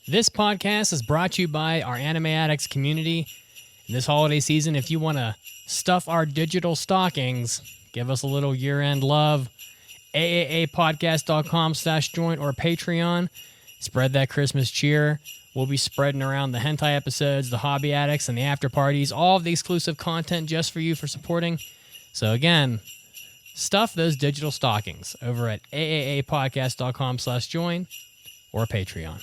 This podcast is brought to you by our Anime Addicts community. In this holiday season, if you want to stuff our digital stockings, give us a little year-end love. AAApodcast.com/join or Patreon. Spread that Christmas cheer. We'll be spreading around the hentai episodes, the hobby addicts, and the after parties. All of the exclusive content just for you for supporting. So again, stuff those digital stockings over at AAApodcast.com/join or Patreon.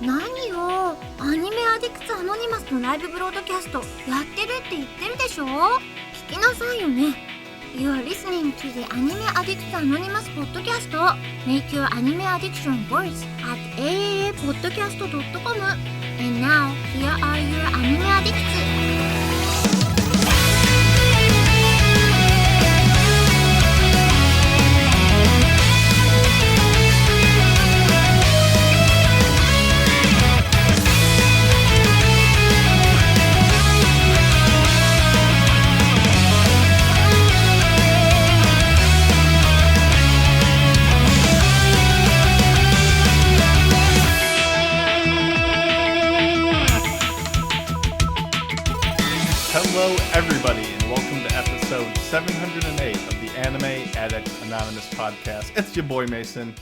何よ、アニメアディクツアノニマスのライブブロードキャストやってるって言ってるでしょ。聞きなさいよね。You are listening to the Anime Addicts Anonymous podcast. Make your anime addiction worse at aaapodcast.com. And now, here are your anime addicts. Hello everybody and welcome to episode 708 of the Anime Addicts Anonymous podcast. It's your boy Mason,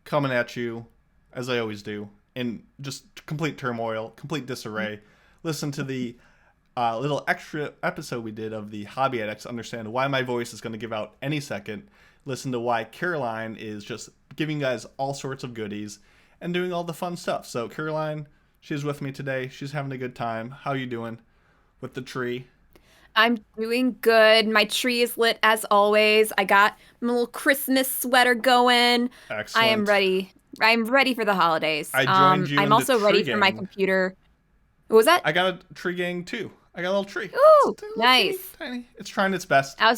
coming at you, as I always do, in just complete turmoil, complete disarray. Listen to the little extra episode we did of the Hobby Addicts, understand why my voice is going to give out any second. Listen to why Caroline is just giving you guys all sorts of goodies and doing all the fun stuff. So Caroline, she's with me today. She's having a good time. How you doing with the tree? I'm doing good. My tree is lit as always. I got my little Christmas sweater going. Excellent. I am ready. I'm ready for the holidays. I joined you I'm in the also ready tree for my gang. computer. What was that? I got a tree gang too. I got a little tree. Ooh, It's a little nice. tree, tiny. It's trying its best. I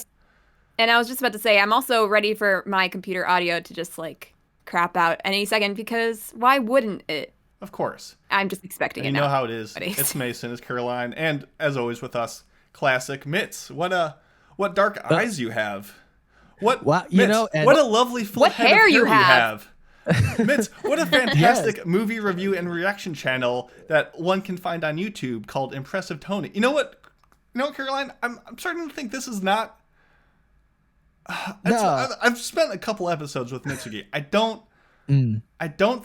was just about to say, I'm also ready for my computer audio to just like crap out any second, because why wouldn't it? Of course. I'm just expecting And it you know now. how it is. nowadays. It's Mason, it's Caroline, and as always with us, classic Mitz. What dark eyes you have. What Wow, you Mitz, know, and- what a lovely full What head hair of you hair have. Mitz, what a fantastic movie review and reaction channel that one can find on YouTube called Impressive Tony. You know what, Caroline? I'm starting to think this is not. No. I've spent a couple episodes with Mitsugi. I don't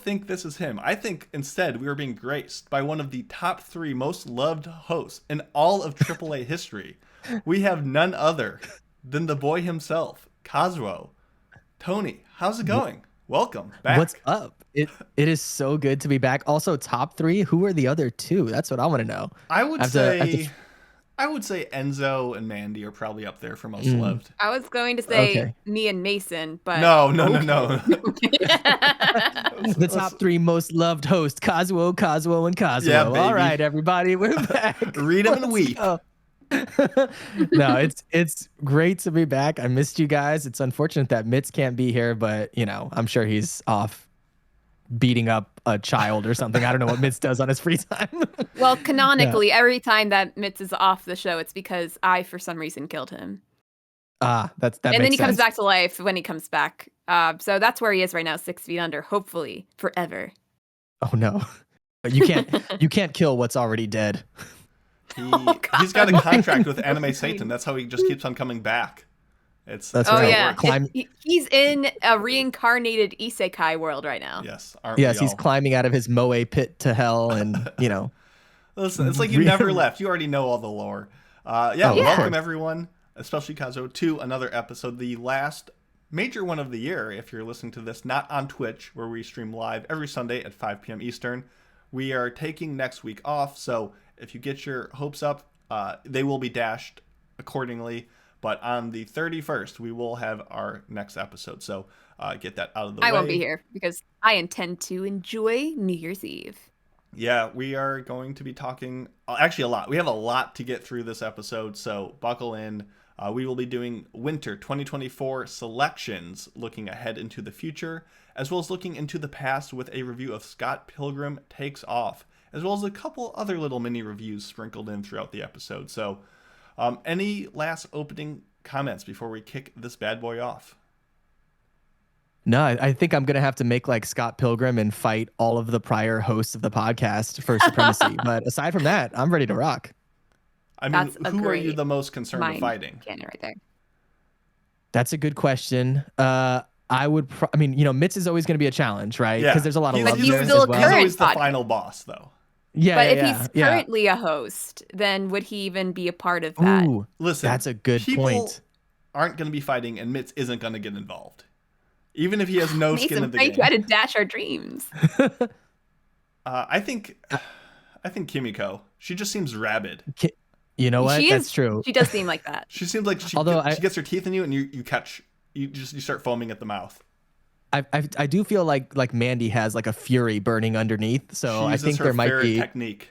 think this is him. I think instead we are being graced by one of the top 3 most loved hosts in all of AAA history. We have none other than the boy himself, Kazuo. Tony, how's it going? Welcome back. What's up? It is so good to be back. Also, top 3. Who are the other 2? That's what I want to know. I would After- say Enzo and Mandy are probably up there for most loved. I was going to say Okay. me and Mason, but No. The top 3 most loved hosts: Kazuo, and Kazuo. Yeah, baby. All right, everybody, we're back. Read 'em and weep. go. No, it's great to be back. I missed you guys. It's unfortunate that Mitz can't be here, but I'm sure he's off beating up a child or something. I don't know what Mitz does on his free time. well, canonically, every time that Mitz is off the show, it's because I, for some reason, killed him. That And makes then he comes sense. back to life when he comes back. So that's where he is right now, 6 feet under, hopefully forever. Oh no, you can't kill what's already dead. He's got a contract with Anime Satan. That's how he just keeps on coming back. That's Oh right. yeah, Climb- he's in a reincarnated isekai world right now. Yes, aren't Yes, we he's all? climbing out of his moe pit to hell, and Listen, it's like you never left. You already know all the lore. Yeah. Welcome everyone, especially Kazuo, to another episode, the last major one of the year. If you're listening to this not on Twitch, where we stream live every Sunday at 5 p.m. Eastern, we are taking next week off. So if you get your hopes up, they will be dashed accordingly. But on the 31st, we will have our next episode. So get that out of the way. I won't be here because I intend to enjoy New Year's Eve. Yeah, we are going to be talking actually a lot. We have a lot to get through this episode, so buckle in. We will be doing winter 2024 selections, looking ahead into the future, as well as looking into the past with a review of Scott Pilgrim Takes Off, as well as a couple other little mini reviews sprinkled in throughout the episode. So any last opening comments before we kick this bad boy off? No, I think I'm gonna have to make like Scott Pilgrim and fight all of the prior hosts of the podcast for supremacy. But aside from that, I'm ready to rock. I mean, That's a who are you great the most concerned of mind fighting? cannon right there. That's a good question. I mean, Mitz is always going to be a challenge, right? Yeah. Because there's a lot of He's- love he's there still as a well. He's current always the podcast. final boss, though. Yeah, But if yeah, he's yeah. currently a host, then would he even be a part of that? Ooh, Listen, that's a good people point. aren't going to be fighting, and Mitz isn't going to get involved. Even if he has no skin Mason, in the why you game. try to dash our dreams? I think Kimiko. She just seems rabid. You know what? She That's is, true. She does seem like that. She seems like she Although she gets her teeth in you, and you start foaming at the mouth. I do feel like Mandy has like a fury burning underneath, so She I uses think her there might ferret be. technique.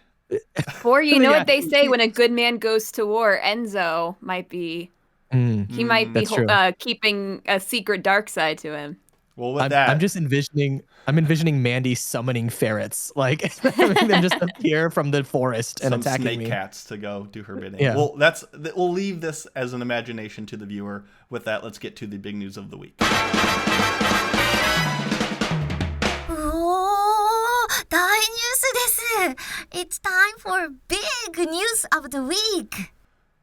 Or you know Yeah. what they say, when a good man goes to war, Enzo might be. He might be That's true. keeping a secret dark side to him. Well, with I'm that, just envisioning. I'm envisioning Mandy summoning ferrets, like having them just appear from the forest and some attacking snake me. cats to go do her bidding. Yeah. Well, we'll leave this as an imagination to the viewer. With that, let's get to the big news of the week. おー、大ニュースです。It's time for big news of the week.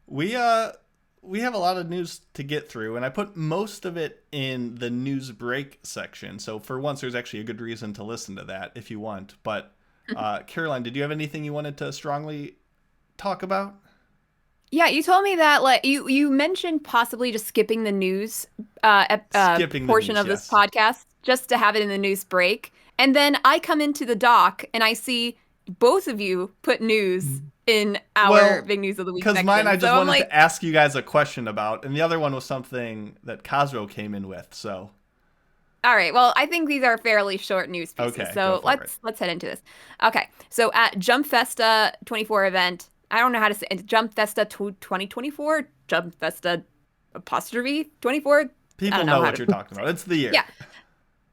We have a lot of news to get through, and I put most of it in the news break section. So for once, there's actually a good reason to listen to that if you want. But Caroline, did you have anything you wanted to strongly talk about? Yeah, you told me that like you mentioned possibly just skipping the news Skipping the portion news, of this yes. podcast just to have it in the news break. And then I come into the doc and I see both of you put news in our big news of the week Because section. mine I just So I'm wanted like, to ask you guys a question about, and the other one was something that Kazuo came in with. So all right, well, I think these are fairly short news pieces. Okay, so go for let's head into this. Okay, so at Jump Festa 24 event, I don't know how to say it. Jump Festa 2024, Jump Festa apostrophe 24. people don't know know how what to- you're talking about. It's the year. Yeah.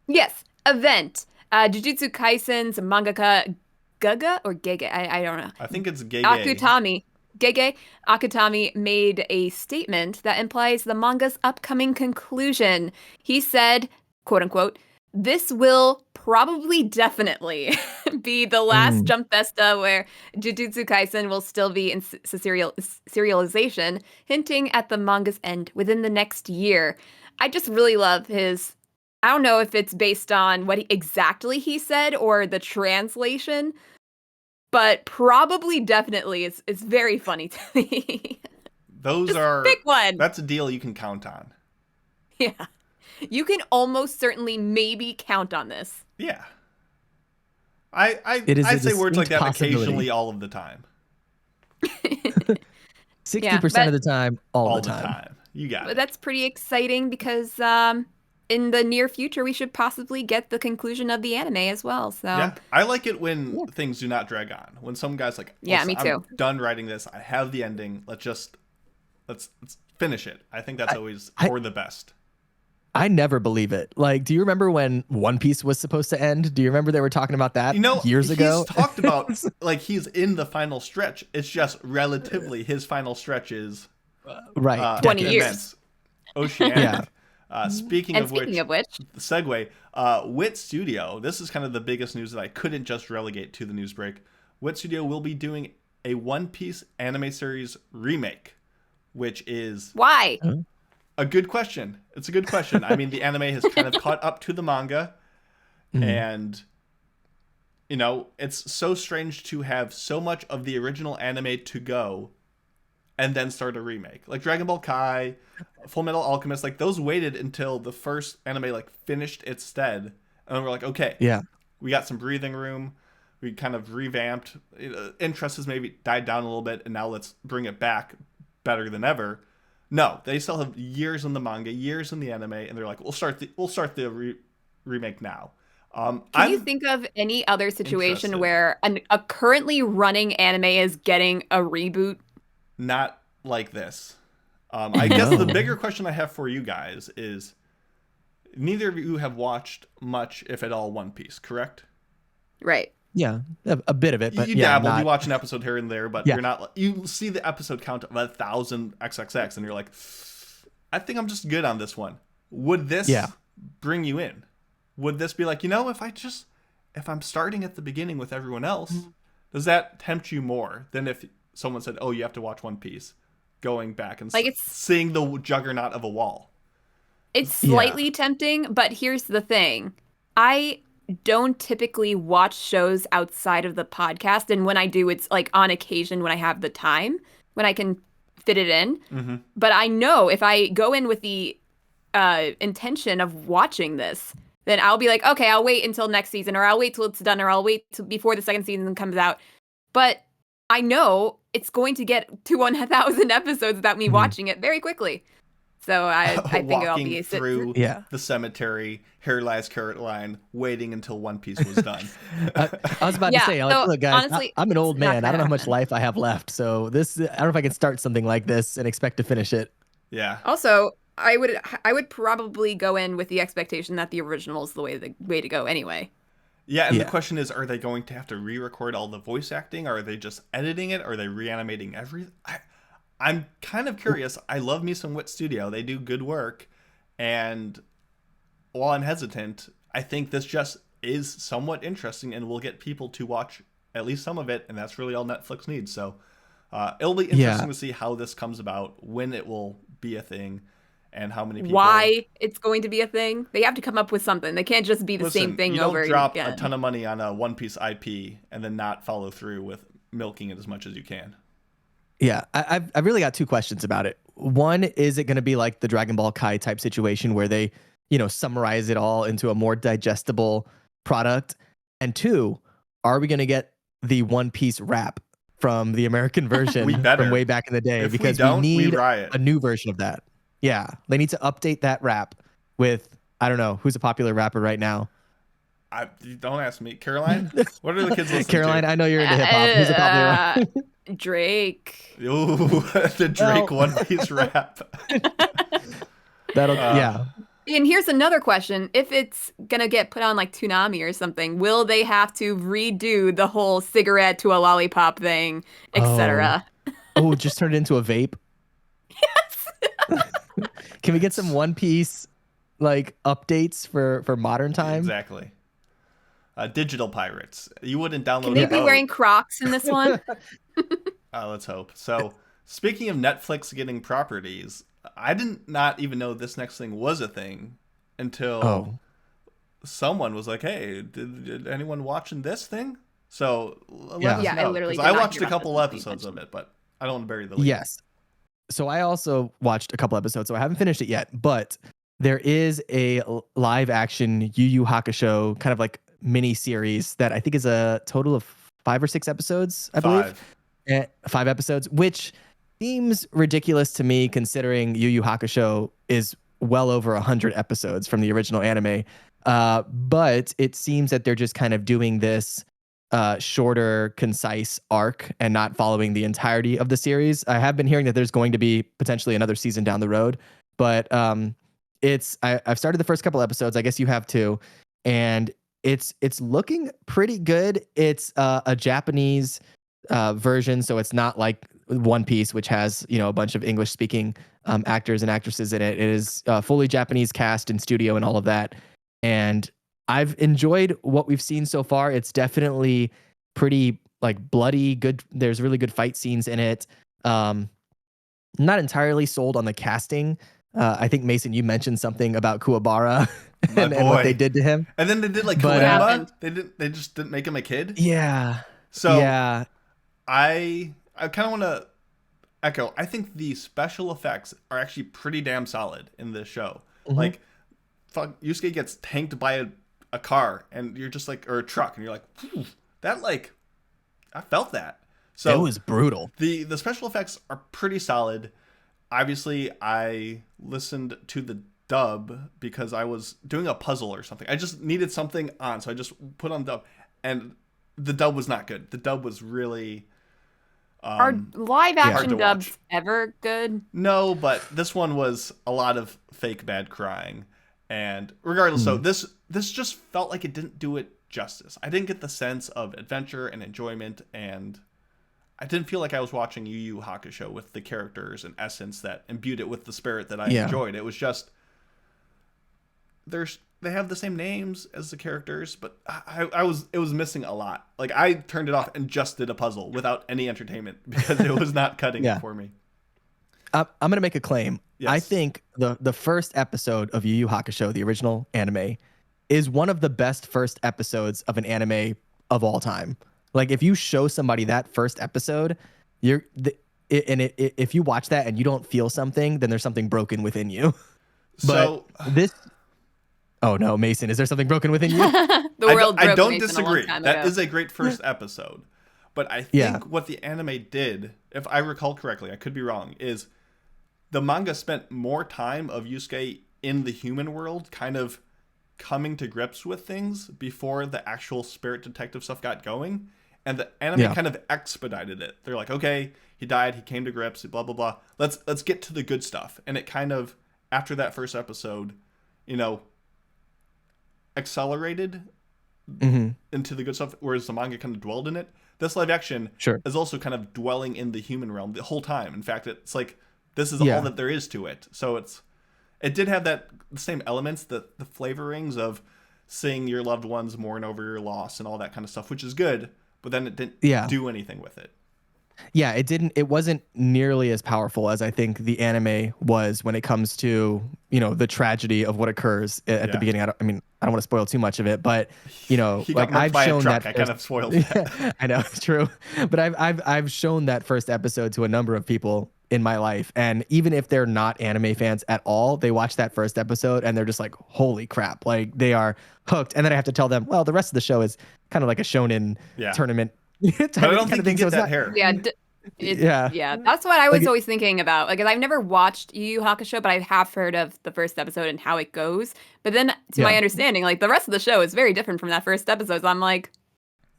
Yes, event. Jujutsu Kaisen's mangaka Gaga or Gege, I don't know. I think it's gay. Gege Akutami made a statement that implies the manga's upcoming conclusion. He said, quote unquote, "This will probably definitely be the last Jump Festa where Jujutsu Kaisen will still be in serialization, hinting at the manga's end within the next year." I just really love his. I don't know if it's based on what exactly he said or the translation, but probably definitely it's very funny to me. Those are Pick one. That's a deal you can count on. Yeah. You can almost certainly maybe count on this. Yeah. I It is a say words like distinct that possibility. occasionally, all of the time. 60% of but- the time, all the time. You got But it. that's pretty exciting because in the near future we should possibly get the conclusion of the anime as well. So Yeah, I like it when things do not drag on. When some guy's like, Yeah, me "Listen, too. I'm done writing this. I have the ending. Let's finish it." I think that's always I- for the best. I never believe it. Like, do you remember when One Piece was supposed to end? Do you remember they were talking about that years ago? He's talked about like he's in the final stretch. It's just relatively his final stretch is Right. 20 decades. years. immense. Oceanic. Speaking and of speaking which, of which, the segue, Wit Studio, this is kind of the biggest news that I couldn't just relegate to the news break. Wit Studio will be doing a One Piece anime series remake, which is why? a good question. It's a good question. I mean, the anime has kind of caught up to the manga, and it's so strange to have so much of the original anime to go and then start a remake. Like Dragon Ball Kai, Full Metal Alchemist, like those waited until the first anime like finished its stead, and then we're like, okay, Yeah. we got some breathing room. We kind of revamped. Interest has maybe died down a little bit, and now let's bring it back better than ever. No, they still have years in the manga, years in the anime, and they're like, we'll start the remake now. Can you think of any other situation interested. where a currently running anime is getting a reboot? Not like this. I guess the bigger question I have for you guys is, neither of you have watched much, if at all, One Piece, correct? Right. Yeah. A bit of it, but you yeah, dabble, not- you watch an episode here and there, but Yeah. you're not. You see the episode count of 1,000 XXX, and you're like, I think I'm just good on this one. Would this Yeah. bring you in? would this be like, if I'm starting at the beginning with everyone else, does that tempt you more than if someone said, oh, you have to watch One Piece, going back and seeing the juggernaut of a wall? It's slightly tempting, but here's the thing. I don't typically watch shows outside of the podcast, and when I do, it's like on occasion when I have the time, when I can fit it in. Mm-hmm. But I know if I go in with the intention of watching this, then I'll be like, okay, I'll wait until next season, or I'll wait till it's done, or I'll wait till before the second season comes out. But I know it's going to get to 1,000 episodes without me watching it very quickly. So I think I'll be through the cemetery, hair last carrot line, waiting until One Piece was done. I was about to say, so look, guys, honestly, I'm an old man. I don't know how much happen. life I have left. So I don't know if I can start something like this and expect to finish it. Yeah. Also, I would probably go in with the expectation that the original is the way to go anyway. Yeah, and the question is, are they going to have to re-record all the voice acting? Or are they just editing it? Or are they reanimating everything? I'm kind of curious. I love me some Wit Studio. They do good work. And while I'm hesitant, I think this just is somewhat interesting and will get people to watch at least some of it. And that's really all Netflix needs. So it'll be interesting to see how this comes about, when it will be a thing, and how many people... Why it's going to be a thing. They have to come up with something. They can't just be the same thing over again. You don't drop a ton of money on a One Piece IP and then not follow through with milking it as much as you can. Yeah, I've really got two questions about it. One, is it going to be like the Dragon Ball Kai type situation where they, summarize it all into a more digestible product? And two, are we going to get the One Piece rap from the American version from way back in the day? Because we need a new version of that. Yeah, they need to update that rap with, I don't know, who's a popular rapper right now? Don't ask me. Caroline? What are the kids listening Caroline, to? I know you're into hip-hop. Who's a popular rapper? Drake. Ooh, the Drake One Piece rap. Yeah. And here's another question. If it's going to get put on like Toonami or something, will they have to redo the whole cigarette to a lollipop thing, etc.? Oh, just turn it into a vape? Yes. Can we get some One Piece like updates for modern time? Exactly. Digital pirates. You wouldn't download. Can they be wearing Crocs in this one? Let's hope. So, speaking of Netflix getting properties, I did not even know this next thing was a thing until someone was like, "Hey, did anyone watching this thing?" So let us know. I literally did I not watched hear a about couple this episodes of it, but I don't want to bury the lead. Yes. So I also watched a couple episodes, so I haven't finished it yet, but there is a live action Yu Yu Hakusho kind of like mini series that I think is a total of 5 or 6 episodes, I believe. 5 episodes, which seems ridiculous to me considering Yu Yu Hakusho is well over 100 episodes from the original anime. But it seems that they're just kind of doing this shorter, concise arc and not following the entirety of the series. I have been hearing that there's going to be potentially another season down the road, but I've started the first couple episodes. I guess you have too, and it's looking pretty good. It's a Japanese version, so it's not like One Piece, which has a bunch of English speaking actors and actresses in it. It is fully Japanese cast and studio and all of that, and I've enjoyed what we've seen so far. It's definitely pretty like bloody good. There's really good fight scenes in it. Not entirely sold on the casting. I think, Mason, you mentioned something about Kuwabara and what they did to him. And then they did like Koyama. They just didn't make him a kid. Yeah. So yeah, I kind of want to echo. I think the special effects are actually pretty damn solid in this show. Mm-hmm. Like, Yusuke gets tanked by a car, and you're just like, or a truck, and you're like, that like, I felt that. So it was brutal. The special effects are pretty solid. Obviously, I listened to the dub because I was doing a puzzle or something. I just needed something on, so I just put on dub, and the dub was not good. The dub was really... Are live action dubs ever good? No, but this one was a lot of fake bad crying. And regardless, so this just felt like it didn't do it justice. I didn't get the sense of adventure and enjoyment, and I didn't feel like I was watching Yu Yu Hakusho with the characters and essence that imbued it with the spirit that I enjoyed. It was just, there's they have the same names as the characters, but it was missing a lot. Like, I turned it off and just did a puzzle without any entertainment because it was not cutting it for me. I'm going to make a claim. Yes. I think the first episode of Yu Yu Hakusho, the original anime, is one of the best first episodes of an anime of all time. Like, if you show somebody that first episode, if you watch that and you don't feel something, then there's something broken within you. But oh no, Mason, is there something broken within you? The world broke I don't Mason disagree. A long time That ago. is a great first episode. But I think what the anime did, if I recall correctly, I could be wrong, is the manga spent more time of Yusuke in the human world, kind of coming to grips with things before the actual spirit detective stuff got going. And the anime kind of expedited it. They're like, okay, he died, he came to grips, blah, blah, blah. Let's get to the good stuff. And it kind of, after that first episode, accelerated into the good stuff, whereas the manga kind of dwelled in it. This live action is also kind of dwelling in the human realm the whole time. In fact, it's like, this is all that there is to it. So it did have the same elements, the flavorings of seeing your loved ones mourn over your loss and all that kind of stuff, which is good, but then it didn't do anything with it. Yeah, it wasn't nearly as powerful as I think the anime was when it comes to, the tragedy of what occurs at the beginning. I don't want to spoil too much of it, but like I've shown that I kind of spoiled that. I know, it's true. But I've shown that first episode to a number of people in my life, and even if they're not anime fans at all, they watch that first episode and they're just like, holy crap, like they are hooked. And then I have to tell them, well, the rest of the show is kind of like a shonen tournament. But I don't think you get that hair. Yeah, that's what I was always thinking about. Like, I've never watched Yu Yu Hakusho, but I have heard of the first episode and how it goes. But then, to my understanding, like the rest of the show is very different from that first episode. So I'm like,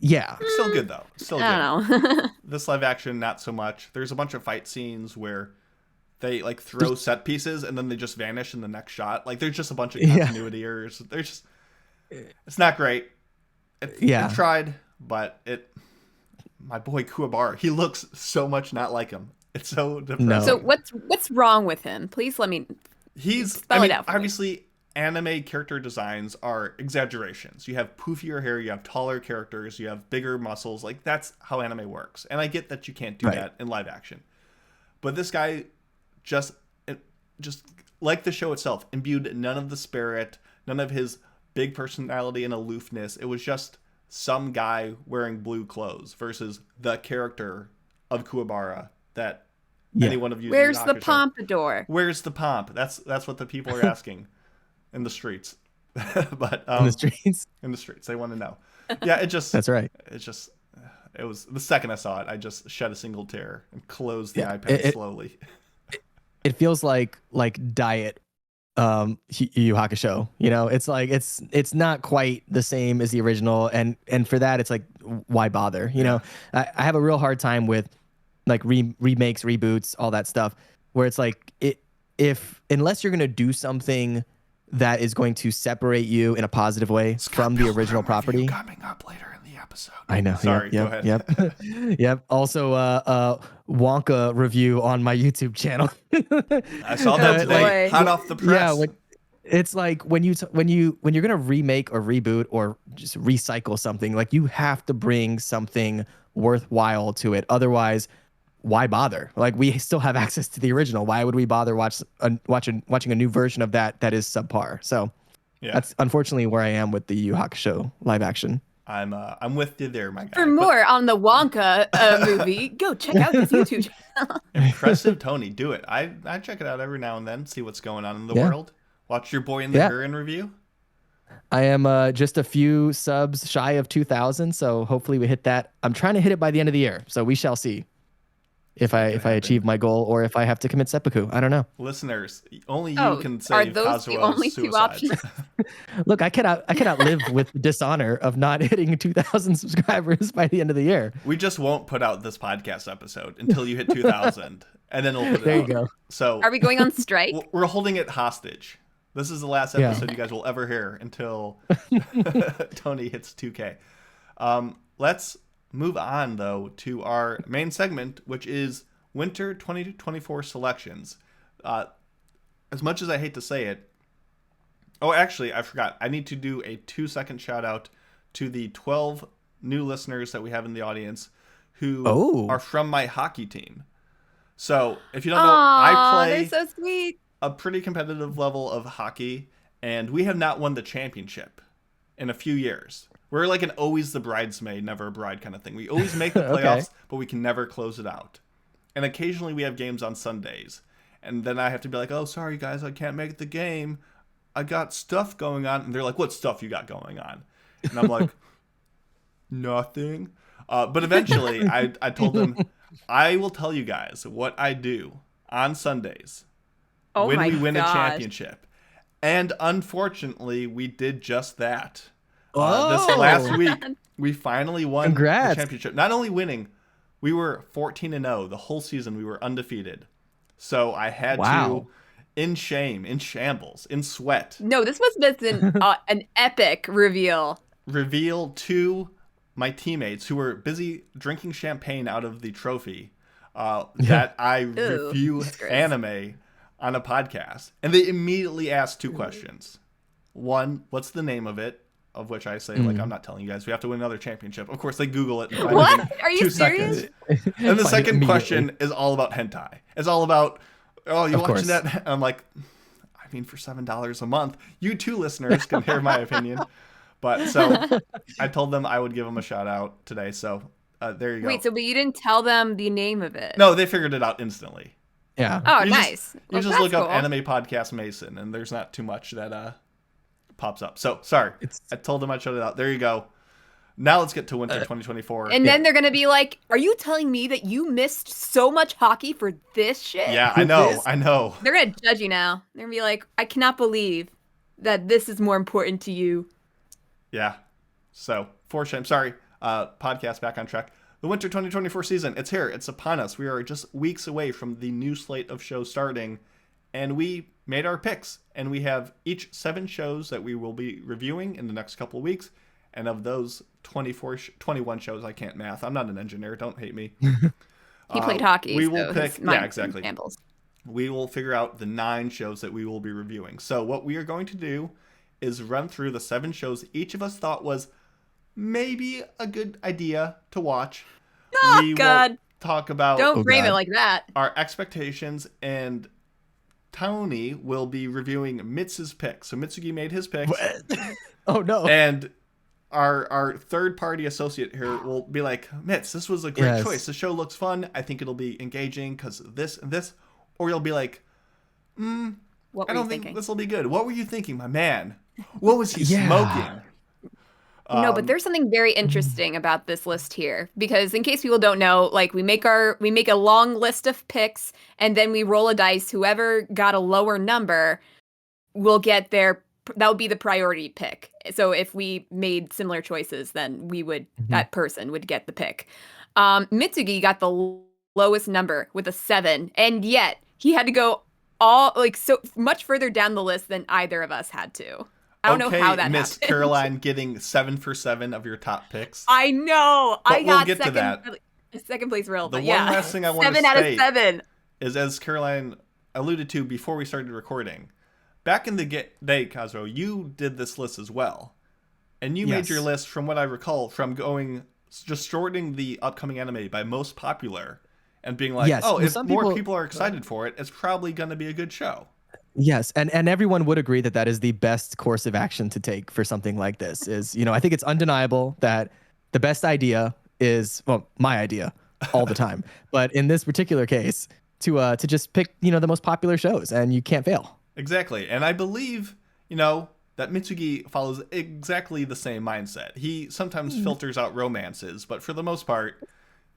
it's still good though. Still good. I don't know. This live action, not so much. There's a bunch of fight scenes where they like throw set pieces and then they just vanish in the next shot. Like, there's just a bunch of continuity errors. There's just, it's not great. It tried, but my boy Kuwabara, he looks so much not like him. It's so depressing. No. So what's wrong with him? Please let me spell it out for obviously, anime character designs are exaggerations. You have poofier hair, you have taller characters, you have bigger muscles. Like, that's how anime works. And I get that you can't do that in live action. But this guy just like the show itself, imbued none of the spirit, none of his big personality and aloofness. It was just some guy wearing blue clothes versus the character of Kuwabara that any one of you. Where's the pompadour? Where's the pomp? That's what the people are asking in the streets. But in the streets, they want to know. Yeah, that's right. It was the second I saw it, I just shed a single tear and closed the iPad slowly. It feels like diet Yu Yu Hakusho. It's like it's not quite the same as the original, and for that it's like, why bother? I have a real hard time with like remakes, reboots, all that stuff, where it's like unless you're gonna do something that is going to separate you in a positive way from the original property. Coming up later in the episode. I know. Sorry, go ahead. Yep. Also, Wonka review on my YouTube channel. I saw that today. Hot off the press. Yeah, it's like when you're gonna remake or reboot or just recycle something, like you have to bring something worthwhile to it. Otherwise, why bother? Like, we still have access to the original. Why would we bother watching a new version of that is subpar? So that's unfortunately where I am with the Yu Yu Hakusho live action. I'm with you there, my guy. For more on the Wonka movie, go check out his YouTube channel. Impressive, Tony. Do it. I check it out every now and then, see what's going on in the world. Watch your boy in the Gurren review. I am just a few subs shy of 2,000, so hopefully we hit that. I'm trying to hit it by the end of the year, so we shall see if I achieve my goal or if I have to commit seppuku. I don't know. Listeners, only you can save are those the only suicide. two options? Look, I cannot live with the dishonor of not hitting 2,000 subscribers by the end of the year. We just won't put out this podcast episode until you hit 2,000, and then we'll put it there out. You go. So, are we going on strike? We're holding it hostage. This is the last episode you guys will ever hear until Tony hits 2K. Let's move on, though, to our main segment, which is Winter 2024 selections. As much as I hate to say it, Oh, actually, I forgot. I need to do a 2-second shout out to the 12 new listeners that we have in the audience who are from my hockey team. So, if you don't know, I play they're so sweet. a pretty competitive level of hockey, and we have not won the championship in a few years. We're like an always the bridesmaid, never a bride kind of thing. We always make the playoffs, but we can never close it out. And occasionally we have games on Sundays. And then I have to be like, oh, sorry, guys, I can't make the game. I got stuff going on. And they're like, what stuff you got going on? And I'm like, nothing. But eventually I told them, I will tell you guys what I do on Sundays when we win a championship. And unfortunately, we did just that. This last week, we finally won the championship. Not only winning, we were 14-0 the whole season. We were undefeated. So I had to, in shame, in shambles, in sweat. No, this must have been an epic reveal. Reveal to my teammates who were busy drinking champagne out of the trophy that I review anime on a podcast. And they immediately asked 2 questions. One, what's the name of it? Of which I say, like, I'm not telling you guys. We have to win another championship. Of course, they Google it. And find What? It in Are you 2 serious? seconds. And the second question is all about hentai. It's all about, oh, you watching that? And I'm like, I mean, for $7 a month, you too, listeners, can hear my opinion. But so I told them I would give them a shout out today. So there you go. Wait, but you didn't tell them the name of it? No, they figured it out instantly. Yeah. Oh, You nice. You just look up Anime Podcast Mason, and there's not too much that pops up. So, sorry. I told them I'd shout it out. There you go. Now let's get to Winter 2024. And then they're going to be like, are you telling me that you missed so much hockey for this shit? Yeah, I know. They're going to judge you now. They're going to be like, I cannot believe that this is more important to you. Yeah. So, for shame. Sorry. Podcast back on track. The Winter 2024 season, it's here. It's upon us. We are just weeks away from the new slate of shows starting. And we made our picks. And we have each 7 shows that we will be reviewing in the next couple of weeks. And of those 21 shows, I can't math. I'm not an engineer. Don't hate me. He played hockey. We will pick. Yeah, exactly. Shambles. We will figure out the 9 shows that we will be reviewing. So what we are going to do is run through the 7 shows each of us thought was maybe a good idea to watch. Oh, God. Will talk about Don't frame it like that. Our expectations, and Tony will be reviewing Mitz's picks. So Mitsugi made his picks. Oh, no. And our third-party associate here will be like, Mitz, this was a great choice. The show looks fun. I think it'll be engaging because of this and this. Or you'll be like, I don't think this will be good. What were you thinking, my man? What was he smoking? No, but there's something very interesting about this list here, because in case people don't know, like we make a long list of picks and then we roll a dice. Whoever got a lower number will get that would be the priority pick. So if we made similar choices, then that person would get the pick. Mitsugi got the lowest number with a 7, and yet he had to go so much further down the list than either of us had to. I don't know how that Miss happened. Caroline getting 7 for 7 of your top picks. I know. But we'll get to that. Second place real, The one last thing I want to state 7 out of 7 is, as Caroline alluded to before we started recording, back in the day, Kazuo, you did this list as well. And you made your list, from what I recall, from just sorting the upcoming anime by most popular and being like, if more people are excited for it, it's probably going to be a good show. Yes, and everyone would agree that is the best course of action to take for something like this. I think it's undeniable that the best idea is, my idea all the time. But in this particular case, to just pick, the most popular shows, and you can't fail. Exactly. And I believe, that Mitsugi follows exactly the same mindset. He sometimes filters out romances, but for the most part,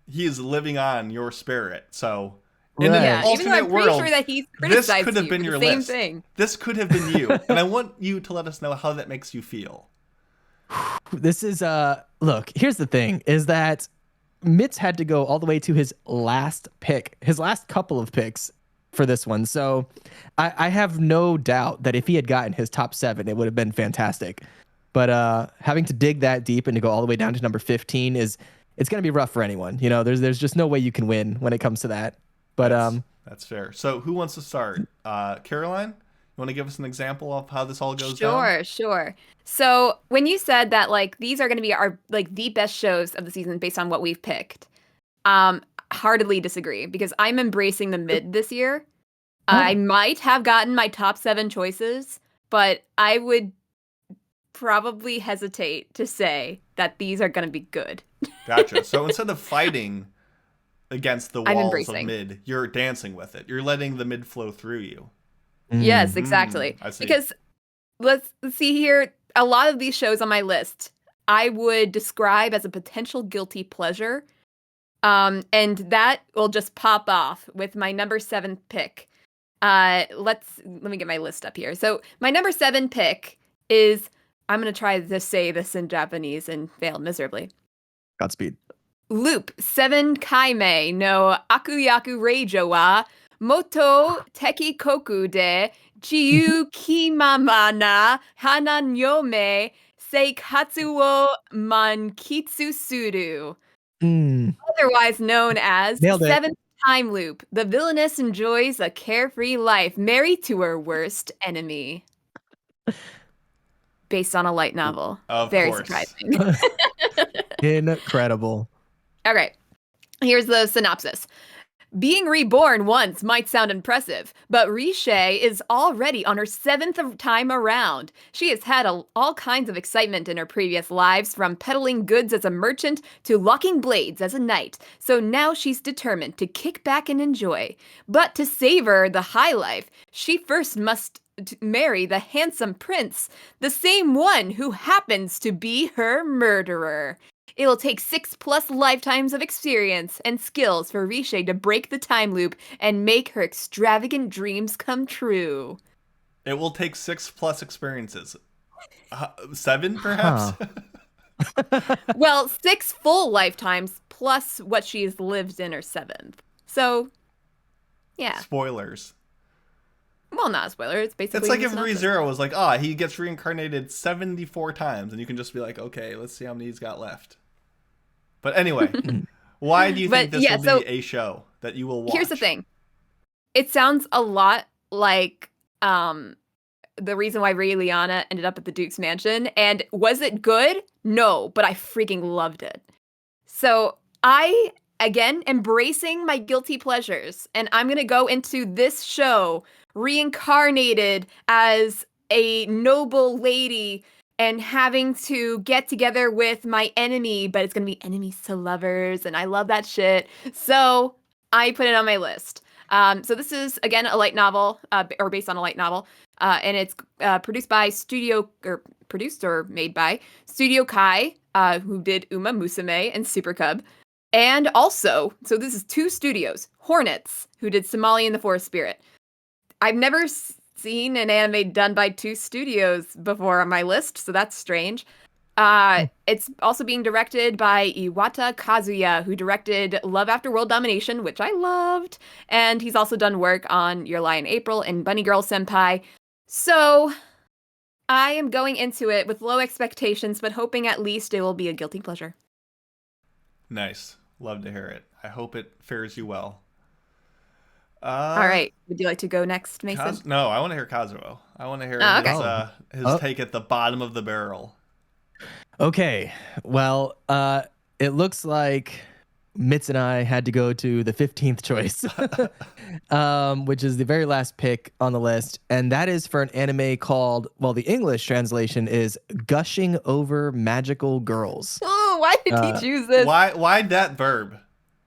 he is living on your spirit. So in an alternate world, sure that he's this could have been your same list. Thing. This could have been you. And I want you to let us know how that makes you feel. This is, look, here's the thing, is that Mitz had to go all the way to his last pick, his last couple of picks for this one. So I have no doubt that if he had gotten his top 7, it would have been fantastic. But having to dig that deep and to go all the way down to number 15 it's going to be rough for anyone. There's just no way you can win when it comes to that. But that's fair. So who wants to start? Caroline, You want to give us an example of how this all goes Sure, down? sure. So when you said that like these are going to be our like the best shows of the season based on what we've picked, heartedly disagree because I'm embracing the mid this year. I might have gotten my top 7 choices, but I would probably hesitate to say that these are going to be good. Gotcha. So instead of fighting against the I'm walls of embracing. mid, you're dancing with it. You're letting the mid flow through you. Yes, exactly. I see. Because let's see here, a lot of these shows on my list, I would describe as a potential guilty pleasure. And that will just pop off with my number 7 pick. Let me get my list up here. So my number 7 pick is, I'm going to try to say this in Japanese and fail miserably. Godspeed. Loop 7 kaime no Akuyaku Reijo wa Moto Teki Koku de Chiyu Kimama na Hananyome Seikatsu wo Mankitsu Suru. Otherwise known as Nailed it. 7th Time Loop. The villainess enjoys a carefree life, married to her worst enemy. Based on a light novel. Of Very course. surprising. Incredible. Okay, here's the synopsis. Being reborn once might sound impressive, but Riche is already on her 7th time around. She has had all kinds of excitement in her previous lives, from peddling goods as a merchant to locking blades as a knight, so now she's determined to kick back and enjoy. But to savor the high life, she first must marry the handsome prince, the same one who happens to be her murderer. It'll take 6+ lifetimes of experience and skills for Riche to break the time loop and make her extravagant dreams come true. It will take 6+ experiences. 7, perhaps? Well, 6 full lifetimes plus what she's lived in her 7th. So, yeah. Spoilers. Well, not a spoiler. It's basically. It's like if synopsis. ReZero was like, he gets reincarnated 74 times, and you can just be like, okay, let's see how many he's got left. But anyway, why do you think this will be a show that you will watch? Here's the thing. It sounds a lot like the reason why Ray Liana ended up at the Duke's mansion. And was it good? No, but I freaking loved it. So I, again, embracing my guilty pleasures. And I'm going to go into this show reincarnated as a noble lady and having to get together with my enemy, but it's going to be enemies to lovers. And I love that shit. So I put it on my list. So this is, again, a light novel, or based on a light novel. And it's produced or made by Studio Kai, who did Uma Musume and Super Cub. And also, so this is 2 studios, Hornets, who did Somali and the Forest Spirit. I've never seen an anime done by 2 studios before on my list, so that's strange. It's also being directed by Iwata Kazuya, who directed Love After World Domination, which I loved. And he's also done work on Your Lie in April and Bunny Girl Senpai. So I am going into it with low expectations, but hoping at least it will be a guilty pleasure. Nice. Love to hear it. I hope it fares you well. All right. Would you like to go next, Mason? No, I want to hear Kazuo. I want to hear his take at the bottom of the barrel. Okay. Well, it looks like Mitz and I had to go to the 15th choice, which is the very last pick on the list. And that is for an anime called, well, the English translation is Gushing Over Magical Girls. Oh, why did he choose this? Why that verb?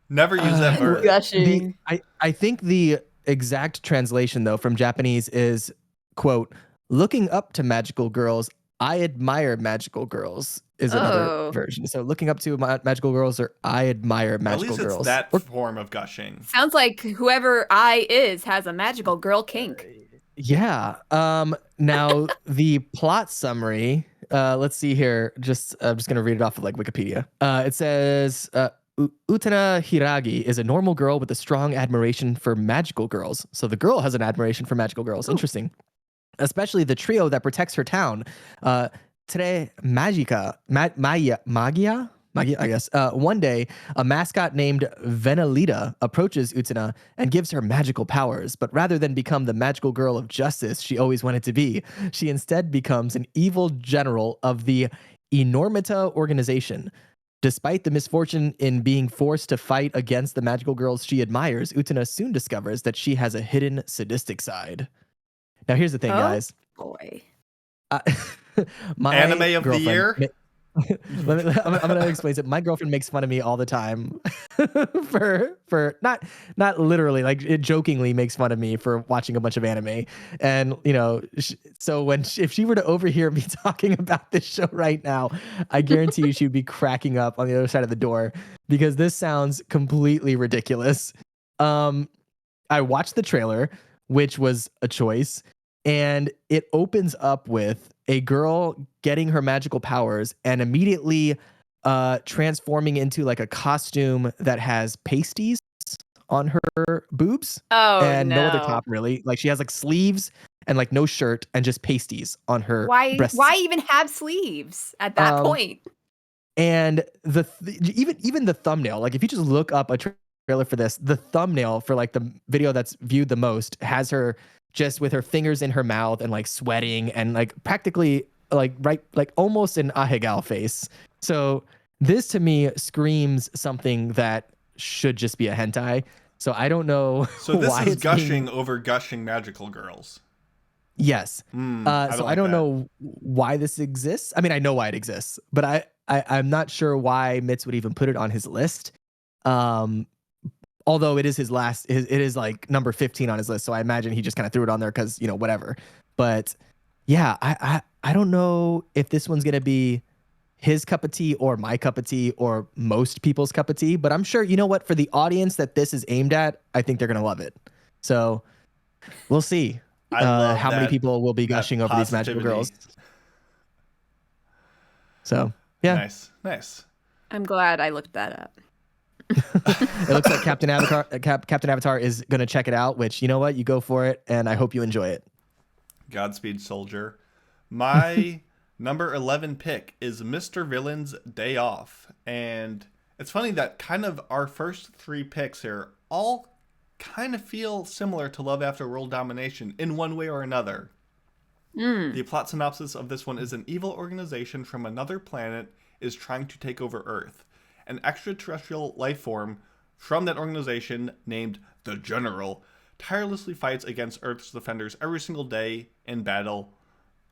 Never use that verb. Gushing. I think the exact translation, though, from Japanese is, quote, looking up to magical girls, I admire magical girls is another version. So looking up to magical girls or I admire magical girls. At least it's that form of gushing. Sounds like whoever I is has a magical girl kink. Yeah. Now the plot summary, let's see here. I'm just going to read it off of like Wikipedia. It says, Utena Hiragi is a normal girl with a strong admiration for magical girls. So the girl has an admiration for magical girls. Ooh. Interesting. Especially the trio that protects her town. Tre Magica, Magia, Magi, I guess. One day, a mascot named Venelita approaches Utena and gives her magical powers. But rather than become the magical girl of justice she always wanted to be, she instead becomes an evil general of the Enormita organization. Despite the misfortune in being forced to fight against the magical girls she admires, Utena soon discovers that she has a hidden sadistic side. Now, here's the thing, guys. Boy. Uh, my Anime of the girlfriend year? I'm gonna explain it. My girlfriend makes fun of me all the time for not literally, like, it jokingly makes fun of me for watching a bunch of anime. And so if she were to overhear me talking about this show right now, I guarantee you she'd be cracking up on the other side of the door, because this sounds completely ridiculous. I watched the trailer, which was a choice, and it opens up with a girl getting her magical powers and immediately transforming into like a costume that has pasties on her boobs. Oh, and no other no. top, really. Like, she has like sleeves and like no shirt and just pasties on her breasts. Why even have sleeves at that point? And even the thumbnail, like, if you just look up a trailer for this, the thumbnail for like the video that's viewed the most has her just with her fingers in her mouth and like sweating and like practically like almost an Ahegal face. So this to me screams something that should just be a hentai. So I don't know. So this why is it's gushing over gushing magical girls. Yes. I don't know why this exists. I mean, I know why it exists, but I'm not sure why Mitz would even put it on his list. Although it is his last, it is like number 15 on his list. So I imagine he just kind of threw it on there because, whatever. But yeah, I don't know if this one's going to be his cup of tea or my cup of tea or most people's cup of tea. But I'm sure, you know what, for the audience that this is aimed at, I think they're going to love it. So we'll see how many people will be gushing over these magical girls. So, yeah. Nice. I'm glad I looked that up. It looks like Captain Avatar is going to check it out, which, you know what, you go for it, and I hope you enjoy it. Godspeed, soldier. My number 11 pick is Mr. Villain's Day Off. And it's funny that kind of our first three picks here all kind of feel similar to Love After World Domination in one way or another. The plot synopsis of this one is an evil organization from another planet is trying to take over Earth. An extraterrestrial life form from that organization, named the General, tirelessly fights against Earth's defenders every single day in battle.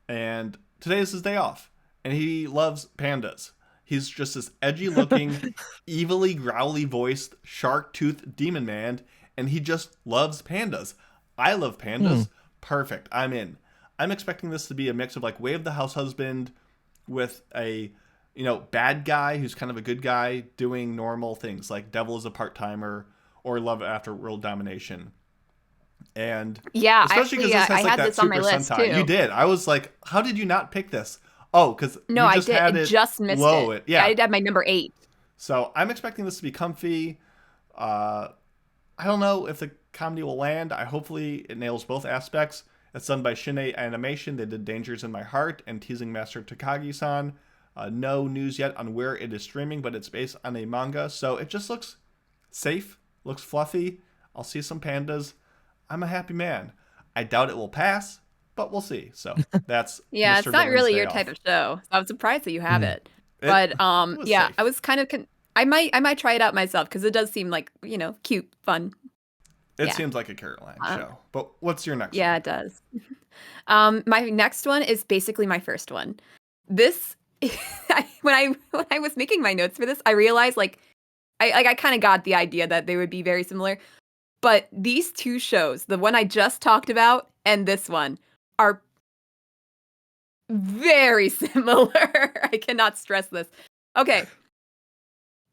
And today is his day off. And he loves pandas. He's just this edgy-looking, evilly growly voiced, shark-toothed demon man. And he just loves pandas. I love pandas. Perfect. I'm in. I'm expecting this to be a mix of like Way of the House Husband with a bad guy who's kind of a good guy doing normal things like Devil is a Part-Timer or Love After World Domination. And yeah, especially because this has like that Super Sentai. Too. You did. I was like, how did you not pick this? Oh, because no, I did. I just missed it. Yeah, I did have my number 8. So I'm expecting this to be comfy. I don't know if the comedy will land. Hopefully it nails both aspects. It's done by Shinei Animation. They did Dangers in My Heart and Teasing Master Takagi-san. No news yet on where it is streaming, but it's based on a manga. So it just looks safe, looks fluffy. I'll see some pandas. I'm a happy man. I doubt it will pass, but we'll see. So that's yeah, Mr. it's not really your Off. type of show. I'm surprised that you have it. But yeah, safe. I was kind of I might try it out myself because it does seem like, cute, fun. It seems like a Caroline show. But what's your next one? Yeah, it does. My next one is basically my first one. This when I was making my notes for this, I realized I kind of got the idea that they would be very similar. But these two shows, the one I just talked about and this one, are very similar. I cannot stress this. Okay.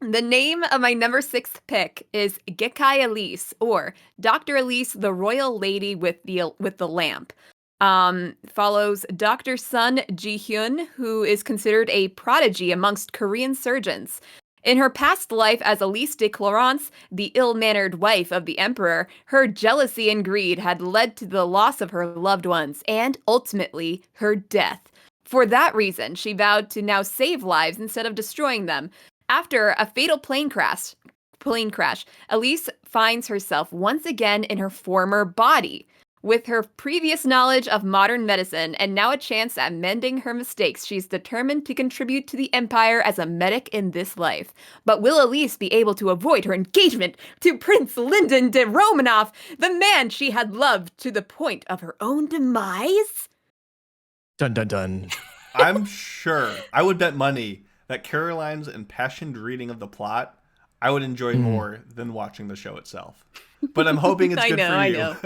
The name of my number 6 pick is Gekai Elise, or Dr. Elise, the Royal Lady with the Lamp. Follows Dr. Sun Ji-hyun, who is considered a prodigy amongst Korean surgeons. In her past life as Elise de Clorance, the ill-mannered wife of the emperor, her jealousy and greed had led to the loss of her loved ones and, ultimately, her death. For that reason, she vowed to now save lives instead of destroying them. After a fatal plane crash, Elise finds herself once again in her former body. With her previous knowledge of modern medicine and now a chance at mending her mistakes, she's determined to contribute to the Empire as a medic in this life. But will Elise be able to avoid her engagement to Prince Lyndon de Romanov, the man she had loved to the point of her own demise? Dun dun dun. I'm sure. I would bet money that Caroline's impassioned reading of the plot I would enjoy more than watching the show itself. But I'm hoping it's good for you. I know.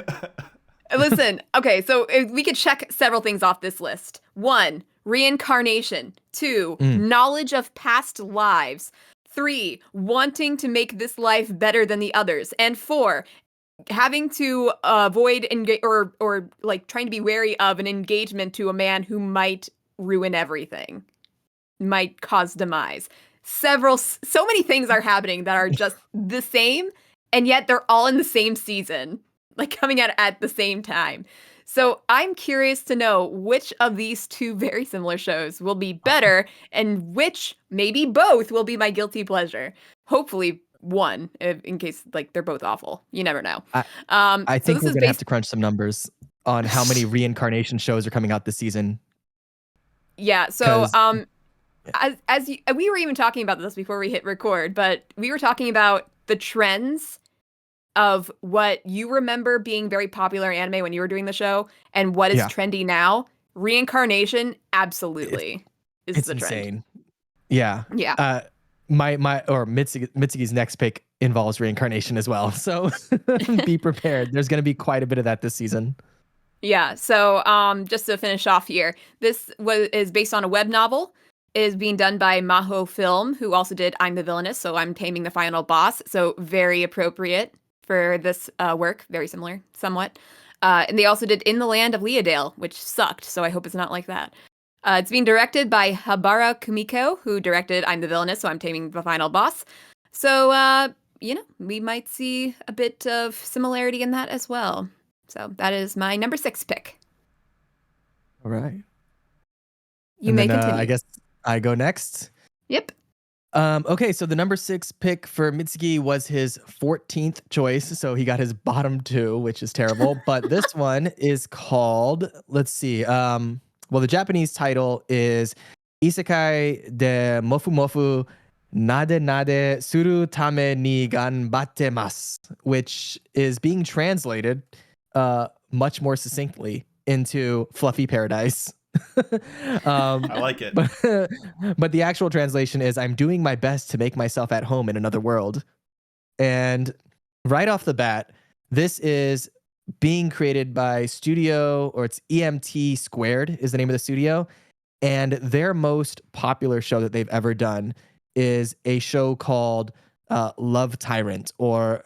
Listen, okay, so we could check several things off this list. 1, reincarnation. 2, knowledge of past lives. 3, wanting to make this life better than the others. And 4, having to avoid or like trying to be wary of an engagement to a man who might ruin everything, might cause demise. So many things are happening that are just the same, and yet they're all in the same season. Like coming out at the same time. So I'm curious to know which of these two very similar shows will be better and which, maybe both, will be my guilty pleasure. Hopefully one, in case like they're both awful. You never know. I think we're going to have to crunch some numbers on how many reincarnation shows are coming out this season. Yeah, so we were even talking about this before we hit record, but we were talking about the trends of what you remember being very popular in anime when you were doing the show and what is trendy now. Reincarnation, absolutely, is the insane. trend. Yeah. Yeah. Mitsugi's next pick involves reincarnation as well. So be prepared. There's going to be quite a bit of that this season. Yeah. So just to finish off here, this is based on a web novel. It is being done by Maho Film, who also did I'm the Villainess, so I'm Taming the Final Boss. So very appropriate for this work, very similar, somewhat. And they also did In the Land of Leodale, which sucked, so I hope it's not like that. It's being directed by Habara Kumiko, who directed I'm the Villainess, so I'm Taming the Final Boss. So, we might see a bit of similarity in that as well. So that is my number 6 pick. All right. You may continue. I guess I go next. Yep. Okay, so the number 6 pick for Mitsugi was his 14th choice, so he got his bottom 2, which is terrible. But this one is called, let's see, the Japanese title is Isekai de Mofu Mofu Nade Nade Suru Tame ni Ganbattemasu, which is being translated much more succinctly into Fluffy Paradise. I like it. But the actual translation is I'm doing my best to make myself at home in another world. And right off the bat, this is being created by it's EMT Squared is the name of the studio. And their most popular show that they've ever done is a show called Love Tyrant or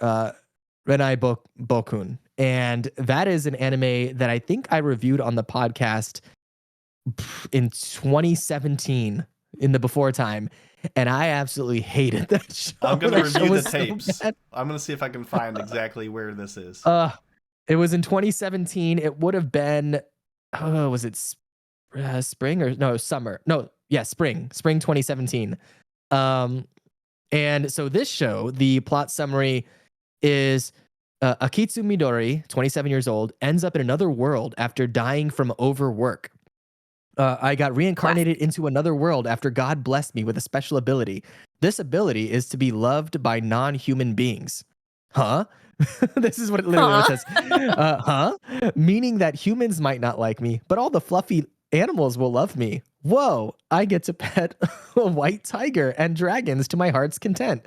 Renai Bokun. And that is an anime that I think I reviewed on the podcast in 2017 in the before time, and I absolutely hated that show. I'm gonna review the so tapes. bad. I'm gonna see if I can find exactly where this is. It was in 2017. It would have been was it spring or no summer? No, yeah, spring 2017. And so this show, the plot summary is Akitsu Midori, 27 years old, ends up in another world after dying from overwork. I got reincarnated into another world after God blessed me with a special ability. This ability is to be loved by non-human beings. Huh? This is what it literally says. Meaning that humans might not like me, but all the fluffy animals will love me. Whoa, I get to pet a white tiger and dragons to my heart's content.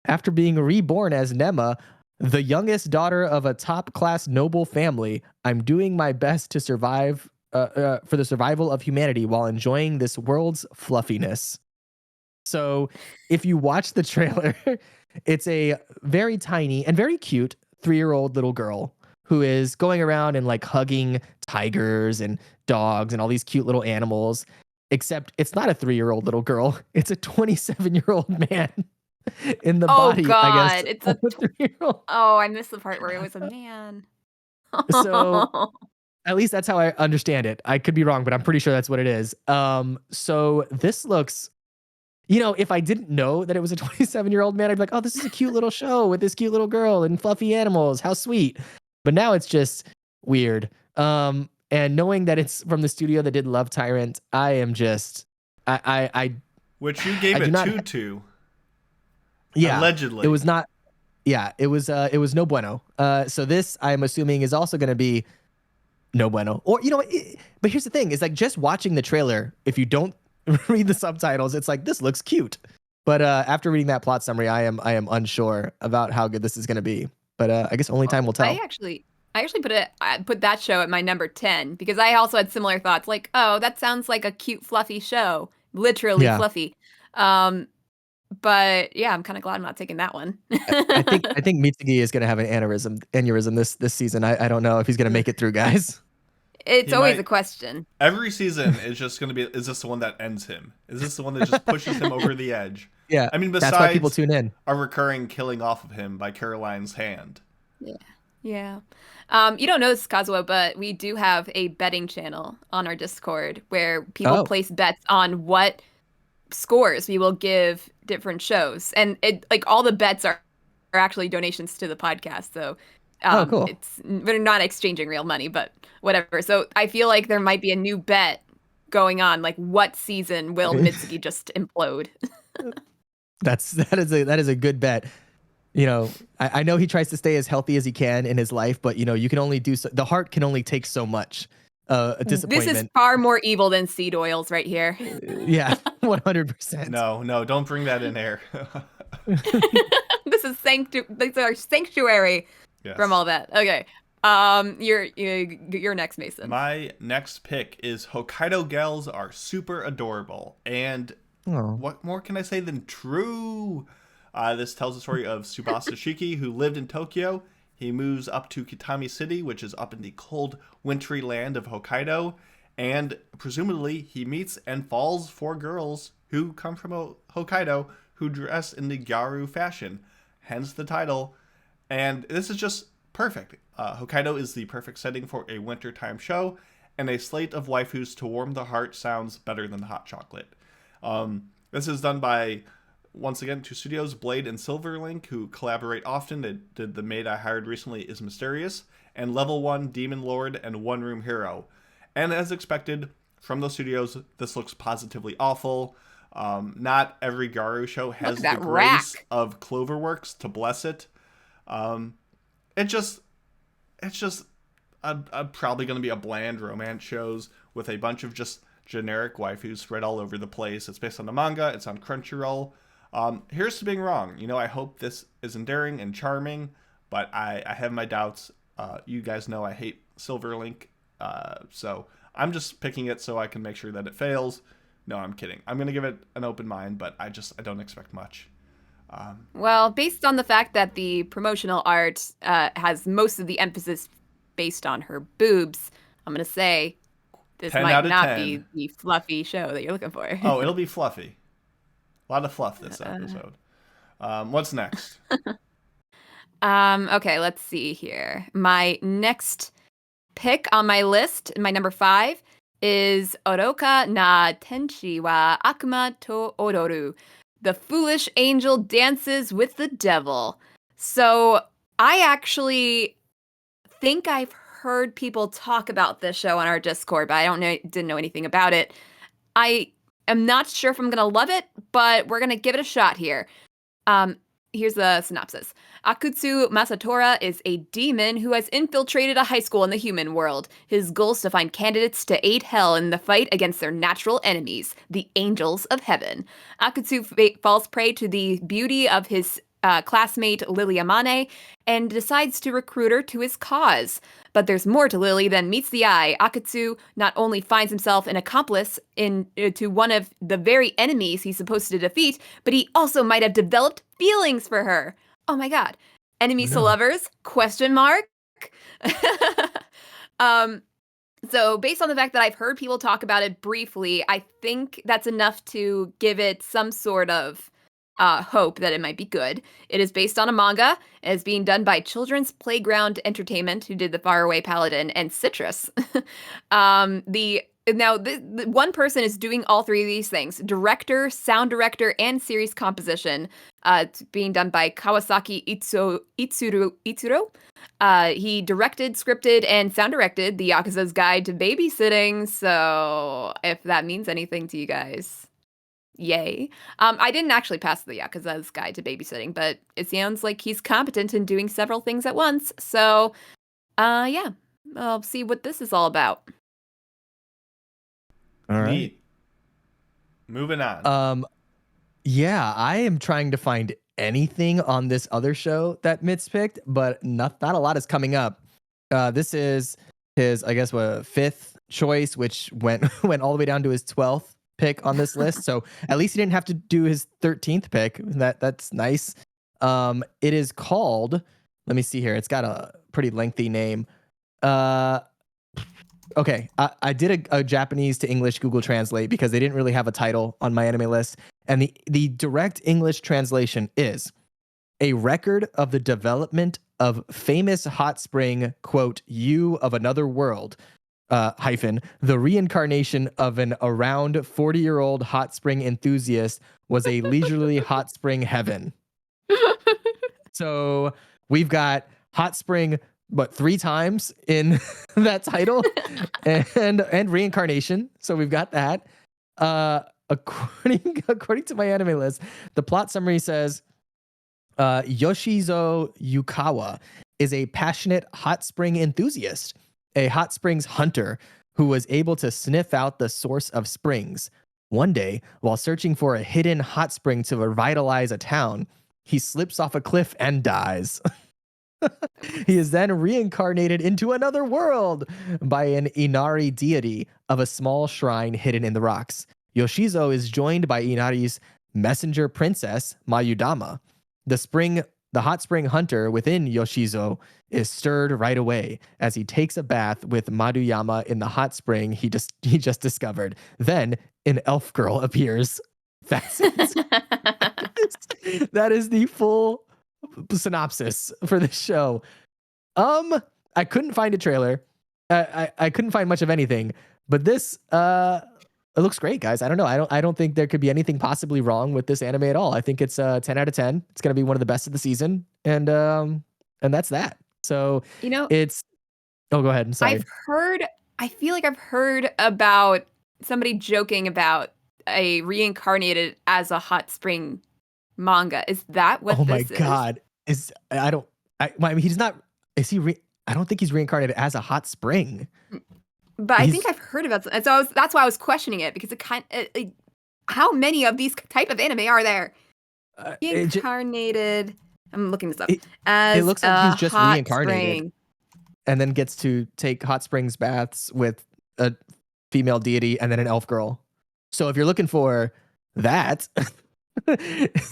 After being reborn as Nema, the youngest daughter of a top-class noble family, I'm doing my best to survive for the survival of humanity while enjoying this world's fluffiness. So if you watch the trailer, it's a very tiny and very cute 3-year-old little girl who is going around and like hugging tigers and dogs and all these cute little animals, except it's not a 3-year-old little girl. It's a 27-year-old man in the body, God. I guess. It's a 3-year-old. Oh, I missed the part where it was a man. So at least that's how I understand it. I could be wrong, but I'm pretty sure that's what it is. So this looks if I didn't know that it was a 27-year-old man, I'd be like, oh, this is a cute little show with this cute little girl and fluffy animals. How sweet. But now it's just weird. And knowing that it's from the studio that did Love Tyrant, I am just, I Which you gave I do it not- 2 to. yeah, Allegedly. it was not, yeah, it was no bueno. So this, I'm assuming, is also going to be no bueno. Or, but here's the thing, is like just watching the trailer, if you don't read the subtitles, it's like, this looks cute. But after reading that plot summary, I am unsure about how good this is going to be. But I guess only time will tell. I actually put that show at my number 10 because I also had similar thoughts. Like, oh, that sounds like a cute, fluffy show. Literally Yeah. fluffy. But yeah, I'm kind of glad I'm not taking that one. I think Mitsugi is going to have an aneurysm this season. I don't know if he's going to make it through, guys. It's He always might- a question. Every season is just going to be, is this the one that ends him? Is this the one that just pushes him over the edge? Yeah, I mean, that's why people besides tune in. a recurring killing off of him by Caroline's hand. Yeah. You don't know this, Kazuo, but we do have a betting channel on our Discord where people Oh. place bets on what scores we will give different shows. And all the bets are actually donations to the podcast. So Cool. we're not exchanging real money, but whatever. So I feel like there might be a new bet going on, like what season will Mitsugi just implode? That is a good bet. I know he tries to stay as healthy as he can in his life, but you can only do so. The heart can only take so much. Disappointment. This is far more evil than seed oils right here. Yeah, 100%. No, don't bring that in here. This is our sanctuary Yes. from all that. Okay. You're next, Mason. My next pick is Hokkaido Gals Are Super Adorable. And Oh. what more can I say than true? This tells the story of Tsubasa Shiki, who lived in Tokyo. He moves up to Kitami City, which is up in the cold, wintry land of Hokkaido. And presumably, he meets and falls for girls who come from Hokkaido who dress in the Gyaru fashion. Hence the title. And this is just perfect. Hokkaido is the perfect setting for a wintertime show, and a slate of waifus to warm the heart sounds better than hot chocolate. This is done by, once again, 2 studios, Blade and Silverlink, who collaborate often. They did The Maid I Hired Recently Is Mysterious, and Level 1, Demon Lord, and One Room Hero. And as expected, from those studios, this looks positively awful. Not every Garu show has Look at the that grace rack. of Cloverworks to bless it. It's just probably going to be a bland romance shows with a bunch of just generic waifus spread all over the place. It's based on the manga. It's on Crunchyroll. Here's to being wrong. I hope this is endearing and charming, but I have my doubts. You guys know I hate Silverlink, so I'm just picking it so I can make sure that it fails. No, I'm kidding. I'm going to give it an open mind, but I don't expect much. Well, based on the fact that the promotional art has most of the emphasis based on her boobs, I'm going to say this 10 might out of not 10. be the fluffy show that you're looking for. Oh, it'll be fluffy. A lot of fluff this episode. What's next? Okay, let's see here. My next pick on my list, my number 5, is Oroka na Tenshi wa Akuma to Odoru. The Foolish Angel Dances with the Devil. So I actually think I've heard people talk about this show on our Discord, but didn't know anything about it. I am not sure if I'm going to love it, but we're going to give it a shot here. Here's the synopsis. Akutsu Masatora is a demon who has infiltrated a high school in the human world. His goal is to find candidates to aid Hell in the fight against their natural enemies, the Angels of Heaven. Akutsu falls prey to the beauty of his classmate Lily Amane and decides to recruit her to his cause. But there's more to Lily than meets the eye. Akutsu not only finds himself an accomplice to one of the very enemies he's supposed to defeat, but he also might have developed feelings for her. Oh my god. Enemies to lovers? Question mark? So based on the fact that I've heard people talk about it briefly, I think that's enough to give it some sort of hope that it might be good. It is based on a manga. It is being done by Children's Playground Entertainment, who did The Faraway Paladin and Citrus. The Now, one person is doing all three of these things: director, sound director, and series composition. It's being done by Kawasaki Itsuro. He directed, scripted, and sound directed The Yakuza's Guide to Babysitting. So, if that means anything to you guys, yay. I didn't actually pass The Yakuza's Guide to Babysitting, but it sounds like he's competent in doing several things at once. So, yeah, I'll see what this is all about. All right. Neat. Moving on. Yeah, I am trying to find anything on this other show that Mitz picked, but not a lot is coming up. This is his, I guess, fifth choice, which went all the way down to his 12th pick on this list. So at least he didn't have to do his 13th pick. That's nice. It is called, let me see here. It's got a pretty lengthy name. Okay, I did a Japanese to English Google Translate because they didn't really have a title on my anime list. And the direct English translation is a record of the development of famous hot spring, quote, you of another world, hyphen, the reincarnation of an around 40-year-old hot spring enthusiast was a leisurely hot spring heaven. So we've got hot spring, three times in that title and reincarnation. So we've got that. According to my anime list, the plot summary says Yoshizo Yukawa is a passionate hot spring enthusiast, a hot springs hunter who was able to sniff out the source of springs. One day, while searching for a hidden hot spring to revitalize a town, he slips off a cliff and dies. He is then reincarnated into another world by an Inari deity of a small shrine hidden in the rocks. Yoshizo is joined by Inari's messenger princess, Mayudama. The hot spring hunter within Yoshizo is stirred right away as he takes a bath with Maduyama in the hot spring he just discovered. Then an elf girl appears. That's it. That is the full synopsis for this show. I couldn't find a trailer. I couldn't find much of anything, but this it looks great, guys. I don't know. I don't think there could be anything possibly wrong with this anime at all. I think it's 10 out of 10. It's going to be one of the best of the season, and that's that. So it's. Oh, go ahead. I'm sorry. I feel like I've heard about somebody joking about a reincarnated as a hot spring manga. Is that what? Oh my god! I mean, he's not. Is he? I don't think he's reincarnated as a hot spring. But I think I've heard about it. So that's why I was questioning it, because how many of these type of anime are there? Reincarnated. I'm looking this up. It looks like he's just reincarnated, spring. And then gets to take hot springs baths with a female deity and then an elf girl. So if you're looking for that,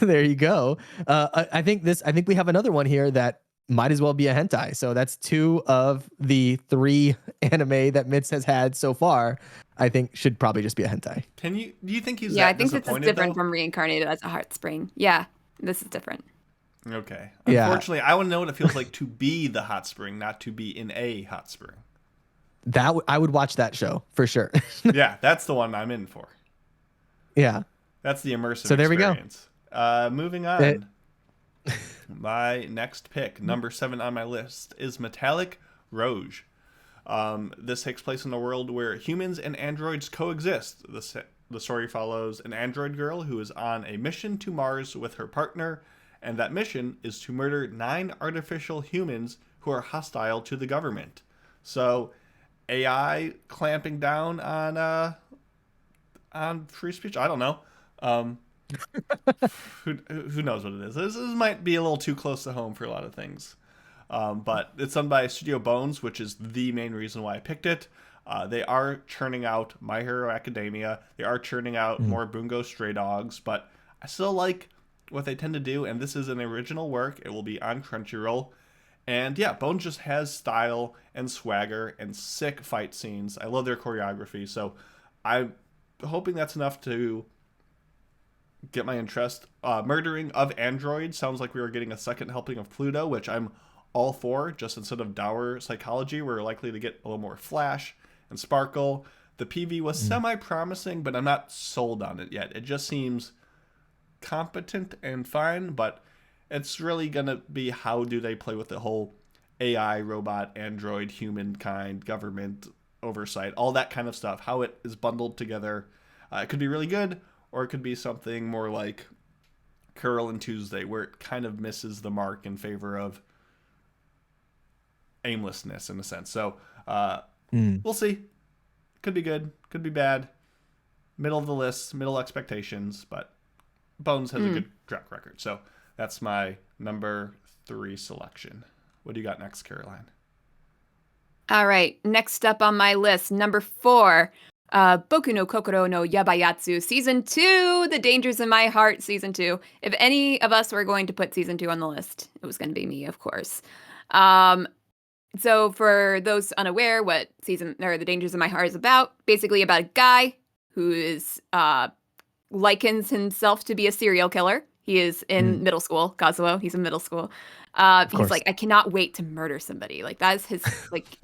there you go. I think we have another one here that might as well be a hentai. So that's 2 of the 3 anime that Mitz has had so far. I think should probably just be a hentai. Do you think he's I that think this is different though? from reincarnated as a hot spring. Yeah, this is different. Okay. Yeah. Unfortunately, I want to know what it feels like to be the hot spring, not to be in a hot spring. I would watch that show for sure. Yeah, that's the one I'm in for. Yeah. That's the immersive So there experience. We go. Moving on. My next pick, number 7 on my list, is Metallic Rouge. This takes place in a world where humans and androids coexist. The story follows an android girl who is on a mission to Mars with her partner, and that mission is to murder 9 artificial humans who are hostile to the government. So, AI clamping down on free speech? I don't know. Who knows what it is? This might be a little too close to home for a lot of things. But it's done by Studio Bones, which is the main reason why I picked it. They are churning out My Hero Academia. They are churning out more Bungo Stray Dogs, but I still like what they tend to do, and this is an original work. It will be on Crunchyroll. And yeah, Bones just has style and swagger and sick fight scenes. I love their choreography, so I'm hoping that's enough to get my interest. Murdering of Android sounds like we were getting a second helping of Pluto, which I'm all for. Just instead of dour psychology, we're likely to get a little more flash and sparkle. The PV was semi-promising, but I'm not sold on it yet. It just seems competent and fine, but it's really going to be how do they play with the whole AI, robot, android, humankind, government, oversight, all that kind of stuff, how it is bundled together. It could be really good, or it could be something more like Curl and Tuesday, where it kind of misses the mark in favor of aimlessness in a sense. So we'll see. Could be good, could be bad. Middle of the list, middle expectations, but Bones has a good track record. So that's my number 3 selection. What do you got next, Caroline? All right, next up on my list, number 4, Boku no Kokoro no Yabayatsu, Season 2, The Dangers in My Heart, Season 2. If any of us were going to put Season 2 on the list, it was going to be me, of course. So for those unaware what The Dangers in My Heart is about, basically about a guy who is likens himself to be a serial killer. He is in middle school, Kazuo. He's in middle school. He's like, I cannot wait to murder somebody. Like that's his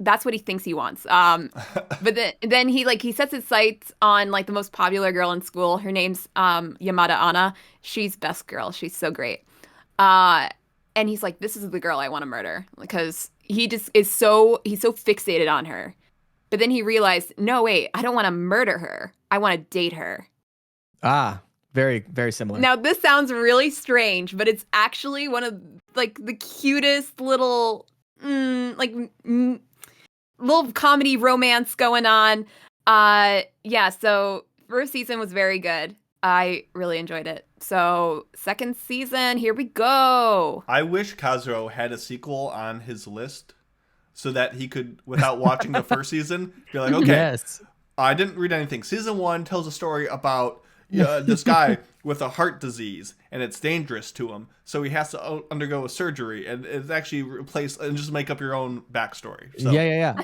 that's what he thinks he wants. But then he sets his sights on like the most popular girl in school. Her name's Yamada Anna. She's best girl. She's so great. And he's like, this is the girl I want to murder because he just he's so fixated on her. But then he realized, no, wait, I don't want to murder her. I want to date her. Ah, very, very similar. Now, this sounds really strange, but it's actually one of like the cutest little little comedy romance going on. So first season was very good. I really enjoyed it. So second season, here we go. I wish Kazuo had a sequel on his list so that he could, without watching the first season, be like, okay, Yes. I didn't read anything. Season 1 tells a story about this guy with a heart disease, and it's dangerous to him, so he has to undergo a surgery, and it's actually replaced, and just make up your own backstory. So. Yeah.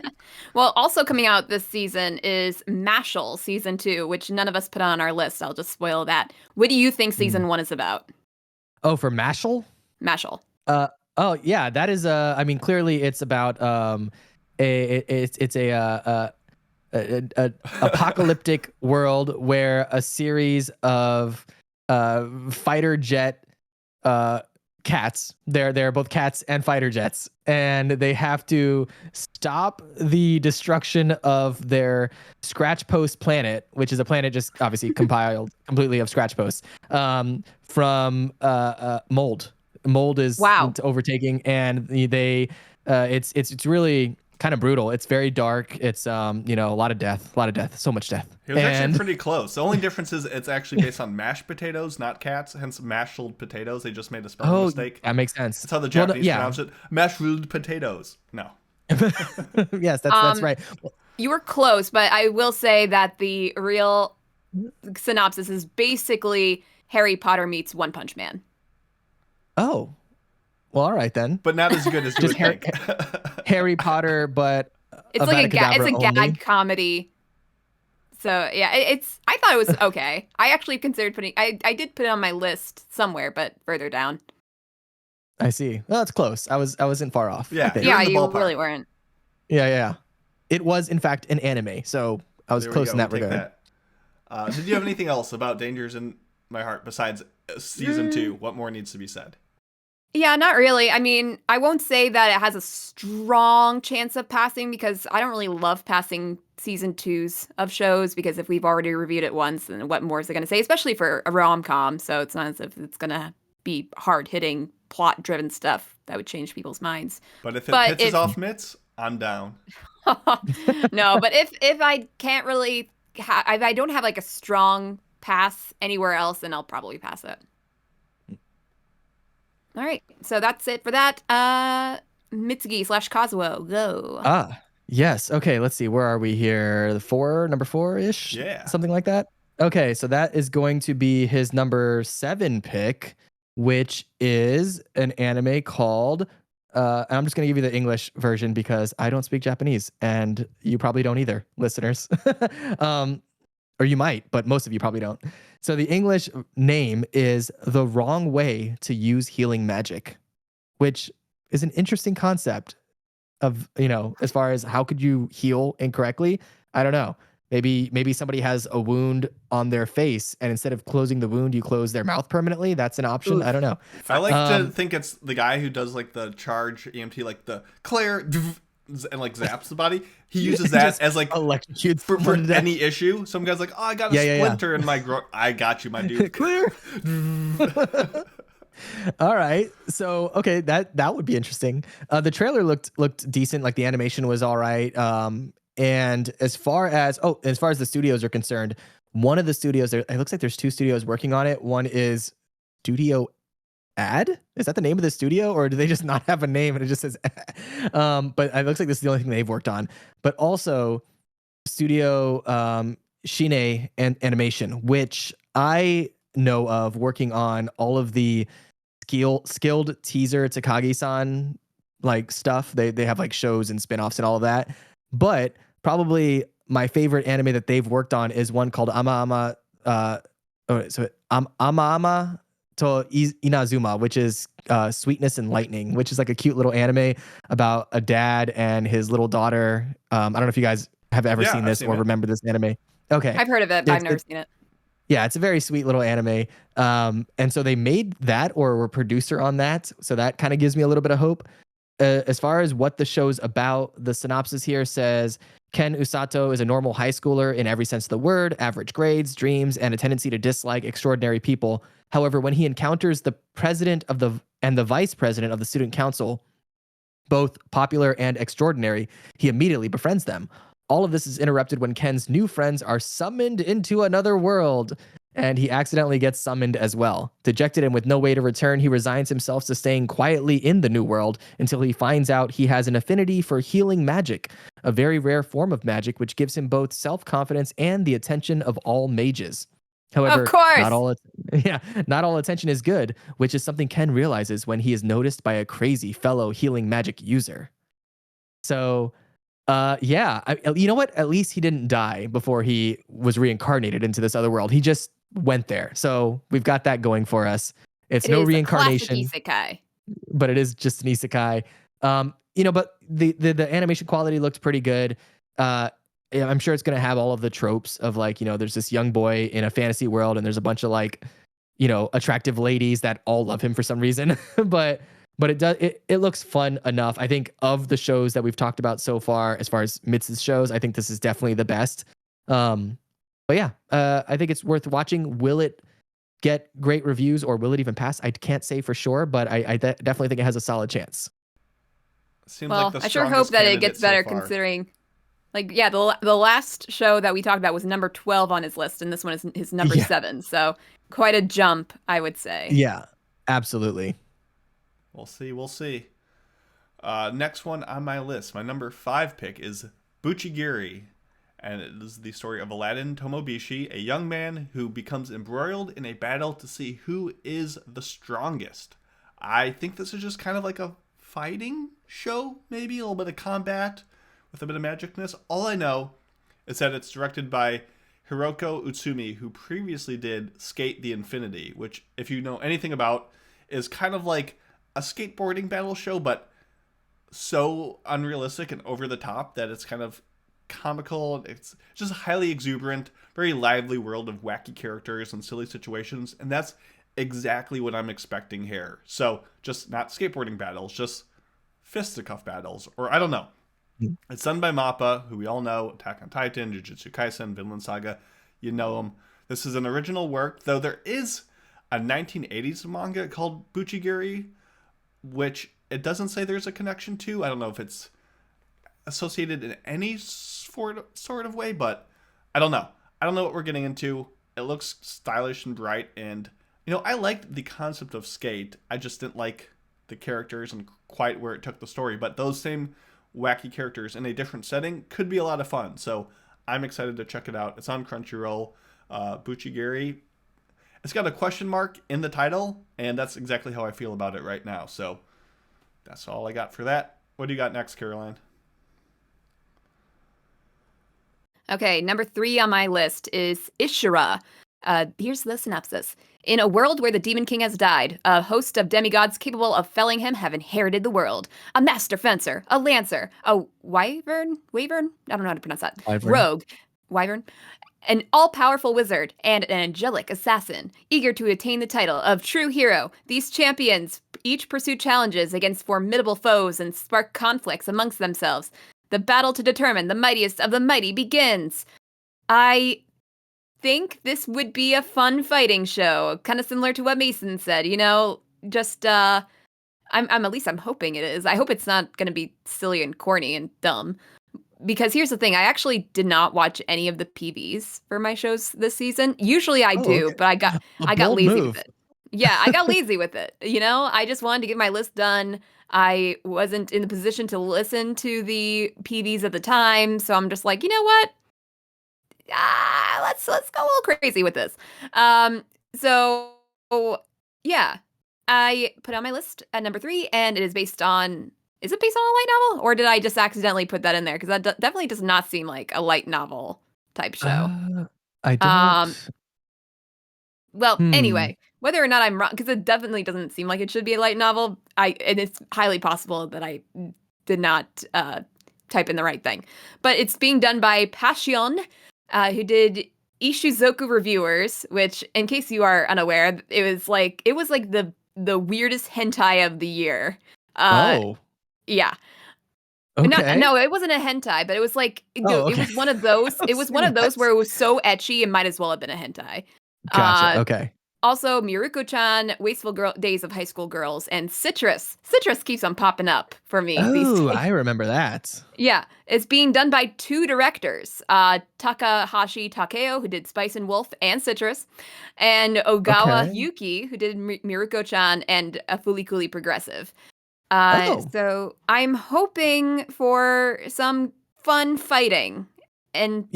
Well, also coming out this season is Mashal Season 2, which none of us put on our list. I'll just spoil that. What do you think Season 1 is about? Oh, for Mashal? Mashal. Oh yeah, that is I mean, clearly it's about it's a apocalyptic world where a series of fighter jet cats, they're both cats and fighter jets, and they have to stop the destruction of their scratch post planet, which is a planet just obviously compiled completely of scratch posts, from mold. Mold is overtaking, and it's really kind of brutal. It's very dark. It's a lot of death, so much death. It was actually pretty close. The only difference is it's actually based on mashed potatoes, not cats, hence mashed potatoes. They just made a spelling mistake. That makes sense. That's how the Japanese pronounce it. Mashed potatoes. No. Yes, that's right. You were close, but I will say that the real synopsis is basically Harry Potter meets One Punch Man. Oh, well, all right then. But not as good as you would think. Harry Potter, but it's like a gag comedy. So yeah, I thought it was okay. I actually considered I did put it on my list somewhere, but further down. I see. Well, that's close. I wasn't far off. Yeah, you really weren't. Yeah. It was in fact an anime, so I was close in that regard. Did you have anything else about Dangers in My Heart besides season 2? What more needs to be said? Yeah, not really. I mean, I won't say that it has a strong chance of passing because I don't really love passing season 2s of shows because if we've already reviewed it once, then what more is it going to say? Especially for a rom-com, so it's not as if it's going to be hard-hitting, plot-driven stuff that would change people's minds. But if it pisses off Mitz, I'm down. No, but if I can't really, if I don't have like a strong pass anywhere else, then I'll probably pass it. All right, so that's it for that. Mitsugi / Kazuo, go. Yes. Okay, let's see. Where are we here? Number 4-ish? Yeah. Something like that? Okay, so that is going to be his number 7 pick, which is an anime called, and I'm just going to give you the English version because I don't speak Japanese, and you probably don't either, listeners. Or you might, but most of you probably don't. So the English name is The Wrong Way to Use Healing Magic, which is an interesting concept of, as far as how could you heal incorrectly? I don't know. Maybe somebody has a wound on their face, and instead of closing the wound, you close their mouth permanently. That's an option. I don't know. I like to think it's the guy who does like the charge EMT, like the Claire, and like zaps the body. He uses that Just as like electrocutes for someone to death. any issue. Some guy's like, oh, I got a splinter in my groin. I got you, my dude. Clear. All right. So okay, that would be interesting. The trailer looked decent. Like the animation was all right. And as far as the studios are concerned, one of the studios there, it looks like there's two studios working on it. One is Studio Ad. Is that the name of the studio, or do they just not have a name and it just says? But it looks like this is the only thing they've worked on. But also Studio Shine and Animation, which I know of working on all of the skilled teaser Takagi-san like stuff. They have like shows and spin-offs and all of that. But probably my favorite anime that they've worked on is one called Ama Ama to Inazuma, which is Sweetness and Lightning, which is like a cute little anime about a dad and his little daughter. I don't know if you guys have ever seen this or remember this anime. Okay. I've heard of it, but I've never seen it. Yeah, it's a very sweet little anime. And so they made that or were producer on that. So that kind of gives me a little bit of hope. As far as what the show's about, the synopsis here says Ken Usato is a normal high schooler in every sense of the word, average grades, dreams, and a tendency to dislike extraordinary people. However, when he encounters the president and the vice president of the student council, both popular and extraordinary, he immediately befriends them. All of this is interrupted when Ken's new friends are summoned into another world, and he accidentally gets summoned as well. Dejected and with no way to return, he resigns himself to staying quietly in the new world until he finds out he has an affinity for healing magic, a very rare form of magic which gives him both self-confidence and the attention of all mages. However, of course. not all attention is good, which is something Ken realizes when he is noticed by a crazy fellow healing magic user. So, you know what? At least he didn't die before he was reincarnated into this other world. He just went there. So we've got that going for us. It's no reincarnation, isekai, but it is just an isekai. But the animation quality looked pretty good. I'm sure it's going to have all of the tropes of like, there's this young boy in a fantasy world and there's a bunch of like, attractive ladies that all love him for some reason. but it looks fun enough. I think of the shows that we've talked about so far, as far as Mitz's shows, I think this is definitely the best. I think it's worth watching. Will it get great reviews or will it even pass? I can't say for sure, but I definitely think it has a solid chance. I sure hope that it gets better considering, the last show that we talked about was number 12 on his list, and this one is his number 7. So quite a jump, I would say. Yeah, absolutely. We'll see. Next one on my list, my number 5 pick is Buchigiri. And it is the story of Aladdin Tomobishi, a young man who becomes embroiled in a battle to see who is the strongest. I think this is just kind of like a fighting show, maybe a little bit of combat with a bit of magicness. All I know is that it's directed by Hiroko Utsumi, who previously did Skate the Infinity, which, if you know anything about, is kind of like a skateboarding battle show, but so unrealistic and over the top that it's kind of comical. It's just a highly exuberant, very lively world of wacky characters and silly situations, and that's exactly what I'm expecting here. So just not skateboarding battles, just fisticuff battles, or I don't know. It's done by MAPPA, who we all know, Attack on Titan, Jujutsu Kaisen, Vinland Saga, you know them. This is an original work, though there is a 1980s manga called Buchigiri, which it doesn't say there's a connection to. I don't know if it's associated in any sort of way, but I don't know. I don't know what we're getting into. It looks stylish and bright, and I liked the concept of Skate. I just didn't like the characters and quite where it took the story, but those same wacky characters in a different setting could be a lot of fun. So I'm excited to check it out. It's on Crunchyroll. Buchigiri. It's got a question mark in the title, and that's exactly how I feel about it right now. So that's all I got for that. What do you got next, Caroline? Okay, number 3 on my list is Ishura. Here's the synopsis. In a world where the Demon King has died, a host of demigods capable of felling him have inherited the world. A master fencer, a lancer, a wyvern? I don't know how to pronounce that. Wyvern. Rogue, Wyvern, an all-powerful wizard and an angelic assassin, eager to attain the title of true hero. These champions each pursue challenges against formidable foes and spark conflicts amongst themselves. The battle to determine the mightiest of the mighty begins. I think this would be a fun fighting show, kind of similar to what Mason said. Just I'm at least I'm hoping it is. I hope it's not going to be silly and corny and dumb. Because here's the thing, I actually did not watch any of the PVs for my shows this season. Usually I do, okay. but I got bold lazy move. with it. Yeah, I got lazy with it. I just wanted to get my list done. I wasn't in the position to listen to the PVs at the time, so I'm just like, you know what? Let's go a little crazy with this. So yeah, I put on my list at number 3, and it is based on. Is it based on a light novel, or did I just accidentally put that in there? Because that definitely does not seem like a light novel type show. I don't. Well, anyway, whether or not I'm wrong, because it definitely doesn't seem like it should be a light novel. And it's highly possible that I did not type in the right thing. But it's being done by Passion, who did Ishizoku Reviewers, which, in case you are unaware, it was like the weirdest hentai of the year. Yeah. Okay. No, it wasn't a hentai, but it was like it was one of those. It was one of those where it was so ecchi, it might as well have been a hentai. Gotcha. Okay. Also, Miruko-chan, Wasteful Days of High School Girls, and Citrus. Citrus keeps on popping up for me these days. I remember that. Yeah, it's being done by 2 directors, Takahashi Takeo, who did Spice and Wolf and Citrus, and Ogawa Yuki, who did Miruko-chan and A Fooly Cooly Progressive. So I'm hoping for some fun fighting and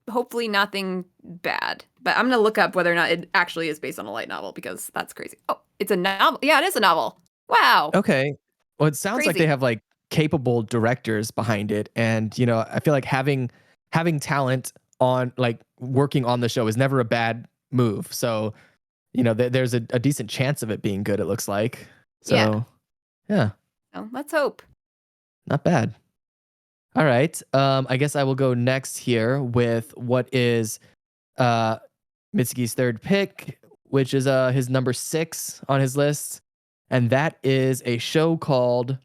hopefully nothing bad. But I'm going to look up whether or not it actually is based on a light novel, because that's crazy. Oh, it's a novel. Yeah, it is a novel. Wow. Okay. Well, it sounds like they have like capable directors behind it. And, I feel like having talent on like working on the show is never a bad move. So, there's a decent chance of it being good, it looks like. So, yeah. So let's hope. Not bad. All right. I guess I will go next here with what is Mitsugi's 3rd pick, which is his number 6 on his list. And that is a show called,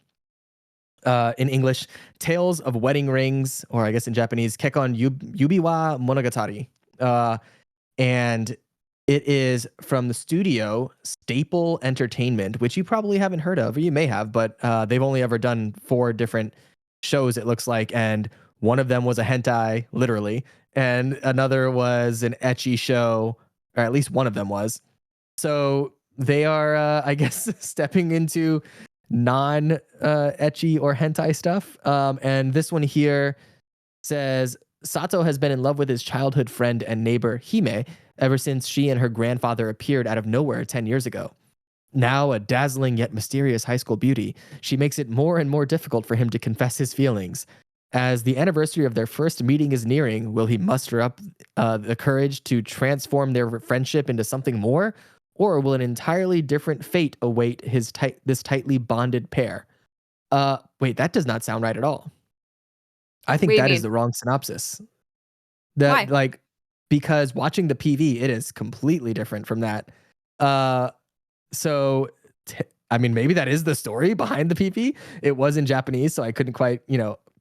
in English, Tales of Wedding Rings, or I guess in Japanese, Kekkon Yubi wa Monogatari. And it is from the studio Staple Entertainment, which you probably haven't heard of, or you may have, but they've only ever done 4 different shows, it looks like. And one of them was a hentai, literally. And another was an ecchi show, or at least one of them was. So they are, I guess, stepping into non-ecchi or hentai stuff. And this one here says, Sato has been in love with his childhood friend and neighbor, Hime, ever since she and her grandfather appeared out of nowhere 10 years ago. Now a dazzling yet mysterious high school beauty, she makes it more and more difficult for him to confess his feelings. As the anniversary of their first meeting is nearing, will he muster up the courage to transform their friendship into something more? Or will an entirely different fate await this tightly bonded pair? Wait, that does not sound right at all. I think that is the wrong synopsis. Why? Because watching the PV, it is completely different from that. Maybe that is the story behind the PV. It was in Japanese, so I couldn't quite,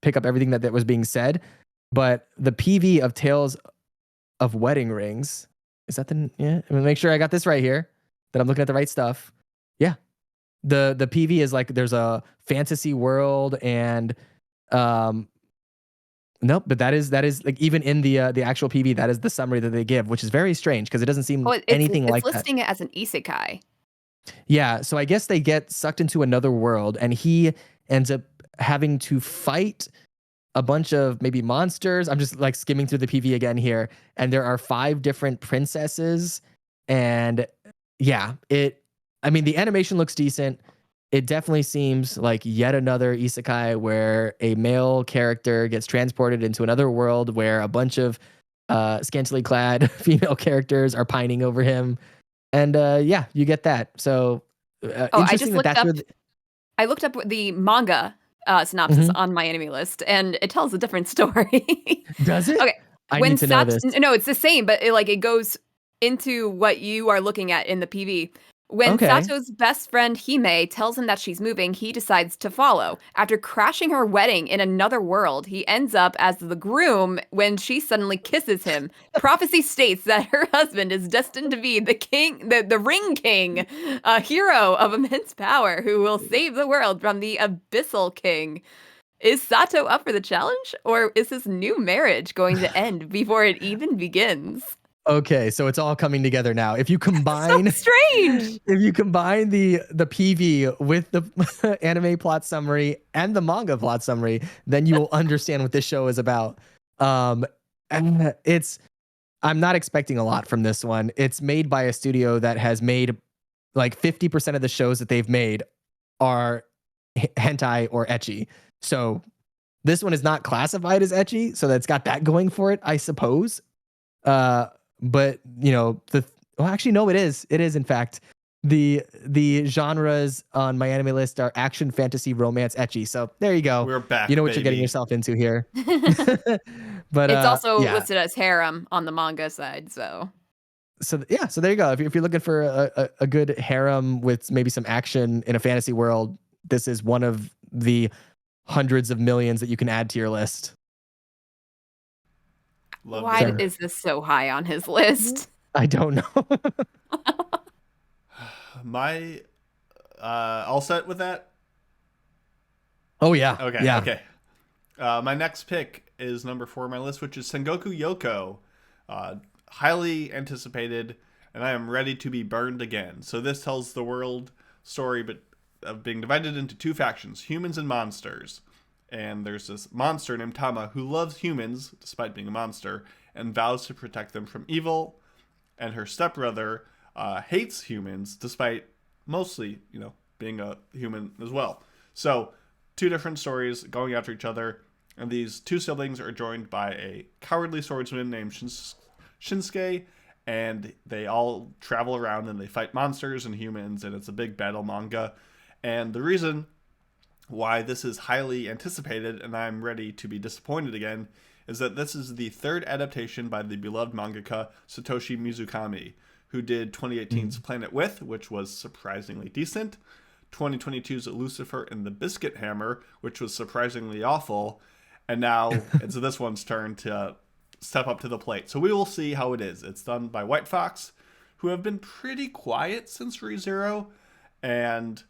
pick up everything that was being said. But the PV of Tales of Wedding Rings, is that I'm gonna make sure I got this right here, that I'm looking at the right stuff. Yeah. The PV is like there's a fantasy world and nope, but that is like even in the actual PV, that is the summary that they give, which is very strange because it doesn't seem anything like that. It's listing it as an isekai. Yeah, so I guess they get sucked into another world and he ends up having to fight a bunch of maybe monsters. I'm just like skimming through the PV again here, and there are 5 different princesses, and the animation looks decent. It definitely seems like yet another isekai where a male character gets transported into another world where a bunch of scantily clad female characters are pining over him. And you get that. So I just looked up. I looked up the manga synopsis on my anime list, and it tells a different story. Does it? Okay. I need to know this. No, it's the same, but it goes into what you are looking at in the PV. When Okay. Sato's best friend Hime tells him that she's moving, he decides to follow. After crashing her wedding in another world, he ends up as the groom when she suddenly kisses him. Prophecy states that her husband is destined to be the king, the ring king, a hero of immense power who will save the world from the abyssal king. Is Sato up for the challenge, or is his new marriage going to end before it even begins? Okay, so it's all coming together now. If you combine So strange. if you combine the PV with the anime plot summary and the manga plot summary, then you will understand what this show is about. And I'm not expecting a lot from this one. It's made by a studio that has made like 50% of the shows that they've made are hentai or ecchi. So this one is not classified as ecchi, so that's got that going for it, I suppose. But you know, actually no, it is. It is in fact the genres on my anime list are action, fantasy, romance, ecchi. So there you go. We're back. You know what baby. you're getting yourself into here. But It's also yeah. listed as harem on the manga side, so Yeah, so there you go. If you're looking for a good harem with maybe some action in a fantasy world, this is one of the hundreds of millions that you can add to your list. Love why it. is this so high on his list? I don't know. My all set with that? Oh yeah. Okay. Yeah. Okay. My next pick is number 4 on my list, which is Sengoku Yoko. Highly anticipated, and I am ready to be burned again. So this tells the world story, but of being divided into 2 factions, humans and monsters. And there's this monster named Tama who loves humans, despite being a monster, and vows to protect them from evil. And her stepbrother hates humans, despite mostly, being a human as well. So 2 different stories going after each other. And these 2 siblings are joined by a cowardly swordsman named Shinsuke. And they all travel around and they fight monsters and humans. And it's a big battle manga. And the reason why this is highly anticipated and I'm ready to be disappointed again is that this is the 3rd adaptation by the beloved mangaka Satoshi Mizukami, who did 2018's Planet With, which was surprisingly decent, 2022's Lucifer and the Biscuit Hammer, which was surprisingly awful, and now it's this one's turn to step up to the plate. So we will see how it is. It's done by White Fox, who have been pretty quiet since ReZero, and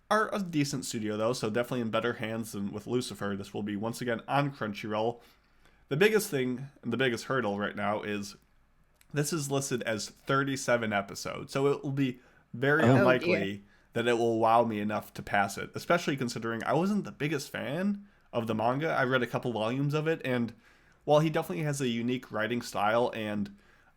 are a decent studio though, so definitely in better hands than with Lucifer. This will be once again on Crunchyroll. The biggest thing and the biggest hurdle right now is this is listed as 37 episodes, so it will be very unlikely that it will wow me enough to pass it, especially considering I wasn't the biggest fan of the manga. I read a couple volumes of it, and while he definitely has a unique writing style and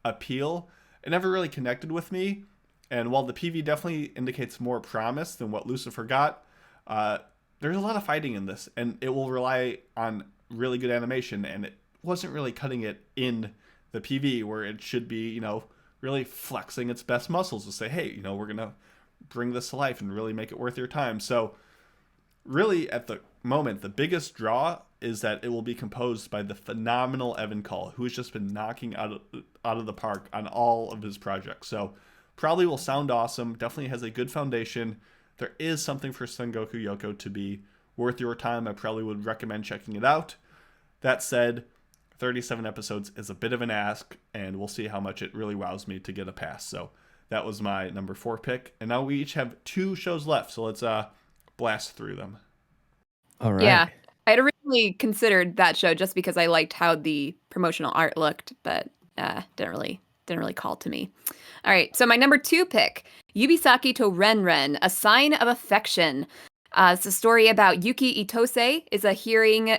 appeal, it never really connected with me. And while the PV definitely indicates more promise than what Lucifer got, there's a lot of fighting in this, and it will rely on really good animation, and it wasn't really cutting it in the PV where it should be, really flexing its best muscles to say, hey, we're going to bring this to life and really make it worth your time. So really at the moment, the biggest draw is that it will be composed by the phenomenal Evan Call, who has just been knocking out of the park on all of his projects. So probably will sound awesome, definitely has a good foundation. There is something for Sengoku Yoko to be worth your time. I probably would recommend checking it out. That said, 37 episodes is a bit of an ask, and we'll see how much it really wows me to get a pass. So that was my number 4 pick. And now we each have 2 shows left, so let's blast through them. All right. Yeah, I'd originally considered that show just because I liked how the promotional art looked, but didn't really call to me. All right, so my number 2 pick, Yubisaki to Renren, A Sign of Affection. It's a story about Yuki Itose, is a hearing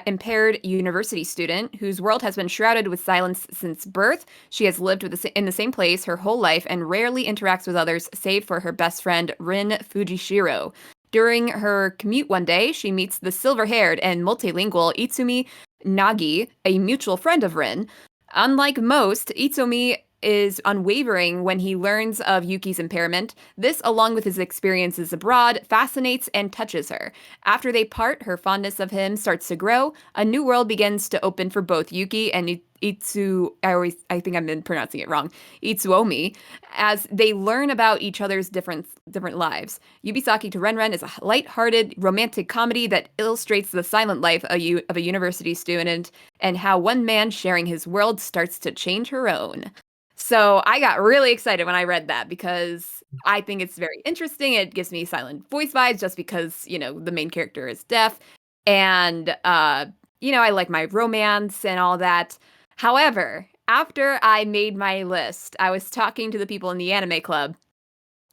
impaired university student whose world has been shrouded with silence since birth. She has lived in the same place her whole life and rarely interacts with others save for her best friend Rin Fujishiro. During her commute one day, she meets the silver-haired and multilingual Itsumi Nagi, a mutual friend of Rin. Unlike most, Itsumi is unwavering when he learns of Yuki's impairment. This, along with his experiences abroad, fascinates and touches her. After they part, her fondness of him starts to grow. A new world begins to open for both Yuki and I think I'm pronouncing it wrong, Itsuomi, as they learn about each other's different lives. Yubisaki to Renren is a light-hearted romantic comedy that illustrates the silent life of a university student and how one man sharing his world starts to change her own. So I got really excited when I read that because I think it's very interesting. It gives me silent voice vibes just because, the main character is deaf. And, I like my romance and all that. However, after I made my list, I was talking to the people in the anime club,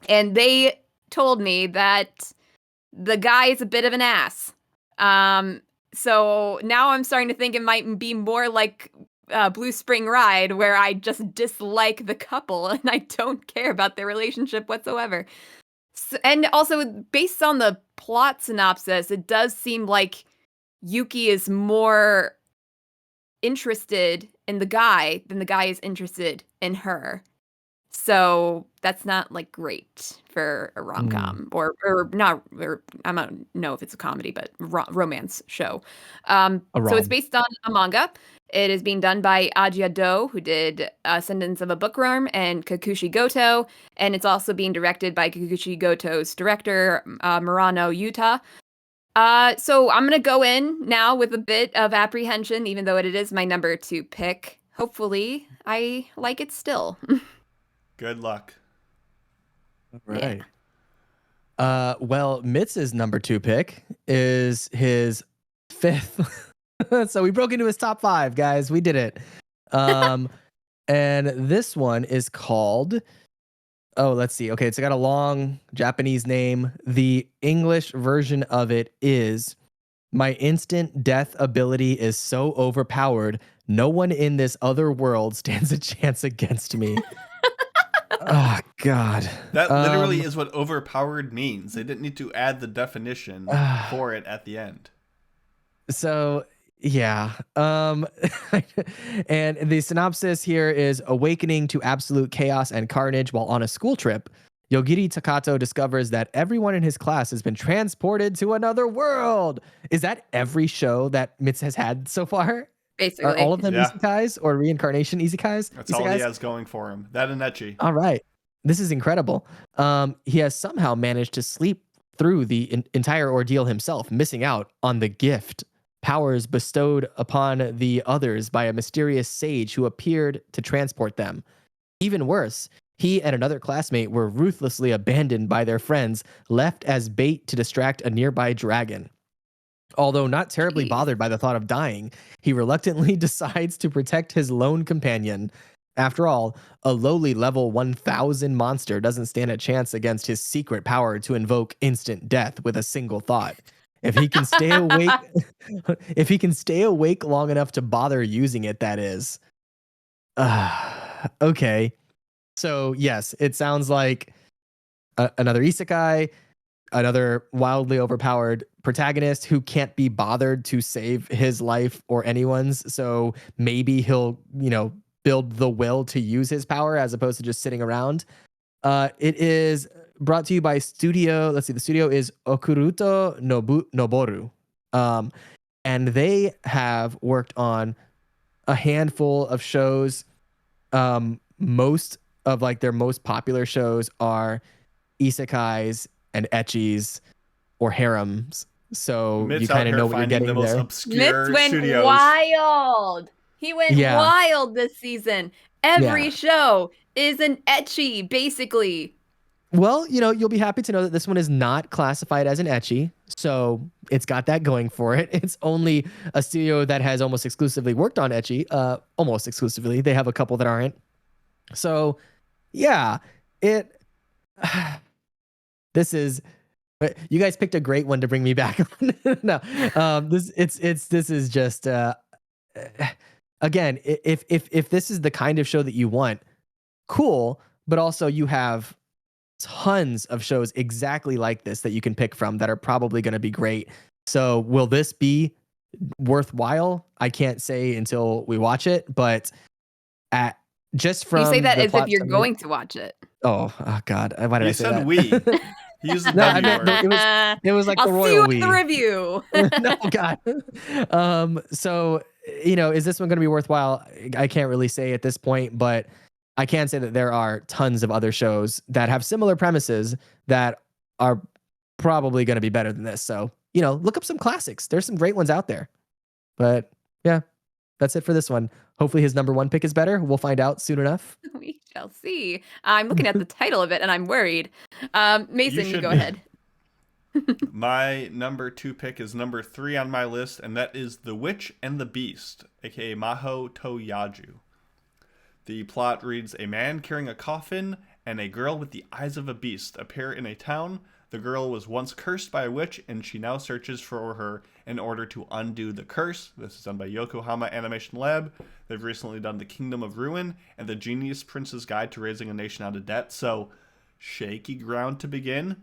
and they told me that the guy is a bit of an ass. So now I'm starting to think it might be more like Blue Spring Ride, where I just dislike the couple and I don't care about their relationship whatsoever. So, and also, based on the plot synopsis, it does seem like Yuki is more interested in the guy than the guy is interested in her. So that's not great for a rom-com or not, or I don't know if it's a comedy, but romance show. So it's based on a manga. It is being done by Ajia Do, who did Ascendance of a Bookworm and Kakushi Goto. And it's also being directed by Kakushi Goto's director, Murano Yuta. So I'm going to go in now with a bit of apprehension, even though it is my number 2 pick. Hopefully I like it still. Good luck. All right. Well, Mitz's number 2 pick is his 5th. So we broke into his top 5, guys. We did it. And this one is called... Oh, let's see. Okay, it's got a long Japanese name. The English version of it is, "My instant death ability is so overpowered, no one in this other world stands a chance against me." Oh, God. That literally is what overpowered means. They didn't need to add the definition for it at the end. So, yeah. And the synopsis here is, awakening to absolute chaos and carnage while on a school trip, Yogiri Takato discovers that everyone in his class has been transported to another world. Is that every show that Mitz has had so far? Basically. Are all of them isekais or reincarnation isekais? That's all he has going for him. That and ecchi. All right. This is incredible. He has somehow managed to sleep through the entire ordeal himself, missing out on the gift, powers bestowed upon the others by a mysterious sage who appeared to transport them. Even worse, he and another classmate were ruthlessly abandoned by their friends, left as bait to distract a nearby dragon. Although not terribly bothered by the thought of dying, he reluctantly decides to protect his lone companion. After all, a lowly level 1000 monster doesn't stand a chance against his secret power to invoke instant death with a single thought. If he can stay awake, if he can stay awake long enough to bother using it, that is. Okay. So yes, it sounds like another isekai, another wildly overpowered protagonist who can't be bothered to save his life or anyone's. So maybe he'll, build the will to use his power as opposed to just sitting around. It is brought to you by studio. Let's see. The studio is Okuruto Noboru. And they have worked on a handful of shows. Most of their most popular shows are isekais and ecchis or harems. So Mitz you kind of know what you're getting the most there. obscure Mitz went studios. wild. He went wild this season. Every show is an ecchi, basically. Well, you'll be happy to know that this one is not classified as an ecchi, so it's got that going for it. It's only a studio that has almost exclusively worked on ecchi, almost exclusively. They have a couple that aren't. So, yeah, this is. You guys picked a great one to bring me back on. No, this is just. Again, if this is the kind of show that you want, cool. But also, you have tons of shows exactly like this that you can pick from that are probably going to be great. So will this be worthwhile? I can't say until we watch it, but at just from You say that the as if plot you're summary- going to watch it. Oh, God. Why did I You say said that? we. He used the No, I W meant word. it was like I'll the see royal you at we. the review. No, God. So, is this one going to be worthwhile? I can't really say at this point, but I can say that there are tons of other shows that have similar premises that are probably going to be better than this. So, look up some classics. There's some great ones out there. But yeah, that's it for this one. Hopefully his number one pick is better. We'll find out soon enough. We shall see. I'm looking at the title of it and I'm worried. Mason, you should go be. ahead. My number 2 pick is number 3 on my list, and that is The Witch and the Beast, aka Maho to Yaju. The plot reads, a man carrying a coffin and a girl with the eyes of a beast appear in a town. The girl was once cursed by a witch, and she now searches for her in order to undo the curse. This is done by Yokohama Animation Lab. They've recently done The Kingdom of Ruin and The Genius Prince's Guide to Raising a Nation Out of Debt, so shaky ground to begin.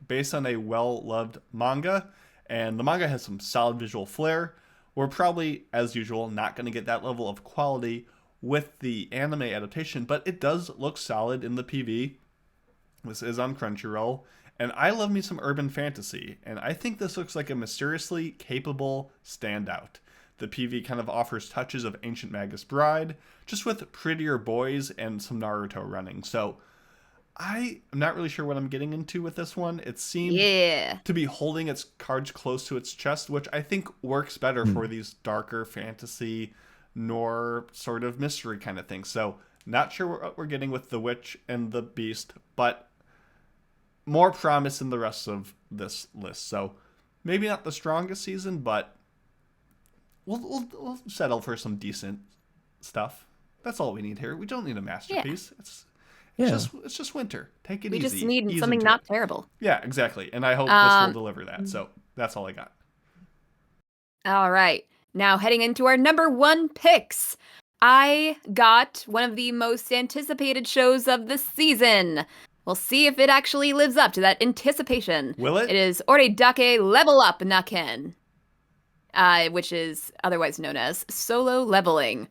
Based on a well-loved manga, and the manga has some solid visual flair. We're probably, as usual, not going to get that level of quality with the anime adaptation, but it does look solid in the PV. This is on Crunchyroll, and I love me some urban fantasy, and I think this looks like a mysteriously capable standout. The PV kind of offers touches of Ancient Magus Bride, just with prettier boys and some Naruto running, so I am not really sure what I'm getting into with this one. It seemed to be holding its cards close to its chest, which I think works better for these darker fantasy, nor sort of mystery kind of things. So, not sure what we're getting with The Witch and the Beast, but more promise in the rest of this list. So, maybe not the strongest season, but we'll settle for some decent stuff. That's all we need here. We don't need a masterpiece. It's just winter. Take it we easy. just need Ease something into not it. terrible. Yeah, exactly. And I hope this will deliver that. So that's all I got. All right. Now heading into our number 1 picks. I got one of the most anticipated shows of the season. We'll see if it actually lives up to that anticipation. Will it? It is Oridake Level Up Naken, which is otherwise known as Solo Leveling.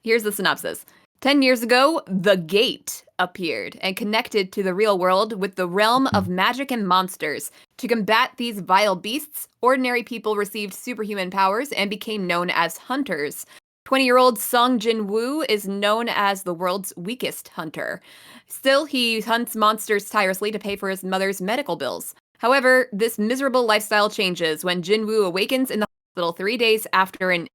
Here's the synopsis. 10 years ago, The Gate appeared and connected to the real world with the realm of magic and monsters. To combat these vile beasts, ordinary people received superhuman powers and became known as hunters. 20-year-old Song Jin-woo is known as the world's weakest hunter. Still, he hunts monsters tirelessly to pay for his mother's medical bills. However, this miserable lifestyle changes when Jin-woo awakens in the hospital 3 days after an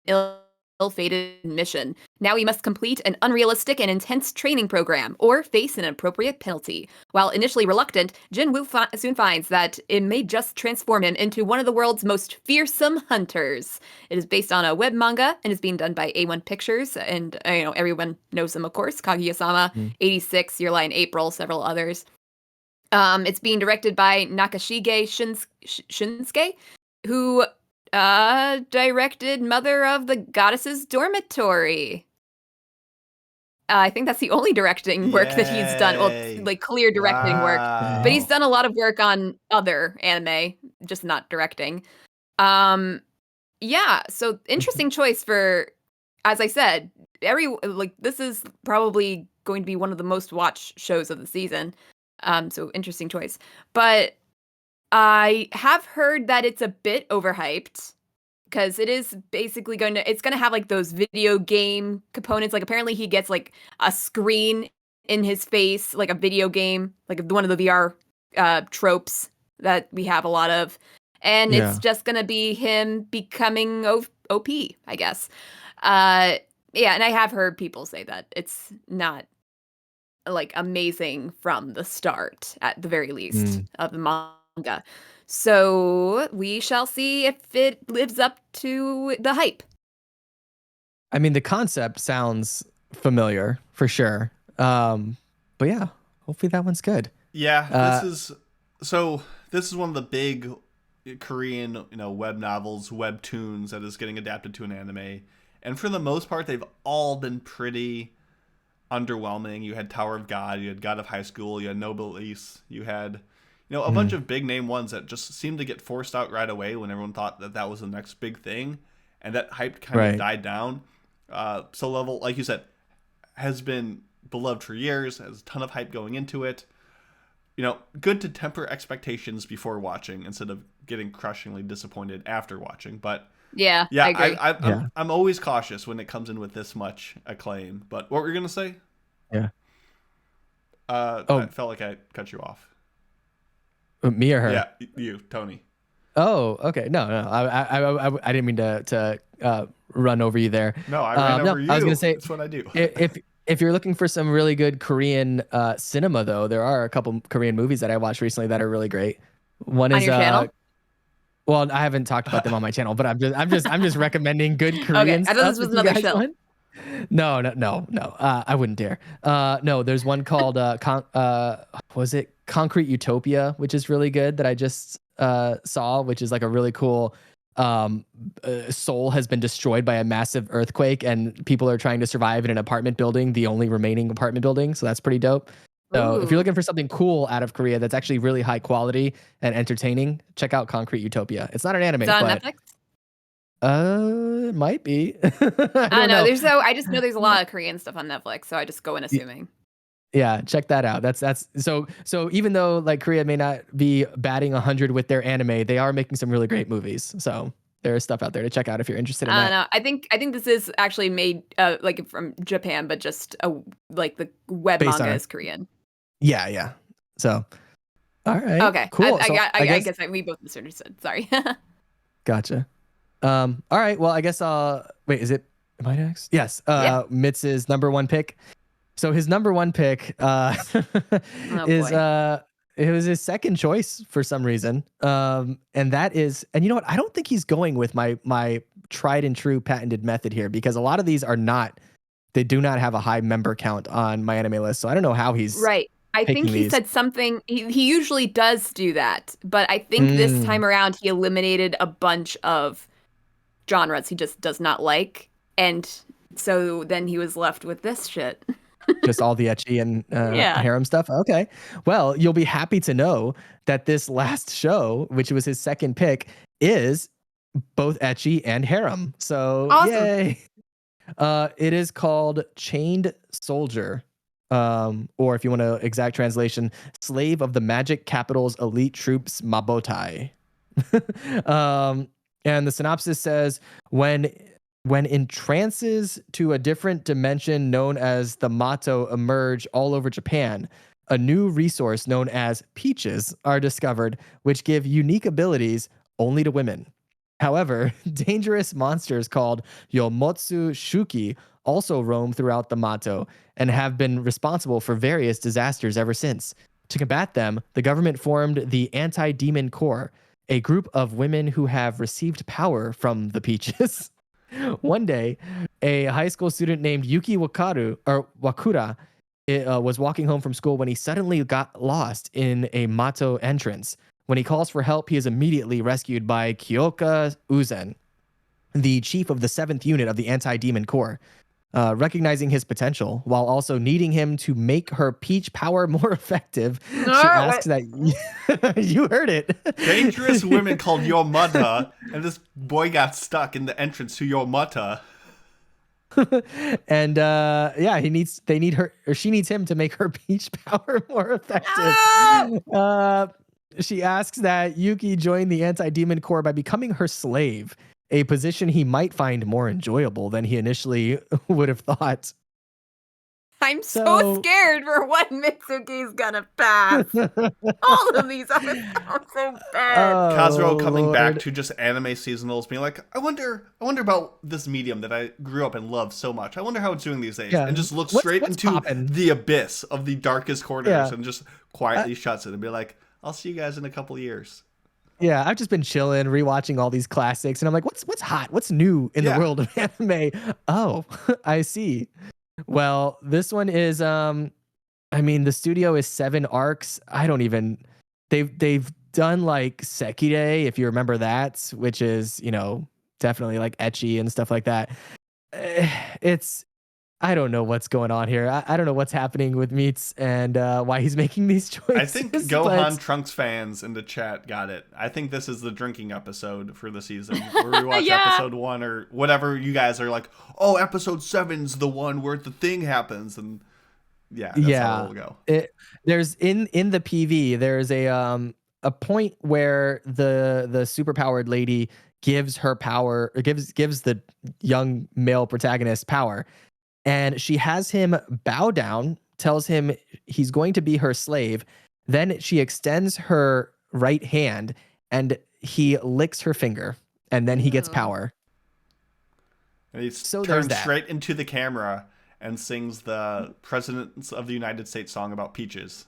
ill-fated mission. Now he must complete an unrealistic and intense training program or face an appropriate penalty. While initially reluctant, Jin-woo soon finds that it may just transform him into one of the world's most fearsome hunters. It is based on a web manga and is being done by A1 Pictures, and everyone knows them, of course. Kaguya-sama, 86, Your Lie in April, several others. It's being directed by Nakashige Shinsuke, who directed Mother of the Goddesses Dormitory. I think that's the only directing work that he's done. Well, like clear directing work. But he's done a lot of work on other anime, just not directing. Yeah, so interesting choice for, as I said, this is probably going to be one of the most watched shows of the season. So interesting choice. But I have heard that it's a bit overhyped because it is basically going to have like those video game components. Like apparently he gets like a screen in his face, like a video game, like one of the VR tropes that we have a lot of. And it's just going to be him becoming OP, I guess. Yeah, and I have heard people say that it's not like amazing from the start, at the very least, of the manga. So we shall see if it lives up to the hype. I mean, the concept sounds familiar for sure. But yeah, hopefully that one's good. Yeah, this is one of the big Korean, web novels, webtoons that is getting adapted to an anime. And for the most part, they've all been pretty underwhelming. You had Tower of God, you had God of High School, you had Noblesse, you had a bunch of big name ones that just seemed to get forced out right away when everyone thought that was the next big thing, and that hype kind of died down. So level, like you said, has been beloved for years, has a ton of hype going into it. Good to temper expectations before watching instead of getting crushingly disappointed after watching. But Yeah, yeah, I agree. I'm always cautious when it comes in with this much acclaim. But what were you gonna say? Yeah. I felt like I cut you off. Me or her? Yeah, you, Tony. Oh, okay. No. I didn't mean to run over you there. No, I ran over you. I was gonna say That's what I do. if you're looking for some really good Korean cinema, though, there are a couple Korean movies that I watched recently that are really great. One On is your channel? well, I haven't talked about them on my channel, but I'm just recommending good Okay, Korean I stuff. thought this was if you another guys show. want. No. I wouldn't dare. No, there's one called was it Concrete Utopia, which is really good that I just saw, which is like a really cool Seoul has been destroyed by a massive earthquake and people are trying to survive in an apartment building, the only remaining apartment building. So that's pretty dope. So if you're Ooh. looking for something cool out of Korea that's actually really high quality and entertaining, check out Concrete Utopia. It's not an anime, Is that on but Netflix? it might be. I don't know. I just know there's a lot of Korean stuff on Netflix, so I just go in assuming. Yeah, check that out. That's so even though like Korea may not be batting 100 with their anime, they are making some really great movies. So there is stuff out there to check out if you're interested in that. No, I think this is actually made like from Japan, but just like the web Based manga on is Korean. Yeah. So all right. Okay, Cool. I guess we both misunderstood. Sorry. Gotcha. All right. Well, I guess wait, am I next? Yes. Yeah. Mitz's number one pick. So his number one pick is boy. it was his second choice for some reason. And that is, and you know what? I don't think he's going with my tried and true patented method here because a lot of these they do not have a high member count on my anime list. So I don't know how he's Right. I think he said something. He usually does do that, but I think this time around he eliminated a bunch of genres he just does not like, and so then he was left with this shit. Just all the ecchi and harem stuff. Okay. Well, you'll be happy to know that this last show, which was his second pick, is both ecchi and harem. So awesome. Yay. It is called Chained Soldier. Or if you want an exact translation, Slave of the Magic Capital's Elite Troops Mabotai. And the synopsis says, when in trances to a different dimension known as the Mato emerge all over Japan, a new resource known as peaches are discovered, which give unique abilities only to women. However, dangerous monsters called Yomotsu Shuki also roam throughout the Mato and have been responsible for various disasters ever since. To combat them, the government formed the Anti-Demon Corps, a group of women who have received power from the peaches. One day, a high school student named Yuki Wakura was walking home from school when he suddenly got lost in a Mato entrance. When he calls for help, he is immediately rescued by Kyoka Uzen, the chief of the 7th unit of the Anti-Demon Corps. Recognizing his potential while also needing him to make her peach power more effective, she asks that you heard it. Dangerous women called Yomata, and this boy got stuck in the entrance to Yomata. And she needs him to make her peach power more effective. She asks that Yuki join the Anti-Demon Corps by becoming her slave, a position he might find more enjoyable than he initially would have thought. I'm so scared for what Mitsugi's gonna pass. All of these are so bad. Kazuo coming back to just anime seasonals, being like, I wonder about this medium that I grew up and loved so much. I wonder how it's doing these days. Yeah. And just looks straight into the abyss of the darkest corners and just quietly shuts it and be like, I'll see you guys in a couple years. Yeah, I've just been chilling, rewatching all these classics, and I'm like, what's hot? What's new in the world of anime? Oh, I see. Well, this one is the studio is 7 arcs. I don't even they've done like Sekirei, if you remember that, which is, definitely like ecchi and stuff like that. I don't know what's going on here. I don't know what's happening with Meats and why he's making these choices. I think Gohan Trunks fans in the chat got it. I think this is the drinking episode for the season where we watch Yeah. episode 1 or whatever. You guys are like, oh, episode 7's the one where the thing happens, and that's how it'll go. There's in the PV, there's a point where the superpowered lady gives her power, or gives the young male protagonist power, and she has him bow down, tells him he's going to be her slave. Then she extends her right hand and he licks her finger, and then he gets power. And he turns straight into the camera and sings the Presidents of the United States song about peaches.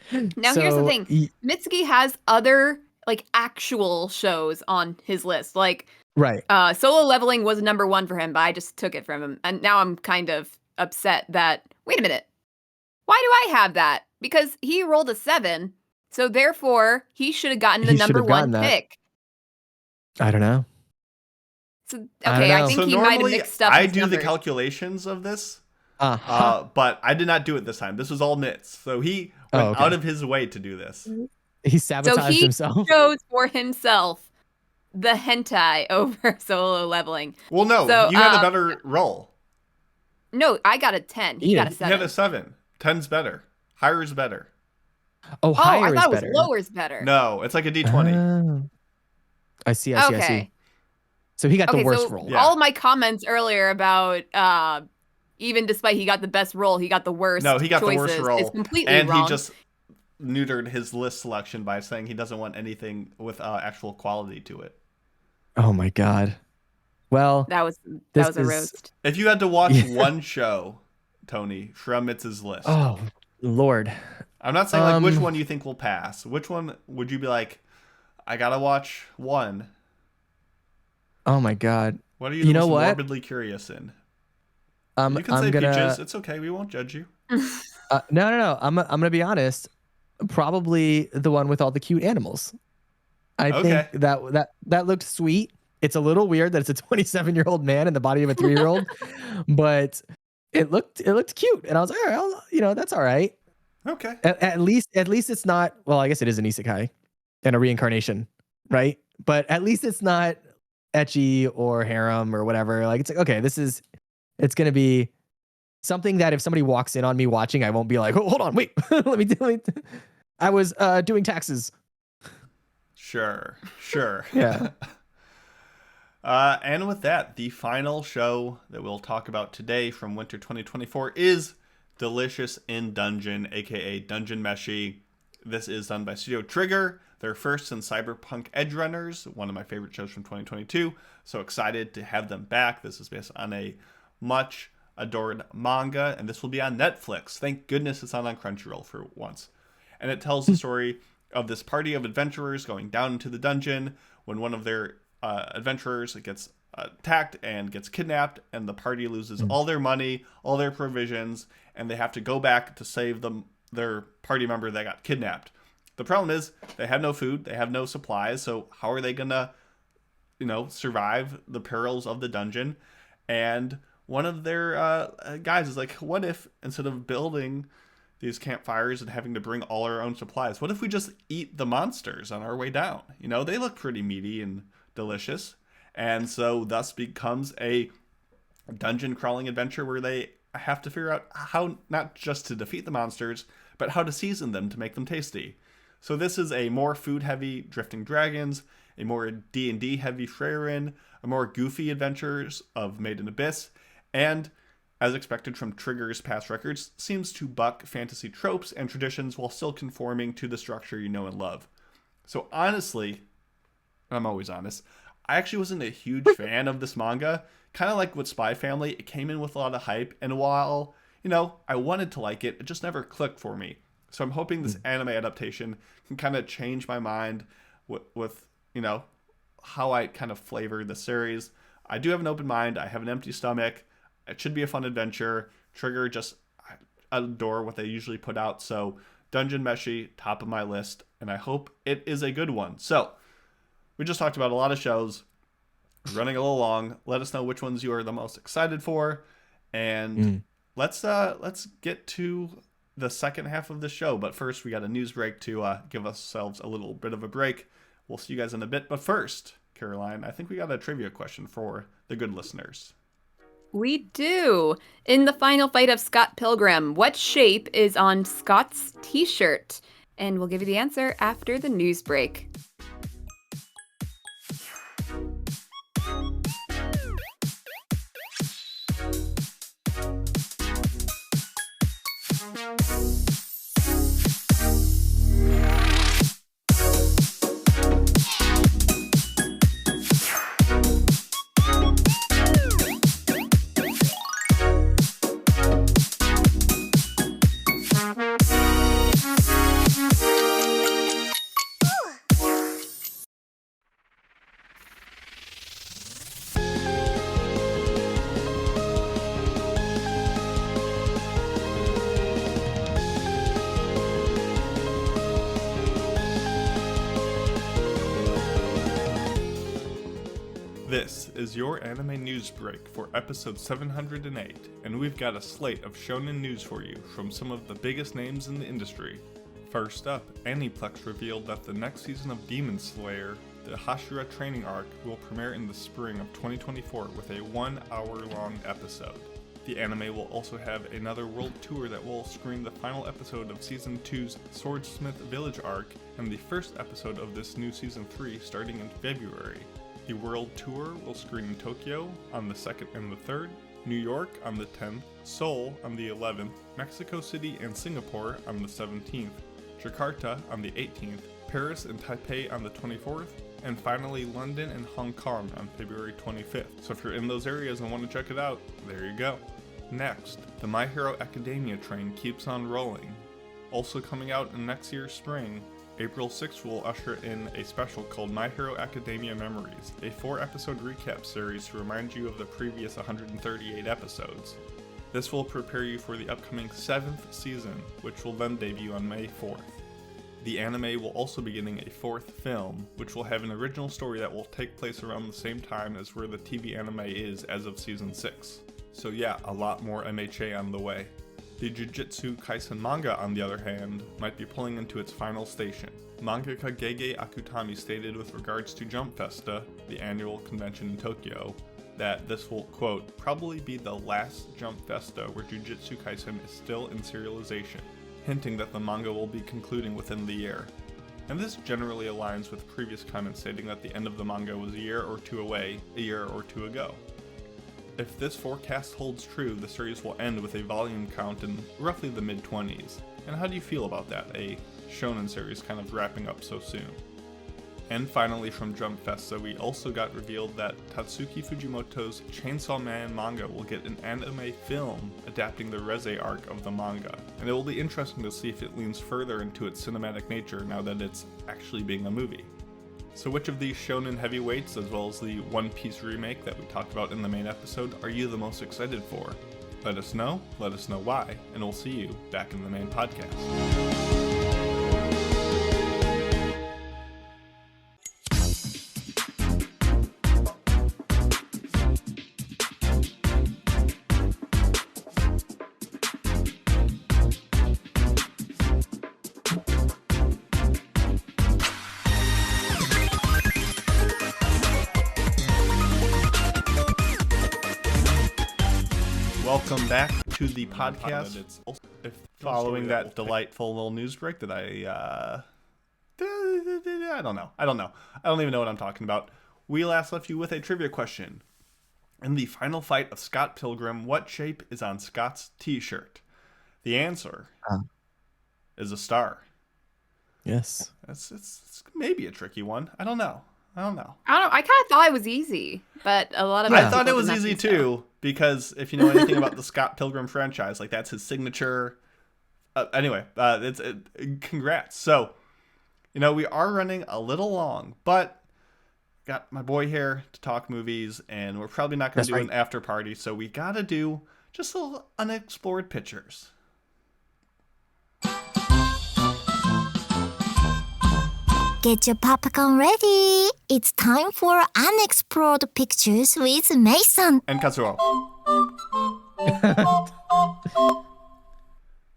Now here's the thing. Mitsugi has other like actual shows on his list. Like right. Solo Leveling was number 1 for him, but I just took it from him. And now I'm kind of upset that, wait a minute, why do I have that? Because he rolled a 7, so therefore he should have gotten the number 1 pick. I don't know. So, okay, I think he might have mixed up I do the calculations of this, but I did not do it this time. This was all Mitz. So he went out of his way to do this. He sabotaged himself. So he chose for himself the hentai over Solo Leveling. Well, no, so, you had a better roll. No, I got a 10. He got a 7. He had a 7. 10's better. Higher is better. Oh, higher I thought is it better. was lower is better. No, it's like a D20. I see. I see. So he got the worst roll. All of my comments earlier about even despite he got the best roll, he got the worst. No, he got the worst roll. It's completely wrong. He just neutered his list selection by saying he doesn't want anything with actual quality to it. Oh my god. Well, that was a roast. If you had to watch one show, Tony, from Mitz's list. Oh Lord. I'm not saying like which one you think will pass. Which one would you be like, I gotta watch one? Oh my god. What are you most morbidly curious in? You can say peaches. It's okay. We won't judge you. No. I'm gonna be honest. Probably the one with all the cute animals. I think that looked sweet. It's a little weird that it's a 27-year-old man in the body of a 3-year-old, but it looked cute, and I was like, all right, that's all right. Okay. At least it's not. Well, I guess it is an isekai and a reincarnation, right? But at least it's not ecchi or harem or whatever. Like it's like, okay, it's gonna be something that if somebody walks in on me watching, I won't be like, oh, hold on, wait, let me do it. I was doing taxes. Sure. Yeah. And with that, the final show that we'll talk about today from winter 2024 is Delicious in Dungeon, aka Dungeon Meshi. This is done by Studio Trigger. They're first in Cyberpunk Edge Runners, one of my favorite shows from 2022. So excited to have them back. This is based on a much adored manga, and this will be on Netflix. Thank goodness it's not on Crunchyroll for once. And it tells the story of this party of adventurers going down into the dungeon when one of their adventurers gets attacked and gets kidnapped, and the party loses all their money, all their provisions, and they have to go back to save their party member that got kidnapped. The problem is they have no food, they have no supplies, so how are they gonna, survive the perils of the dungeon? And one of their guys is like, what if instead of building these campfires and having to bring all our own supplies, what if we just eat the monsters on our way down? They look pretty meaty and delicious. And so thus becomes a dungeon crawling adventure where they have to figure out how not just to defeat the monsters, but how to season them to make them tasty. So this is a more food-heavy Drifting Dragons, a more D&D heavy Freyrin, a more goofy adventures of Made in Abyss, and, as expected from Trigger's past records, seems to buck fantasy tropes and traditions while still conforming to the structure you know and love. So honestly, I'm always honest, I actually wasn't a huge fan of this manga. Kind of like with Spy Family, it came in with a lot of hype, and while, I wanted to like it, it just never clicked for me. So I'm hoping this anime adaptation can kind of change my mind with how I kind of flavor the series. I do have an open mind. I have an empty stomach. It should be a fun adventure. Trigger I adore what they usually put out. So Dungeon Meshi, top of my list, and I hope it is a good one. So we just talked about a lot of shows. running a little long. Let us know which ones you are the most excited for, and let's get to the second half of the show. But first, we got a news break to give ourselves a little bit of a break. We'll see you guys in a bit. But first, Caroline, I think we got a trivia question for the good listeners. We do. In the final fight of Scott Pilgrim, what shape is on Scott's t-shirt? And we'll give you the answer after the news break. This is your anime news break for episode 708, and we've got a slate of shonen news for you from some of the biggest names in the industry. First up, Aniplex revealed that the next season of Demon Slayer, the Hashira training arc, will premiere in the spring of 2024 with a 1 hour-long episode. The anime will also have another world tour that will screen the final episode of Season 2's Swordsmith Village arc and the first episode of this new Season 3 starting in February. The world tour will screen in Tokyo on the 2nd and the 3rd, New York on the 10th, Seoul on the 11th, Mexico City and Singapore on the 17th, Jakarta on the 18th, Paris and Taipei on the 24th, and finally London and Hong Kong on February 25th. So if you're in those areas and want to check it out, there you go. Next, the My Hero Academia train keeps on rolling. Also coming out in next year's spring, April 6th will usher in a special called My Hero Academia Memories, a 4-episode recap series to remind you of the previous 138 episodes. This will prepare you for the upcoming 7th season, which will then debut on May 4th. The anime will also be getting a 4th film, which will have an original story that will take place around the same time as where the TV anime is as of Season 6. So yeah, a lot more MHA on the way. The Jujutsu Kaisen manga, on the other hand, might be pulling into its final station. Mangaka Gege Akutami stated with regards to Jump Festa, the annual convention in Tokyo, that this will, quote, probably be the last Jump Festa where Jujutsu Kaisen is still in serialization, hinting that the manga will be concluding within the year. And this generally aligns with previous comments stating that the end of the manga was a year or two away, a year or two ago. If this forecast holds true, the series will end with a volume count in roughly the mid-20s. And how do you feel about that, a shonen series kind of wrapping up so soon? And finally from Jump Festa, we also got revealed that Tatsuki Fujimoto's Chainsaw Man manga will get an anime film adapting the Reze arc of the manga. And it will be interesting to see if it leans further into its cinematic nature now that it's actually being a movie. So which of these shonen heavyweights, as well as the One Piece remake that we talked about in the main episode, are you the most excited for? Let us know why, and we'll see you back in the main podcast. Welcome back to the podcast. Following that delightful little news break that I don't know. I don't even know what I'm talking about. We last left you with a trivia question. In the final fight of Scott Pilgrim, what shape is on Scott's t-shirt? The answer is a star. Yes. It's maybe a tricky one. I don't know. I kind of thought it was easy, but a lot of I thought it was easy too, because if you know anything about the Scott Pilgrim franchise, like that's his signature. Congrats. So, we are running a little long, but got my boy here to talk movies, and we're probably not going to do an after party, so we got to do just a little Unexplored Pictures. Get your popcorn ready. It's time for Unexplored Pictures with Mason. And Kazuo.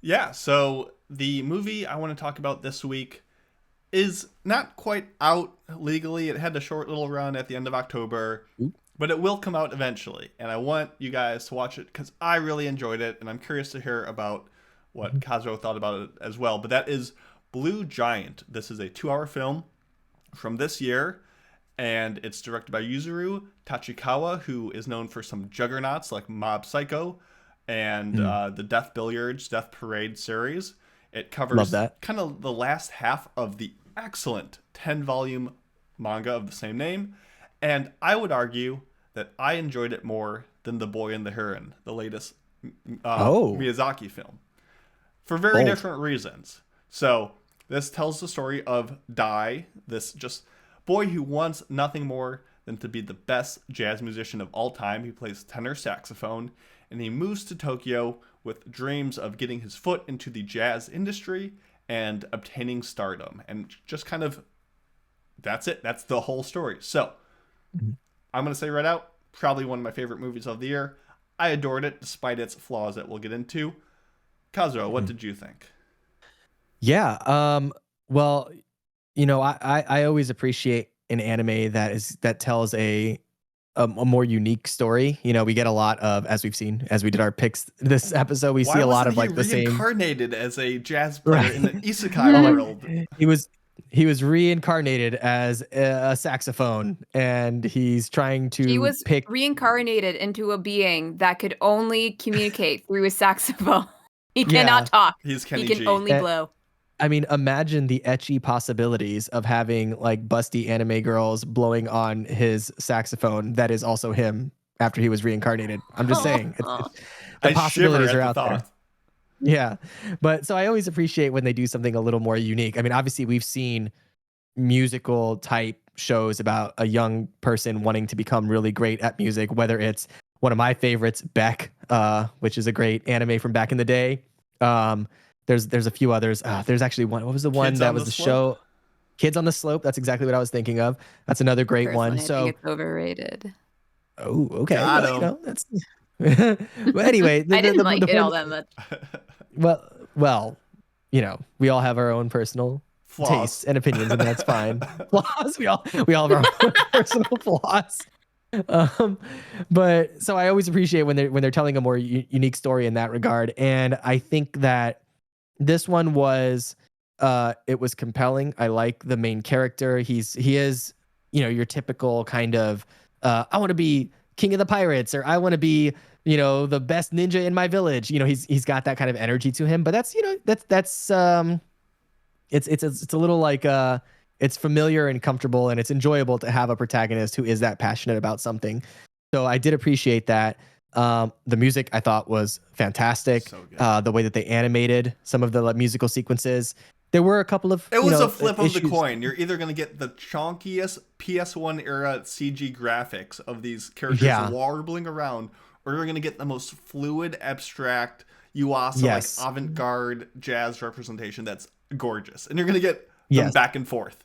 Yeah, so the movie I want to talk about this week is not quite out legally. It had a short little run at the end of October, but it will come out eventually. And I want you guys to watch it because I really enjoyed it, and I'm curious to hear about what Kazuo thought about it as well. But that is Blue Giant. This is a 2-hour film from this year, and it's directed by Yuzuru Tachikawa, who is known for some juggernauts like Mob Psycho and the Death Billiards, Death Parade series. It covers kind of the last half of the excellent 10-volume manga of the same name, and I would argue that I enjoyed it more than The Boy and the Heron, the latest Miyazaki film, for very different reasons. So this tells the story of Dai, this just boy who wants nothing more than to be the best jazz musician of all time. He plays tenor saxophone, and he moves to Tokyo with dreams of getting his foot into the jazz industry and obtaining stardom. And just kind of, that's it. That's the whole story. So I'm going to say right out, probably one of my favorite movies of the year. I adored it, despite its flaws that we'll get into. Kazuo, what did you think? Yeah. Well, you know, I always appreciate an anime that tells a more unique story. You know, we get a lot of, as we've seen, as we did our picks this episode, we see a lot of like the same. Reincarnated as a jazz player in the isekai world. He was reincarnated as a saxophone, and he's trying to. He was reincarnated into a being that could only communicate through a saxophone. He cannot talk. He's Kenny He can only blow. I mean, imagine the ecchi possibilities of having like busty anime girls blowing on his saxophone. That is also him after he was reincarnated. I'm just saying. The possibilities are out there. Yeah. But so I always appreciate when they do something a little more unique. I mean, obviously we've seen musical type shows about a young person wanting to become really great at music, whether it's one of my favorites, Beck, which is a great anime from back in the day. There's a few others. There's actually one. What was the one that was the show? Kids on the Slope. That's exactly what I was thinking of. That's another great one. I think it's overrated. Oh, okay. Got well, you know, that's. But anyway, I didn't like it all that much. Well, you know, we all have our own personal tastes and opinions, and that's fine. Flaws. We all have our own personal flaws. But so I always appreciate when they're telling a more unique story in that regard, and I think that this one was it was compelling. I like the main character. He is, you know, your typical kind of I want to be king of the pirates, or I want to be, you know, the best ninja in my village. You know, he's got that kind of energy to him. But that's, you know, that's it's a little like it's familiar and comfortable, and it's enjoyable to have a protagonist who is that passionate about something. So I did appreciate that. The music I thought was fantastic. So good. The way that they animated some of the musical sequences. There were a couple of a flip of the coin. You're either going to get the chonkiest PS1 era CG graphics of these characters warbling around, or you're going to get the most fluid, abstract Yuasa like avant-garde jazz representation that's gorgeous. And you're going to get them back and forth.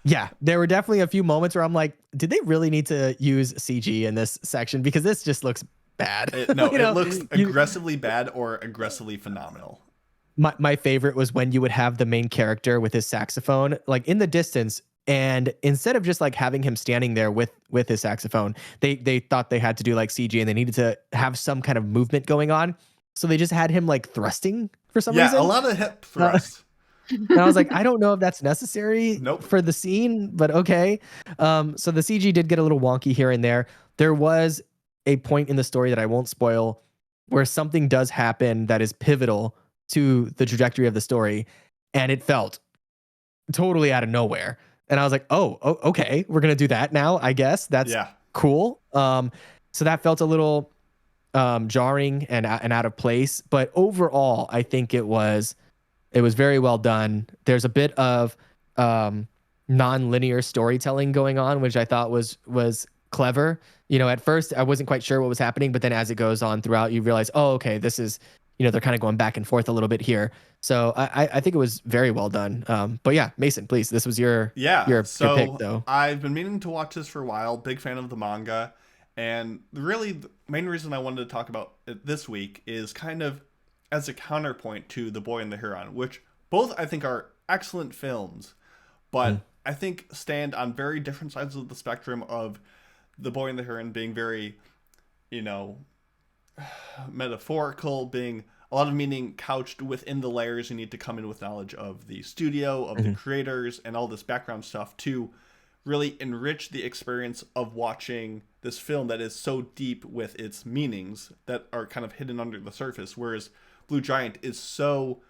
Yeah, there were definitely a few moments where I'm like, did they really need to use CG in this section? Because this just looks bad. It looks aggressively bad or aggressively phenomenal. My favorite was when you would have the main character with his saxophone, like in the distance, and instead of just like having him standing there with his saxophone, they thought they had to do like CG, and they needed to have some kind of movement going on. So they just had him like thrusting for some reason. Yeah, a lot of hip thrust. And I was like, I don't know if that's necessary for the scene, but okay. So the CG did get a little wonky here and there. There was a point in the story that I won't spoil where something does happen that is pivotal to the trajectory of the story, and it felt totally out of nowhere. And I was like, oh okay, we're gonna do that now, I guess. That's cool. So that felt a little jarring and out of place, but overall I think it was very well done. There's a bit of non-linear storytelling going on, which I thought was clever. You know, at first I wasn't quite sure what was happening, but then as it goes on throughout, you realize, oh, okay, this is, they're kind of going back and forth a little bit here. So I think it was very well done. But yeah, Mason, please, this was your Yeah, your pick, so though. I've been meaning to watch this for a while. Big fan of the manga, and really the main reason I wanted to talk about it this week is kind of as a counterpoint to The Boy and the Heron, which both I think are excellent films, but I think stand on very different sides of the spectrum of The Boy and the Heron being very, you know, metaphorical, being a lot of meaning couched within the layers you need to come in with knowledge of the studio, of the creators, and all this background stuff to really enrich the experience of watching this film that is so deep with its meanings that are kind of hidden under the surface. Whereas Blue Giant is so,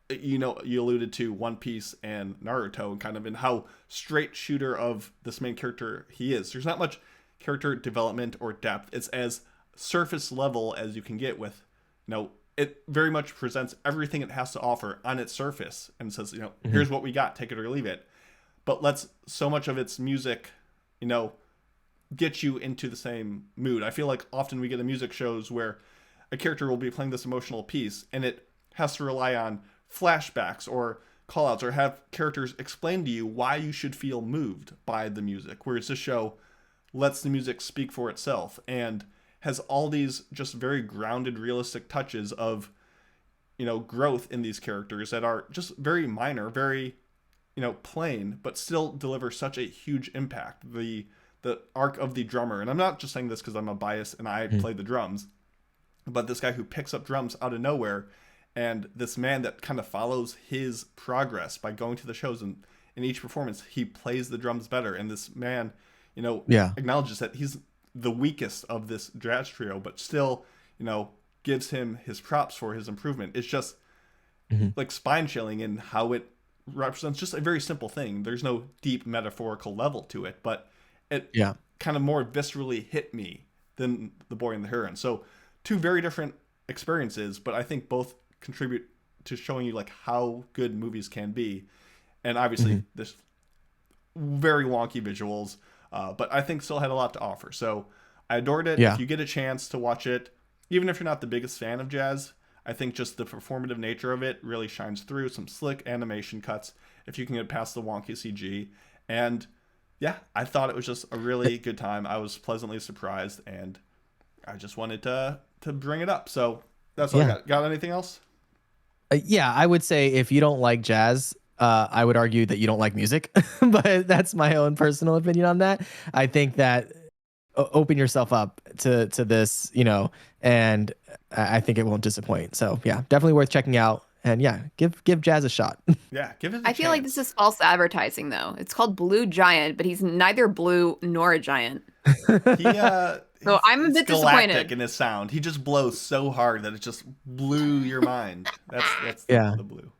you alluded to One Piece and Naruto, and kind of in how straight shooter of this main character he is. There's not much character development or depth. It's as surface level as you can get with, it very much presents everything it has to offer on its surface and says, here's what we got, take it or leave it. But lets so much of its music, get you into the same mood. I feel like often we get in music shows where a character will be playing this emotional piece and it has to rely on flashbacks or callouts or have characters explain to you why you should feel moved by the music. Whereas this show lets the music speak for itself and has all these just very grounded, realistic touches of, growth in these characters that are just very minor, very, plain, but still deliver such a huge impact. The arc of the drummer, and I'm not just saying this because I'm a bias and I play the drums, but this guy who picks up drums out of nowhere, and this man that kind of follows his progress by going to the shows, and in each performance he plays the drums better, and this man, acknowledges that he's the weakest of this jazz trio, but still, gives him his props for his improvement. It's just like spine chilling in how it represents just a very simple thing. There's no deep metaphorical level to it, but it kind of more viscerally hit me than The Boy and the Heron. So two very different experiences, but I think both contribute to showing you like how good movies can be. And obviously this very wonky visuals, but I think still had a lot to offer. So I adored it. If you get a chance to watch it, even if you're not the biggest fan of jazz, I think just the performative nature of it really shines through. Some slick animation cuts if you can get past the wonky CG. And yeah, I thought it was just a really good time. I was pleasantly surprised, and I just wanted to bring it up. So that's all I got. Got anything else? Yeah, I would say if you don't like jazz, I would argue that you don't like music, but that's my own personal opinion on that. I think that open yourself up to this, and I think it won't disappoint. So yeah, definitely worth checking out. And yeah, give jazz a shot. Yeah, give it a I feel like this is false advertising, though. It's called Blue Giant, but he's neither blue nor a giant. So I'm a bit disappointed in his sound. He just blows so hard that it just blew your mind. That's the blue.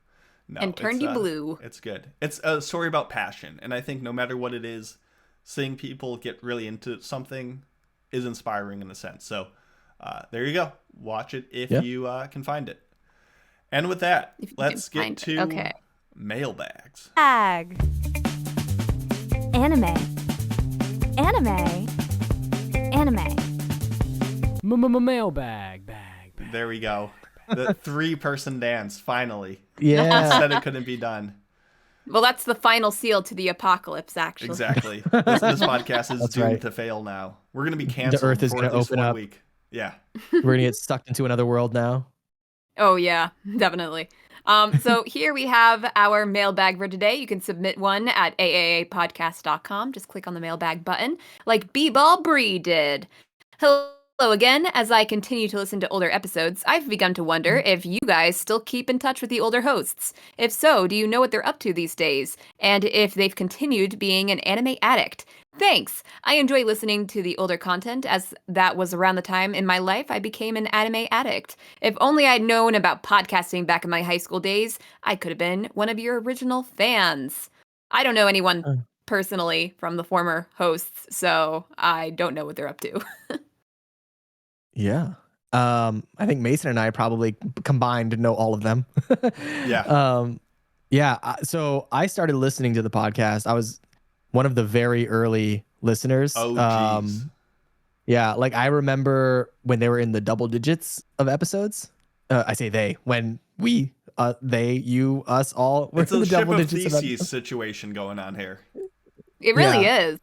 No, and turned you blue. It's good. It's a story about passion, and I think no matter what it is, seeing people get really into something is inspiring in a sense. So there you go. Watch it if you can find it. And with that, let's get to mailbags. Ag. Anime. Anime. Anime. Mailbag. There we go. The 3-person dance, finally. Yeah. Said it couldn't be done. Well, that's the final seal to the apocalypse, actually. Exactly. This podcast is doomed to fail now. We're going to be canceled the Earth is for at least 1 up. week. Yeah. We're going to get sucked into another world now. Oh, yeah, definitely. So here we have our mailbag for today. You can submit one at AAApodcast.com. Just click on the mailbag button, like B-Ball Bree did. Hello again. As I continue to listen to older episodes, I've begun to wonder if you guys still keep in touch with the older hosts. If so, do you know what they're up to these days? And if they've continued being an anime addict? Thanks! I enjoy listening to the older content, as that was around the time in my life I became an anime addict. If only I'd known about podcasting back in my high school days, I could have been one of your original fans. I don't know anyone personally from the former hosts, so I don't know what they're up to. Yeah. I think Mason and I probably combined know all of them. Yeah. So I started listening to the podcast. I was one of the very early listeners. Oh, jeez. Yeah, like I remember when they were in the double digits of episodes. I say they when we, they, you, us, all. We're It's in a the ship double of digits of Theseus episodes. situation going on here. It really Yeah. is.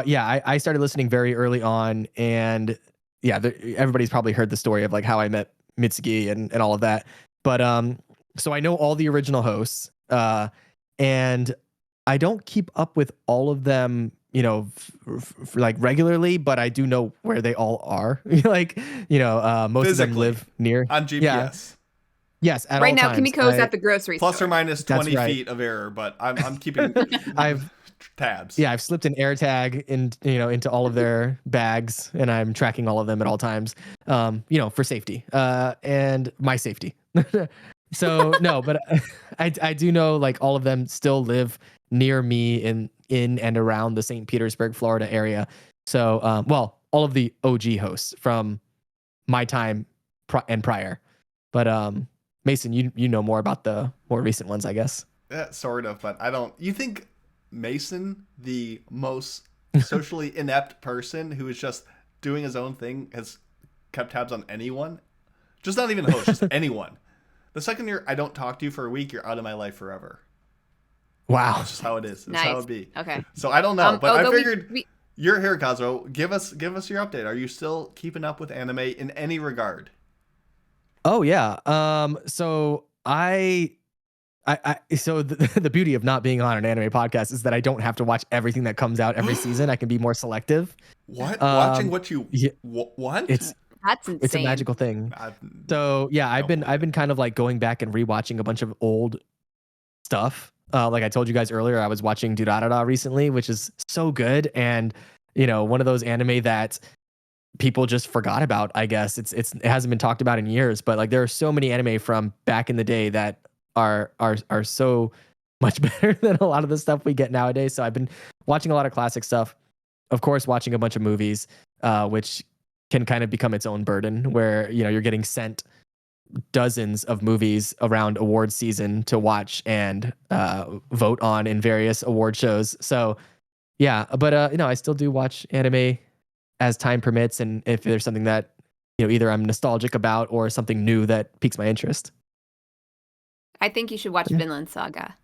Yeah, I started listening very early on, and yeah, everybody's probably heard the story of like how I met Mitsugi and all of that. But so I know all the original hosts, and I don't keep up with all of them, you know, like regularly, but I do know where they all are. Like, most of them Physically, live near on Yeah. GPS. Yes, at Right all now, times. Kimiko's at the grocery Plus store. or minus That's 20 right. feet of error, but I'm keeping I've tabs. Yeah, I've slipped an AirTag into all of their bags, and I'm tracking all of them at all times, for safety, and my safety. So no, but I do know like all of them still live near me in and around the St. Petersburg, Florida area. So all of the OG hosts from my time and prior, but Mason, you know more about the more recent ones, I guess. Yeah, sort of, but I don't. You think Mason, the most socially inept person who is just doing his own thing, has kept tabs on anyone? Just not even host, just anyone. The second I don't talk to you for a week, you're out of my life forever. Wow. That's just how it is. That's Nice. how it be. Okay. So I don't know, but I although figured you're here, Kazuo. Give us your update. Are you still keeping up with anime in any regard? Oh yeah. So so the beauty of not being on an anime podcast is that I don't have to watch everything that comes out every season. I can be more selective. What? Watching what you yeah, what? It's That's insane. it's a magical thing. So yeah, I've been kind of like going back and rewatching a bunch of old stuff. Like I told you guys earlier, I was watching Durarara recently, which is so good, and one of those anime that people just forgot about. I guess it hasn't been talked about in years, but like there are so many anime from back in the day that are so much better than a lot of the stuff we get nowadays. So I've been watching a lot of classic stuff, of course, watching a bunch of movies, which can kind of become its own burden, where you're getting sent dozens of movies around award season to watch and vote on in various award shows. So yeah, but I still do watch anime as time permits, and if there's something that either I'm nostalgic about or something new that piques my interest. I think you should watch Vinland Saga.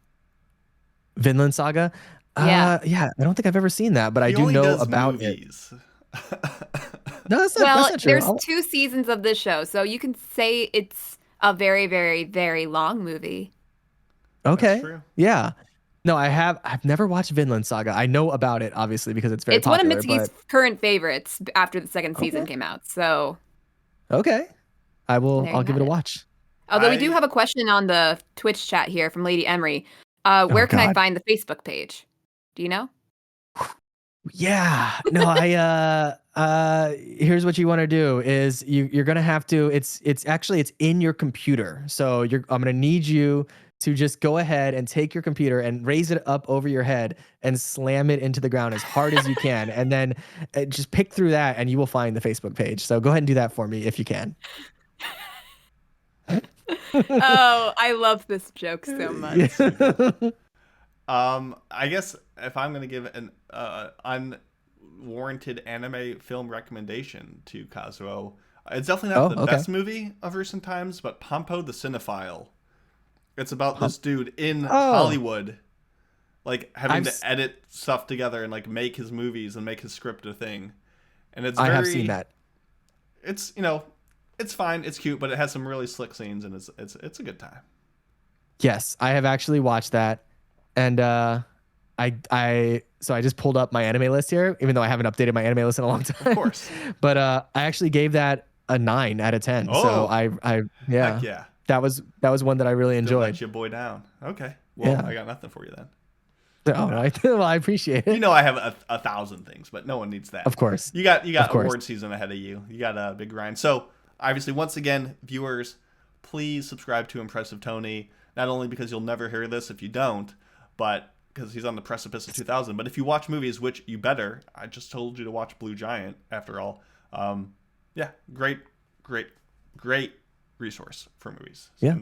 Vinland Saga? Yeah. Yeah, I don't think I've ever seen that, but I do only know does about movies. No, that's Well, not true. there's 2 seasons of this show, so you can say it's a very, very, very long movie. Okay. That's true. Yeah. No, I've never watched Vinland Saga. I know about it, obviously, because it's very popular. It's one of Mitsugi's current favorites after the second season came out. So okay. I'll give it a watch. Although we do have a question on the Twitch chat here from Lady Emery. Where can I find the Facebook page? Do you know? Yeah. No, here's what you want to do is you're going to have to, it's in your computer. So I'm going to need you to just go ahead and take your computer and raise it up over your head and slam it into the ground as hard as you can. And then just pick through that and you will find the Facebook page. So go ahead and do that for me if you can. Oh, I love this joke so much. I guess if I'm gonna give an unwarranted anime film recommendation to Kazuo, it's definitely not the best movie of recent times, but Pompo the Cinephile. It's about this dude in Hollywood, like having to edit stuff together and like make his movies and make his script a thing. And I have seen that. It's it's fine, it's cute, but it has some really slick scenes, and it's a good time. Yes, I have actually watched that, and I just pulled up my anime list here, even though I haven't updated my anime list in a long time. Of course, but I actually gave that a 9 out of 10. Oh, so I heck yeah. That was one that I really enjoyed. Let your boy down. Okay, well, yeah. I got nothing for you then. Oh, right. Well, I appreciate it. I have a thousand things, but no one needs that. Of course. You got award season ahead of you. You got a big grind. So obviously, once again, viewers, please subscribe to Impressive Tony. Not only because you'll never hear this if you don't, but because he's on the precipice of 2000. But if you watch movies, which you better, I just told you to watch Blue Giant. After all, yeah, great resource for movies. Yeah,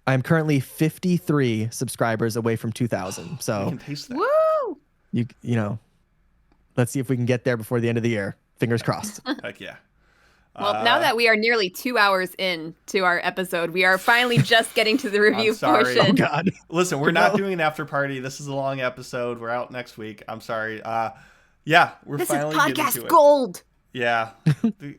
I am currently 53 subscribers away from 2,000. So you can taste that. Woo! You know, let's see if we can get there before the end of the year. Fingers crossed. Heck yeah. Well, now that we are nearly 2 hours in to our episode, we are finally just getting to the review sorry. portion. Oh God. Listen, we're not doing an after party. This is a long episode. We're out next week. I'm sorry. Yeah, we're This is finally getting to podcast it. gold. Yeah.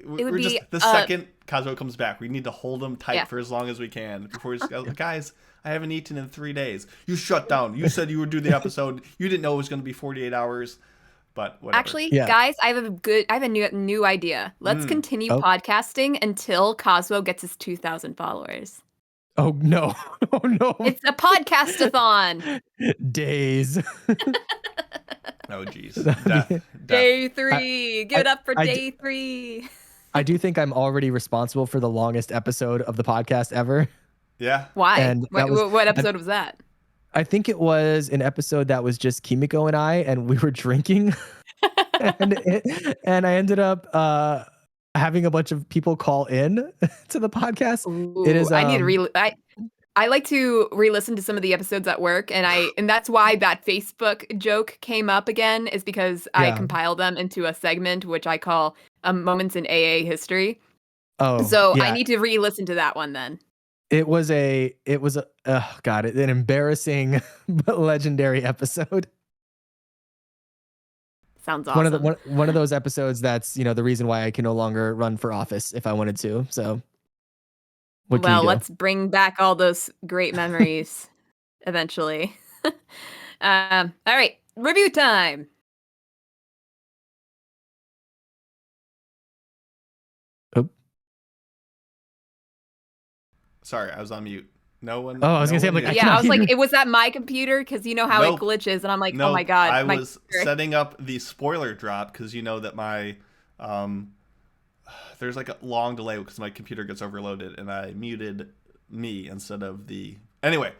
We're be, just the second Kazuo comes back, we need to hold him tight for as long as we can before we just go, guys, I haven't eaten in 3 days. You shut down. You said you would do the episode. You didn't know it was going to be 48 hours. But whatever. Actually, guys, I have a new idea. Let's continue podcasting until Kazuo gets his 2,000 followers. Oh no. Oh no. It's a podcast-a-thon. Days. Oh geez. Day 3. Give it up for day 3. I do think I'm already responsible for the longest episode of the podcast ever. Yeah. Why? And what episode was that? I think it was an episode that was just Kimiko and I, and we were drinking, and I ended up having a bunch of people call in to the podcast. Ooh, it is. I need to I like to re-listen to some of the episodes at work, and that's why that Facebook joke came up again, is because I compiled them into a segment which I call Moments in AA History. Oh, so I need to re-listen to that one then. It was an embarrassing but legendary episode. Sounds awesome. One of those episodes that's, the reason why I can no longer run for office if I wanted to. So well, let's bring back all those great memories eventually. All right, review time. Sorry, I was on mute. No one. Oh, I was gonna say, I'm like, I was like, it was that my computer, because you know how it glitches, and I'm like, oh my God. I was setting up the spoiler drop because you know that my there's like a long delay because my computer gets overloaded, and I muted me instead of the. Anyway,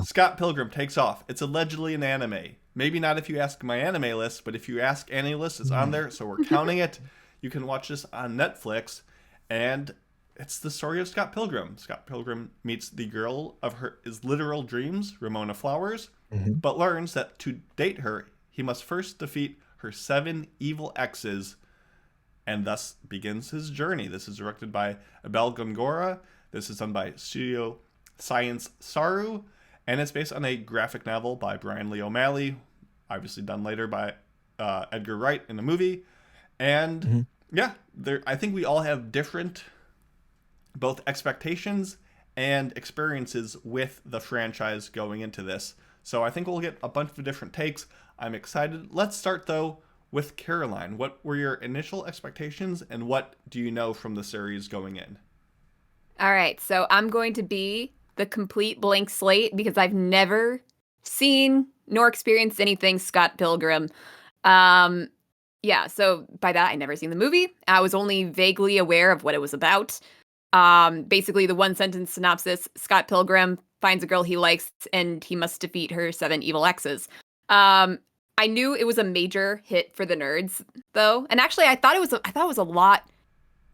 Scott Pilgrim takes off. It's allegedly an anime. Maybe not if you ask my anime list, but if you ask anime list, it's on there, so we're counting it. You can watch this on Netflix, and it's the story of Scott Pilgrim. Scott Pilgrim meets the girl of his literal dreams, Ramona Flowers, but learns that to date her, he must first defeat her 7 evil exes, and thus begins his journey. This is directed by Abel Gongora. This is done by Studio Science Saru, and it's based on a graphic novel by Brian Lee O'Malley, obviously done later by Edgar Wright in the movie. And I think we all have different both expectations and experiences with the franchise going into this. So I think we'll get a bunch of different takes. I'm excited. Let's start, though, with Caroline. What were your initial expectations, and what do you know from the series going in? All right, so I'm going to be the complete blank slate because I've never seen nor experienced anything Scott Pilgrim. So by that, I never seen the movie. I was only vaguely aware of what it was about. Basically, the one sentence synopsis: Scott Pilgrim finds a girl he likes, and he must defeat her 7 evil exes. I knew it was a major hit for the nerds, though, and actually, I thought it was a lot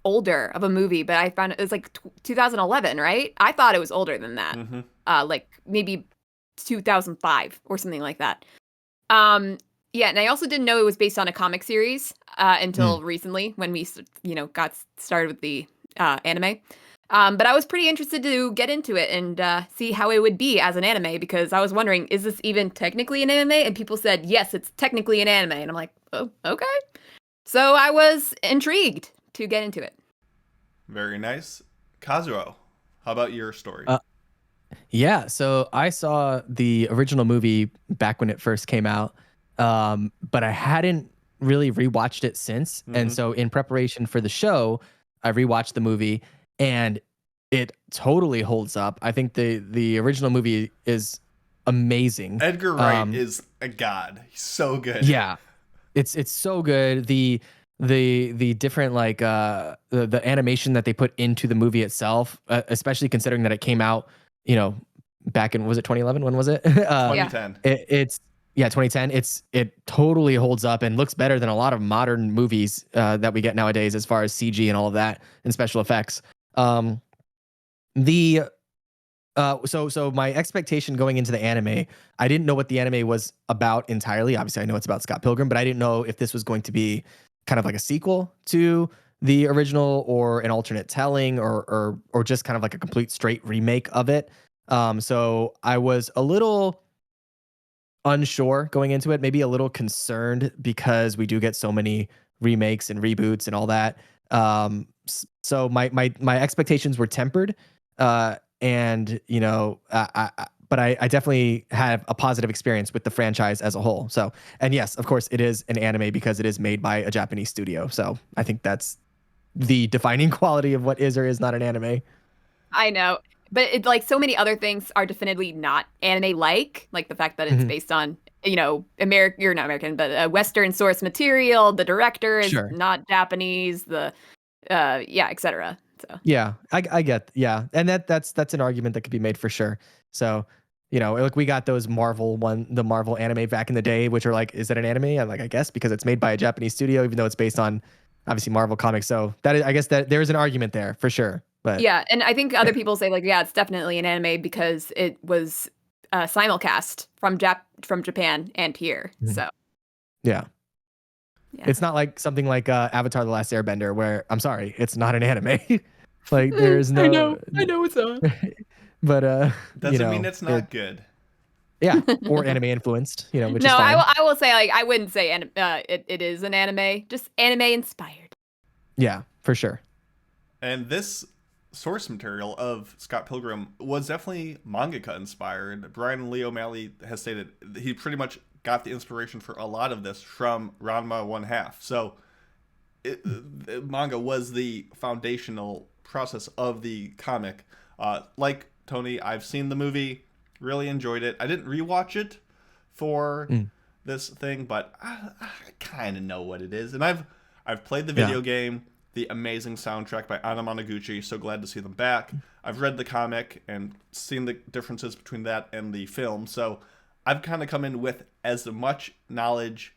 older of a movie, but I found it was like 2011, right? I thought it was older than that, like maybe 2005 or something like that. And I also didn't know it was based on a comic series until recently when we, got started with the anime. But I was pretty interested to get into it and see how it would be as an anime, because I was wondering, is this even technically an anime? And people said, yes, it's technically an anime. And I'm like, oh, okay. So I was intrigued to get into it. Very nice. Kazuo, how about your story? So I saw the original movie back when it first came out, but I hadn't really rewatched it since. And so in preparation for the show, I rewatched the movie, and it totally holds up. I think the original movie is amazing. Edgar Wright is a god. He's so good. Yeah, it's so good. The different the animation that they put into the movie itself, especially considering that it came out, back in, was it 2011? When was it? 2010. It's 2010. It totally holds up and looks better than a lot of modern movies that we get nowadays as far as CG and all of that and special effects. So my expectation going into the anime, I didn't know what the anime was about entirely. Obviously, I know it's about Scott Pilgrim, but I didn't know if this was going to be kind of like a sequel to the original or an alternate telling or just kind of like a complete straight remake of it. So I was a little unsure going into it, maybe a little concerned because we do get so many remakes and reboots and all that. So my expectations were tempered, and but I definitely have a positive experience with the franchise as a whole. So, and yes, of course, it is an anime because it is made by a Japanese studio. So I think that's the defining quality of what is or is not an anime. I know, but it's like so many other things are definitely not anime-like the fact that it's Mhm. based on American, you're not American, but Western source material. The director is Sure. not Japanese. The yeah, etc. So Yeah, I get, yeah, and that's an argument that could be made for sure. So, like we got those the Marvel anime back in the day, which are like, is that an anime? I'm like, I guess because it's made by a Japanese studio, even though it's based on obviously Marvel comics. So that is, I guess that there's an argument there for sure. But yeah, and I think other people say yeah, it's definitely an anime because it was simulcast from Japan and here. Mhm. So yeah, yeah. it's not like something like Avatar: The Last Airbender, where I'm sorry, it's not an anime. Like there's I no, know it's on. but Doesn't mean it's not good. yeah, or anime influenced, which is No, fine. I will say I wouldn't say it is an anime, just anime inspired. Yeah, for sure. And this source material of Scott Pilgrim was definitely mangaka inspired. Brian Lee O'Malley has stated he pretty much got the inspiration for a lot of this from Ranma One Half. So manga was the foundational process of the comic. Like Tony, I've seen the movie, really enjoyed it. I didn't rewatch it for this thing, but I kind of know what it is, and I've played the video game. The amazing soundtrack by Anna Monoguchi. So glad to see them back. I've read the comic and seen the differences between that and the film. So I've kind of come in with as much knowledge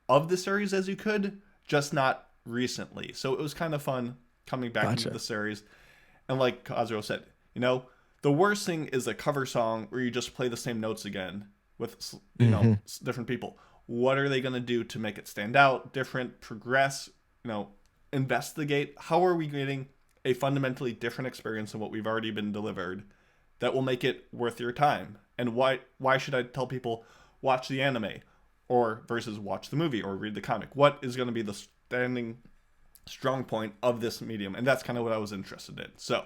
of the series as you could, just not recently. So it was kind of fun coming back into the series. And like Kazuo said, the worst thing is a cover song where you just play the same notes again with, different people. What are they going to do to make it stand out, different, progress, investigate? How are we getting a fundamentally different experience than what we've already been delivered that will make it worth your time? And why should I tell people watch the anime or versus watch the movie or read the comic? What is going to be the standing strong point of this medium? And that's kind of what I was interested in. So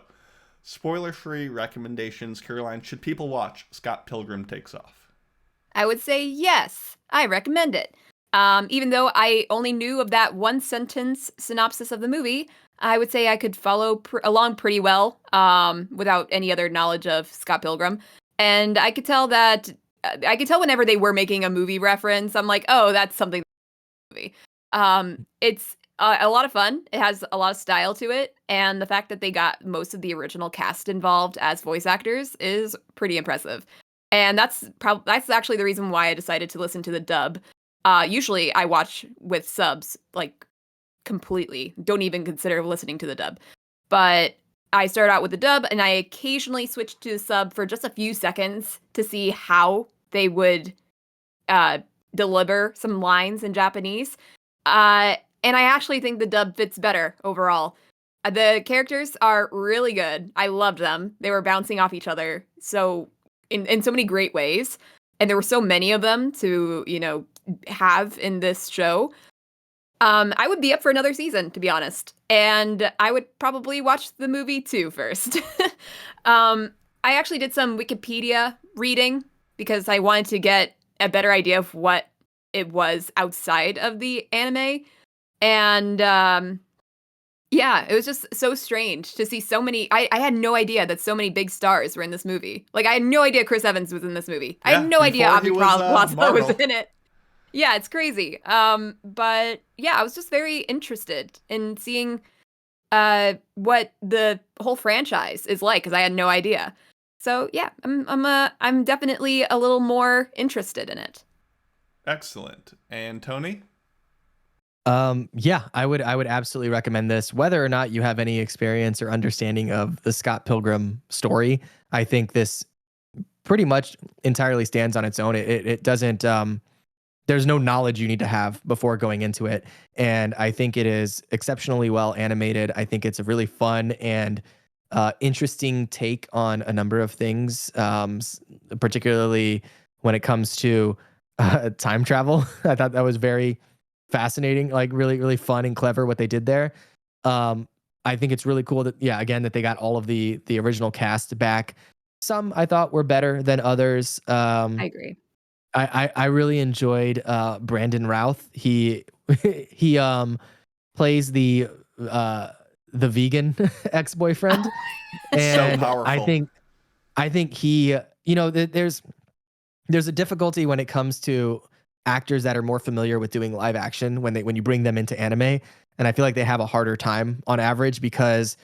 spoiler-free recommendations. Caroline, should people watch Scott Pilgrim Takes Off? I would say yes. I recommend it. Even though I only knew of that one sentence synopsis of the movie, I would say I could follow along pretty well without any other knowledge of Scott Pilgrim. And I could tell whenever they were making a movie reference, I'm like, oh, that's something. It's a lot of fun. It has a lot of style to it. And the fact that they got most of the original cast involved as voice actors is pretty impressive. And that's actually the reason why I decided to listen to the dub. Usually I watch with subs, completely. Don't even consider listening to the dub. But I started out with the dub, and I occasionally switched to the sub for just a few seconds to see how they would deliver some lines in Japanese. And I actually think the dub fits better overall. The characters are really good. I loved them. They were bouncing off each other in so many great ways. And there were so many of them to, have in this show. I would be up for another season, to be honest. And I would probably watch the movie too first. I actually did some Wikipedia reading because I wanted to get a better idea of what it was outside of the anime. And yeah, it was just so strange to see so many. I had no idea that so many big stars were in this movie. I had no idea Chris Evans was in this movie. I had no idea Aubrey Plaza was in it. Yeah, it's crazy. But yeah, I was just very interested in seeing what the whole franchise is like because I had no idea. So yeah, I'm definitely a little more interested in it. Excellent. And Tony? Yeah, I would absolutely recommend this. Whether or not you have any experience or understanding of the Scott Pilgrim story, I think this pretty much entirely stands on its own. It doesn't there's no knowledge you need to have before going into it. And I think it is exceptionally well animated. I think it's a really fun and interesting take on a number of things, particularly when it comes to time travel. I thought that was very fascinating, like really, really fun and clever what they did there. I think it's really cool that, yeah, again, that they got all of the original cast back. Some I thought were better than others. I agree. I really enjoyed Brandon Routh. He he plays the vegan ex-boyfriend, So and powerful. I think he, there's a difficulty when it comes to actors that are more familiar with doing live action when you bring them into anime, and I feel like they have a harder time on average because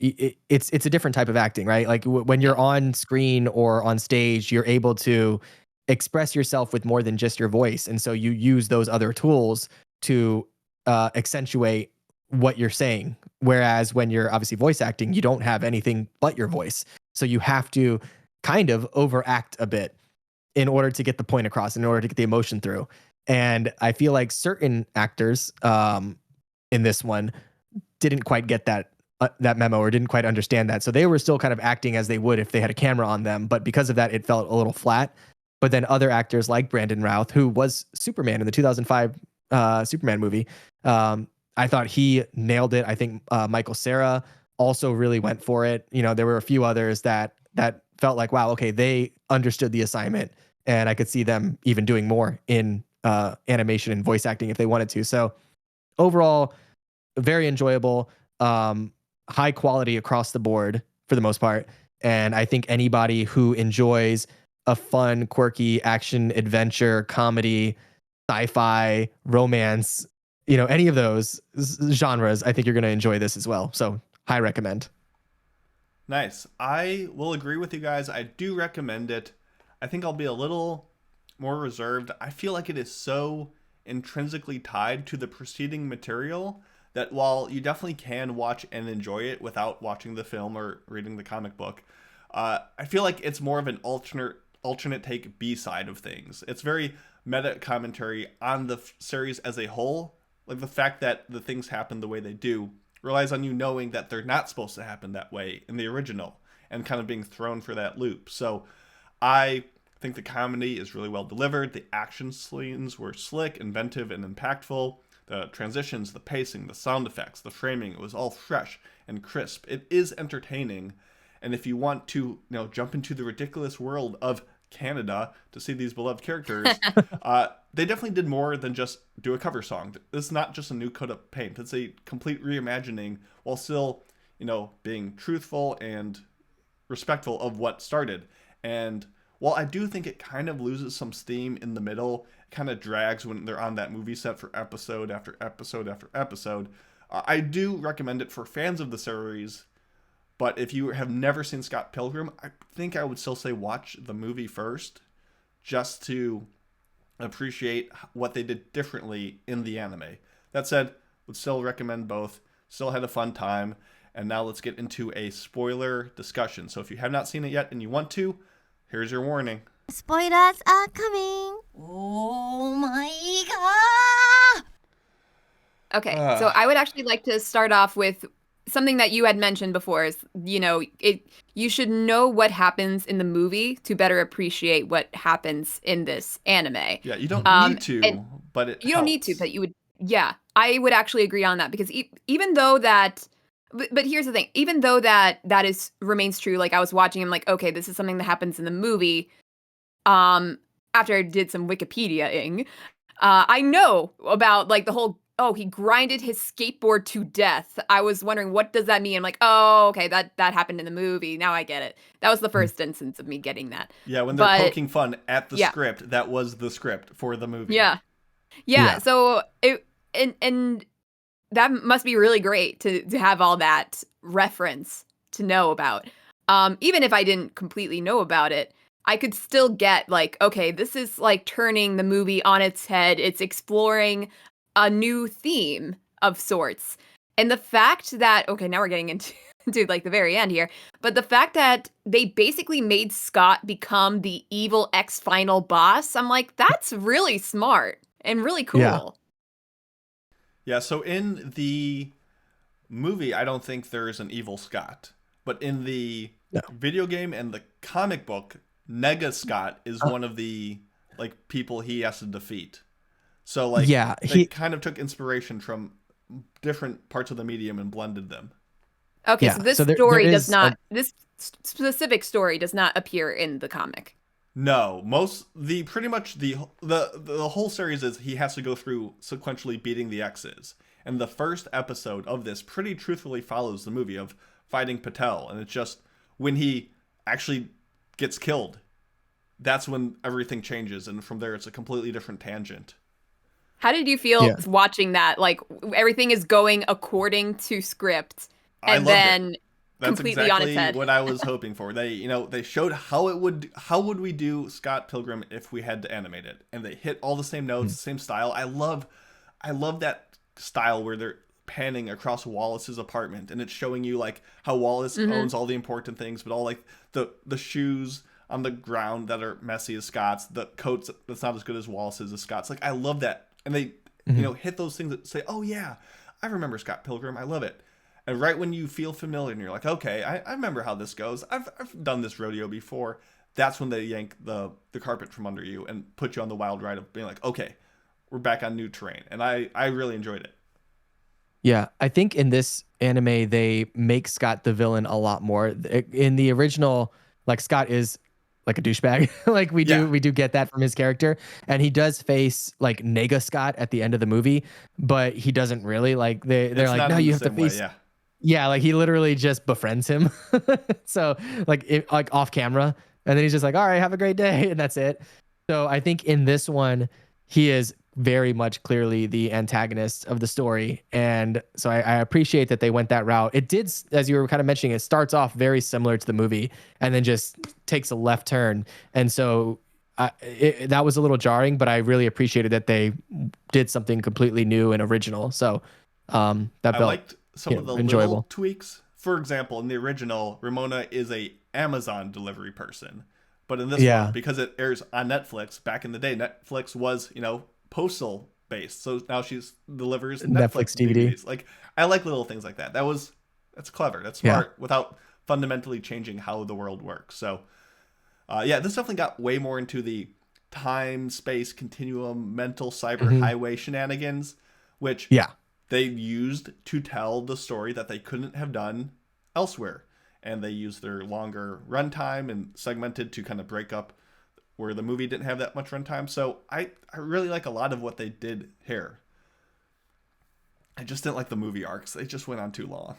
it's a different type of acting, right? Like when you're on screen or on stage, you're able to express yourself with more than just your voice, and so you use those other tools to accentuate what you're saying. Whereas when you're obviously voice acting, you don't have anything but your voice, so you have to kind of overact a bit in order to get the point across, in order to get the emotion through. And I feel like certain actors in this one didn't quite get that memo or didn't quite understand that. So they were still kind of acting as they would if they had a camera on them. But because of that, it felt a little flat. But then other actors like Brandon Routh, who was Superman in the 2005 Superman movie, I thought he nailed it. I think Michael Cera also really went for it. There were a few others that felt like, wow, okay, they understood the assignment, and I could see them even doing more in animation and voice acting if they wanted to. So overall, very enjoyable, high quality across the board for the most part. And I think anybody who enjoys a fun, quirky action, adventure, comedy, sci-fi, romance, any of those genres, I think you're going to enjoy this as well. So high recommend. Nice. I will agree with you guys. I do recommend it. I think I'll be a little more reserved. I feel like it is so intrinsically tied to the preceding material that while you definitely can watch and enjoy it without watching the film or reading the comic book, I feel like it's more of an alternate take B-side of things. It's very meta commentary on the series as a whole. Like the fact that the things happen the way they do relies on you knowing that they're not supposed to happen that way in the original and kind of being thrown for that loop. So I think the comedy is really well delivered. The action scenes were slick, inventive, and impactful. The transitions, the pacing, the sound effects, the framing, it was all fresh and crisp. It is entertaining. And if you want to, jump into the ridiculous world of Canada to see these beloved characters, they definitely did more than just do a cover song. It's not just a new coat of paint. It's a complete reimagining while still, being truthful and respectful of what started. And while I do think it kind of loses some steam in the middle, it kind of drags when they're on that movie set for episode after episode after episode, I do recommend it for fans of the series. But if you have never seen Scott Pilgrim, I think I would still say watch the movie first, just to appreciate what they did differently in the anime. That said, would still recommend both. Still had a fun time. And now let's get into a spoiler discussion. So if you have not seen it yet and you want to, here's your warning. Spoilers are coming. Oh my god! Okay, so I would actually like to start off with something that you had mentioned before is, you should know what happens in the movie to better appreciate what happens in this anime. Yeah, you don't need to, but it You don't need to, but you would, yeah, I would actually agree on that because even though that, but here's the thing, even though that remains true, like I was watching, I'm like, okay, this is something that happens in the movie, after I did some Wikipedia-ing, I know about like the whole, he grinded his skateboard to death. I was wondering, what does that mean? I'm like, oh, okay, that happened in the movie. Now I get it. That was the first instance of me getting that. Yeah, when they're poking fun at the script, that was the script for the movie. Yeah. So and that must be really great to have all that reference to know about. Even if I didn't completely know about it, I could still get like, okay, this is like turning the movie on its head. It's exploring a new theme of sorts. And the fact that, okay, now we're getting into to like the very end here. But the fact that they basically made Scott become the evil final boss, I'm like, that's really smart and really cool. Yeah, so in the movie, I don't think there's an evil Scott. But in the video game and the comic book, Nega Scott is one of the like people he has to defeat. So like he kind of took inspiration from different parts of the medium and blended them. Okay, so this story does not this specific story does not appear in the comic. No, pretty much the whole series is he has to go through sequentially beating the X's. And the first episode of this pretty truthfully follows the movie of fighting Patel, and it's just when he actually gets killed, that's when everything changes, and from there it's a completely different tangent. How did you feel watching that? Like everything is going according to script, and then that's completely exactly on its head. What I was hoping for. They showed how would we do Scott Pilgrim if we had to animate it, and they hit all the same notes, same style. I love that style where they're panning across Wallace's apartment, and it's showing you like how Wallace owns all the important things, but all like the shoes on the ground that are messy as Scott's, the coats that's not as good as Wallace's as Scott's. Like I love that, and they hit those things that say, oh yeah, I remember Scott Pilgrim, I love it. And right when you feel familiar and you're like, okay, I remember how this goes, I've done this rodeo before, that's when they yank the carpet from under you and put you on the wild ride of being like, okay, we're back on new terrain. And I really enjoyed it. Yeah, I think in this anime they make Scott the villain a lot more. In the original, like Scott is like a douchebag. Like we do get that from his character, and he does face like Nega Scott at the end of the movie, but he doesn't really like they're like, no, you have to face. Way, yeah, like he literally just befriends him. So like off camera, and then he's just like, all right, have a great day, and that's it. So I think in this one, he is very much clearly the antagonist of the story. And so I appreciate that they went that route. It did, as you were kind of mentioning, it starts off very similar to the movie and then just takes a left turn. And so that was a little jarring, but I really appreciated that they did something completely new and original. So that felt I liked some of the enjoyable little tweaks. For example, in the original, Ramona is a Amazon delivery person. But in this one, because it airs on Netflix, back in the day, Netflix was, postal based. So now she's delivers Netflix DVDs. Like I like little things like that. That's clever. That's smart without fundamentally changing how the world works. So this definitely got way more into the time, space, continuum, mental cyber highway shenanigans, which they used to tell the story that they couldn't have done elsewhere. And they used their longer runtime and segmented to kind of break up where the movie didn't have that much runtime. So I really like a lot of what they did here. I just didn't like the movie arcs. They just went on too long.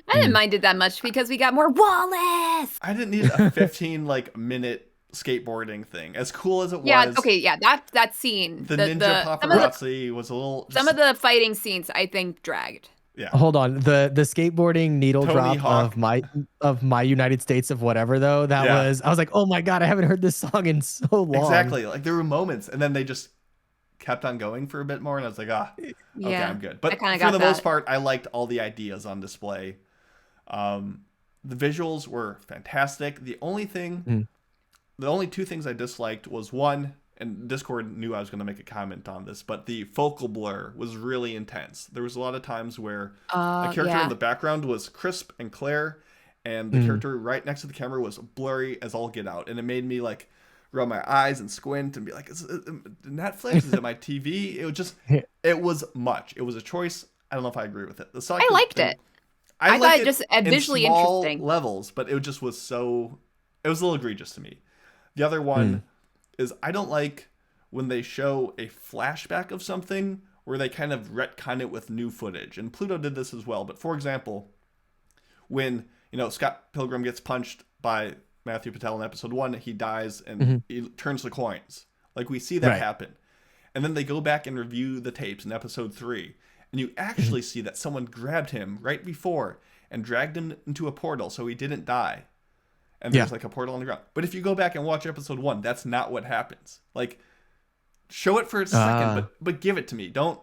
I didn't mind it that much because we got more Wallace. I didn't need a 15 minute skateboarding thing. As cool as it was. Yeah, okay, yeah, that scene. The ninja paparazzi was a little... Some of the fighting scenes, I think, dragged. Yeah. Hold on. The skateboarding needle Tony drop Hawk. of my United States of whatever though, I was like, oh my God, I haven't heard this song in so long. Exactly. Like there were moments and then they just kept on going for a bit more and I was like, okay, I'm good. But for the most part, I liked all the ideas on display. The visuals were fantastic. The only two things I disliked was one, and Discord knew I was going to make a comment on this, but the focal blur was really intense. There was a lot of times where a character in the background was crisp and clear, and the character right next to the camera was blurry as all get out. And it made me like rub my eyes and squint and be like, is it Netflix? Is it my TV? It was much. It was a choice. I don't know if I agree with it. I liked it. I thought it just visually in small interesting levels, but it just was it was a little egregious to me. The other one is I don't like when they show a flashback of something where they kind of retcon it with new footage. And Pluto did this as well. But for example, when, Scott Pilgrim gets punched by Matthew Patel in episode 1, he dies and he turns the coins. Like we see that happen. And then they go back and review the tapes in episode 3. And you actually see that someone grabbed him right before and dragged him into a portal so he didn't die. And there's like a portal on the ground. But if you go back and watch episode 1, that's not what happens. Like, show it for a second, but give it to me. Don't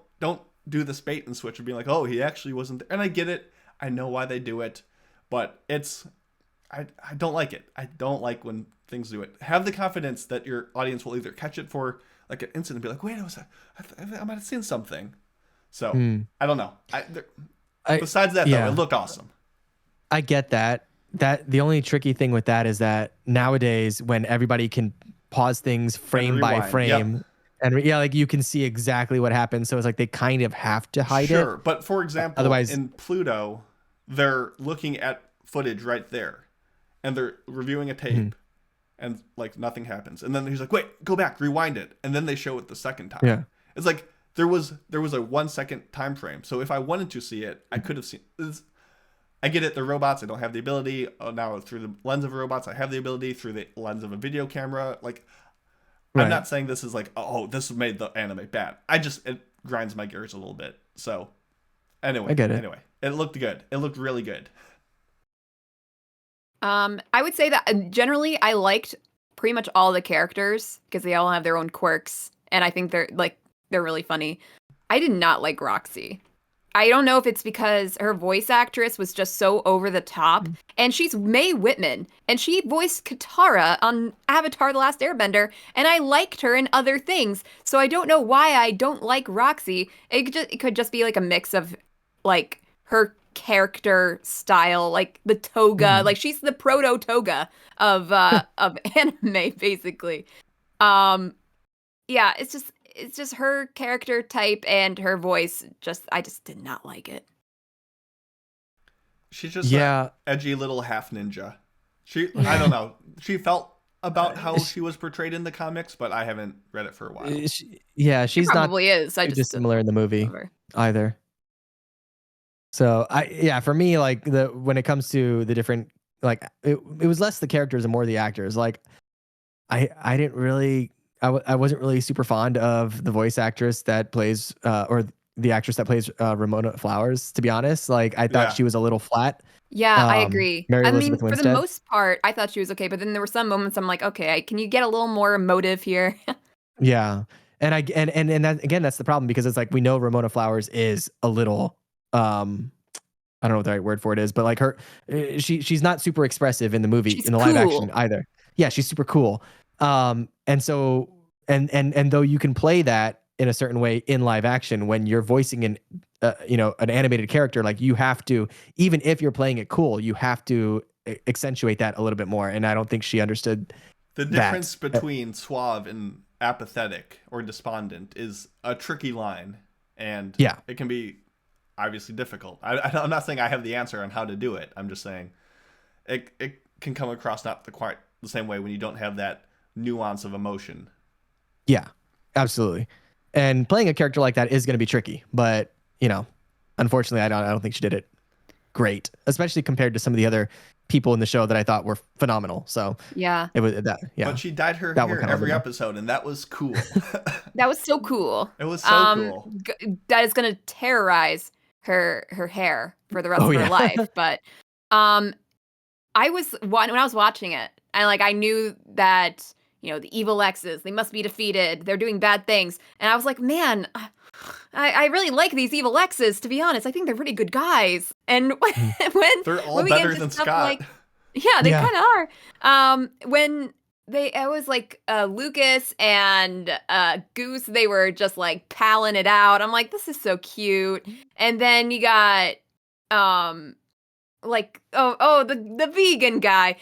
do the bait and switch of being like, oh, he actually wasn't there. And I get it. I know why they do it. but I don't like it. I don't like when things do it. Have the confidence that your audience will either catch it for like an instant and be like, wait, I might have seen something. So I don't know. Besides that, though, it looked awesome. I get that. The only tricky thing with that is that nowadays, when everybody can pause things frame by frame, and like you can see exactly what happens, so it's like they kind of have to hide it. Sure, but for example, otherwise, in Pluto, they're looking at footage right there, and they're reviewing a tape, and like nothing happens, and then he's like, "Wait, go back, rewind it," and then they show it the second time. Yeah, it's like there was a 1 second time frame, so if I wanted to see it, I could have seen. I get it. They're robots. I don't have the ability. Now through the lens of robots, I have the ability through the lens of a video camera. Like, I'm not saying this is like, oh, this made the anime bad. It grinds my gears a little bit. So, anyway, I get it. Anyway, it looked good. It looked really good. I would say that generally I liked pretty much all the characters because they all have their own quirks, and I think they're really funny. I did not like Roxy. I don't know if it's because her voice actress was just so over the top, and she's Mae Whitman, and she voiced Katara on Avatar: The Last Airbender, and I liked her in other things, so I don't know why I don't like Roxy. It could just be like a mix of like her character style, like the toga, like she's the proto toga of anime, basically. Yeah, it's just her character type and her voice. I just did not like it. She's just an edgy little half ninja. I don't know. She felt about how she was portrayed in the comics, but I haven't read it for a while. She's probably not is. I just dissimilar in the movie either. So for me, like when it comes to the different, like it was less the characters and more the actors. Like I didn't really. I wasn't really super fond of the voice actress that plays, or the actress that plays Ramona Flowers, to be honest. Like, I thought she was a little flat. Yeah, I agree. Mary Elizabeth for Winstead. the most part, I thought she was okay, but then there were some moments I'm like, okay, can you get a little more emotive here? Yeah. And that, again, that's the problem, because it's like, we know Ramona Flowers is a little, I don't know what the right word for it is, but like she's not super expressive in the movie, in the live action either. Yeah, she's super cool. And so, and though you can play that in a certain way in live action, when you're voicing an animated character, like you have to, even if you're playing it cool, you have to accentuate that a little bit more. And I don't think she understood the difference between suave and apathetic or despondent is a tricky line, and it can be obviously difficult. I'm not saying I have the answer on how to do it. I'm just saying it can come across not quite the same way when you don't have that nuance of emotion. Yeah, absolutely. And playing a character like that is going to be tricky, but unfortunately, I don't think she did it great, especially compared to some of the other people in the show that I thought were phenomenal. So it was that. Yeah, but she dyed her hair every episode, and that was cool. That was so cool. It was so cool. That is going to terrorize her hair for the rest of her life. But when I was watching it, I knew that, the evil X's, they must be defeated. They're doing bad things. And I was like, man, I really like these evil X's, to be honest. I think they're pretty good guys. And when they're all better than Scott. They kind of are. When it was like Lucas and Goose, they were just like palling it out. I'm like, this is so cute. And then you got the vegan guy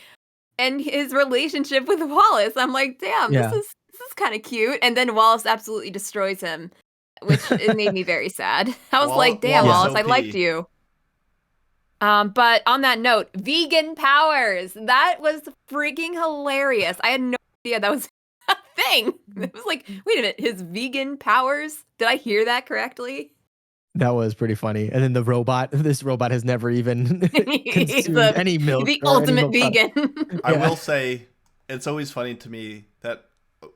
and his relationship with Wallace. I'm like, damn, this is kind of cute. And then Wallace absolutely destroys him, which it made me very sad. I was like, damn, Wallace, I liked you. But on that note, vegan powers. That was freaking hilarious. I had no idea that was a thing. It was like, wait a minute, his vegan powers? Did I hear that correctly? That was pretty funny. And then this robot has never even consumed any milk. The ultimate vegan. I will say, it's always funny to me that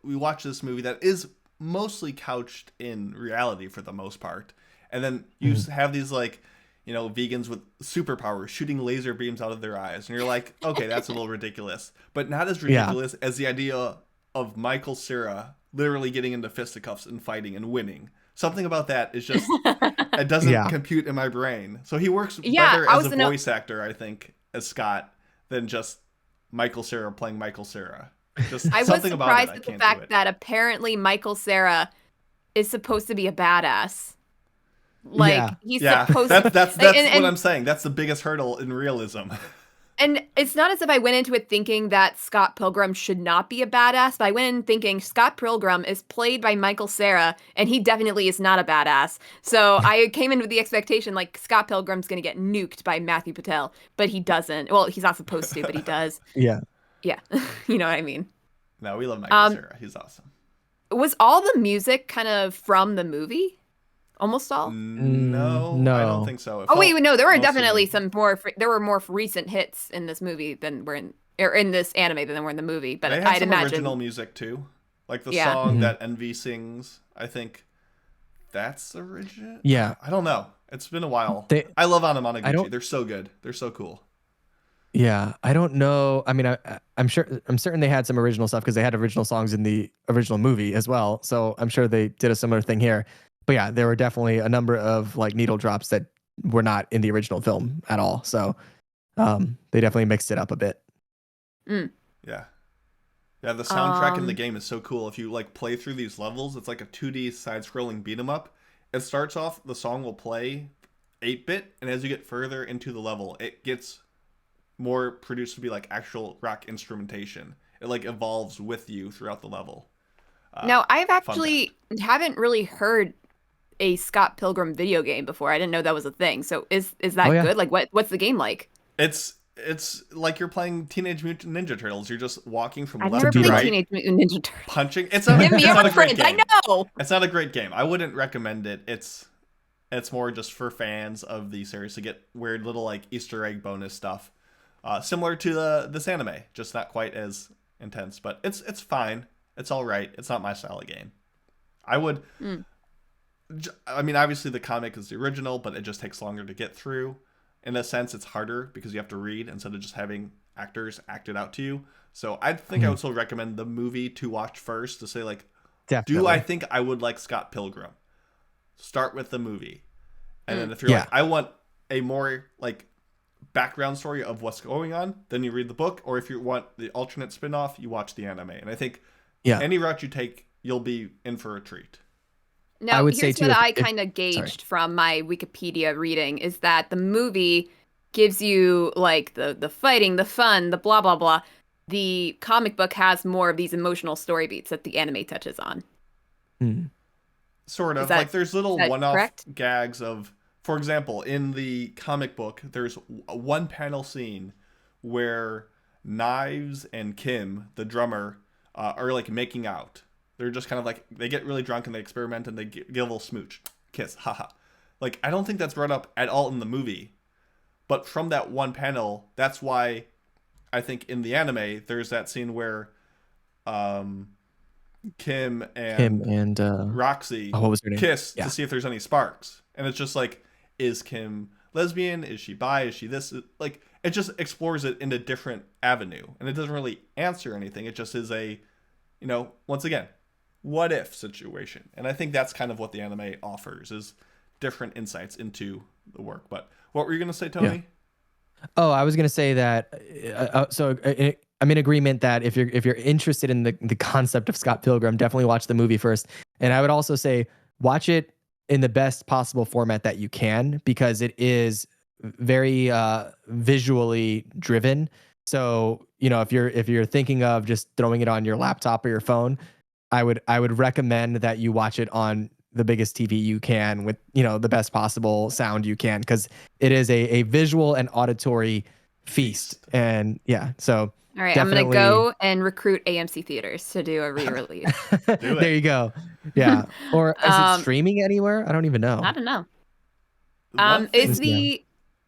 we watch this movie that is mostly couched in reality for the most part. And then you have these vegans with superpowers shooting laser beams out of their eyes. And you're like, okay, that's a little ridiculous. But not as ridiculous as the idea of Michael Cera literally getting into fisticuffs and fighting and winning. Something about that is just, it doesn't compute in my brain. So he works better as a voice actor, I think, as Scott than just Michael Cera playing Michael Cera. Just I was something about it. surprised I at the can't do fact it. that apparently Michael Cera is supposed to be a badass. Like Yeah. he's Yeah, supposed that's to, what I'm saying. That's the biggest hurdle in realism. and it's not as if I went into it thinking that Scott Pilgrim should not be a badass, but I went in thinking Scott Pilgrim is played by Michael Cera, and he definitely is not a badass. So I came in with the expectation like Scott Pilgrim's gonna get nuked by Matthew Patel, but he doesn't. Well, he's not supposed to, but he does. Yeah. Yeah, you know what I mean. No, we love Michael Cera. He's awesome. Was all the music kind of from the movie? Almost all? No, I don't think so. Oh wait, no, there were mostly- definitely some more. There were more recent hits in this movie than were in this anime than were in the movie. But They had I'd some imagine original music too, like the Yeah. song that Envy sings. I think that's original. Yeah. I don't know. It's been a while. They- I love I Anamanaguchi. don't- They're so good. They're so cool. Yeah, I don't know. I mean, I'm certain they had some original stuff because they had original songs in the original movie as well. So I'm sure they did a similar thing here. But yeah, there were definitely a number of like needle drops that were not in the original film at all. So they definitely mixed it up a bit. Yeah. Yeah, the soundtrack in the game is so cool. If you like play through these levels, it's like a 2D side-scrolling beat 'em up. It starts off, the song will play 8-bit, and as you get further into the level, it gets more produced to be like actual rock instrumentation. It like evolves with you throughout the level. now I've fun actually haven't really heard a Scott Pilgrim video game before. I didn't know that was a thing. So is that Oh, yeah. good? Like what's the game like? It's like you're playing Teenage Mutant Ninja Turtles. You're just walking from I've left never to played right, Teenage Mutant Ninja Turtles. punching. Give me It's a not a great reference. I game. know. It's not a great game. I wouldn't recommend it. It's more just for fans of the series to get weird little like Easter egg bonus stuff, similar to this anime, just not quite as intense. But it's fine. It's all right. It's not my style of game. I would. I mean, obviously the comic is the original, but it just takes longer to get through. In a sense, it's harder because you have to read instead of just having actors act it out to you. So I think I would still recommend the movie to watch first to say like, Definitely. do I think I would like Scott Pilgrim? Start with the movie. And then if you're Yeah. like, I want a more like background story of what's going on, then you read the book. Or if you want the alternate spin-off, you watch the anime. And I think any route you take, you'll be in for a treat. Now, I would say, here's too, what if- I if- kind of gauged from my Wikipedia reading is that the movie gives you like the fighting, the fun, the blah blah blah. The comic book has more of these emotional story beats that the anime touches on. Sort of. that- Like there's little is that one-off correct? gags of, for example, in the comic book, there's one panel scene where Knives and Kim, the drummer, are like making out. They're just kind of like, they get really drunk and they experiment and they give a little smooch. Kiss. Haha. Like, I don't think that's brought up at all in the movie. But from that one panel, that's why I think in the anime, there's that scene where Kim and Roxy what was her name? kiss Yeah. to see if there's any sparks. And it's just like, is Kim lesbian? Is she bi? Is she this? Like, it just explores it in a different avenue. And it doesn't really answer anything. It just is a, once again, what if situation. And I think that's kind of what the anime offers, is different insights into the work. But what were you going to say, Tony? Oh, I was gonna say that. I'm in agreement that if you're interested in the concept of Scott Pilgrim, definitely watch the movie first. And I would also say watch it in the best possible format that you can, because it is very visually driven. So if you're thinking of just throwing it on your laptop or your phone, I would recommend that you watch it on the biggest TV you can with, the best possible sound you can, because it is a visual and auditory feast. And yeah, so All right, I'm definitely... gonna go and recruit AMC theaters to do a re-release. There you go. Yeah. Or is it streaming anywhere? I don't even know. I don't know. One thing-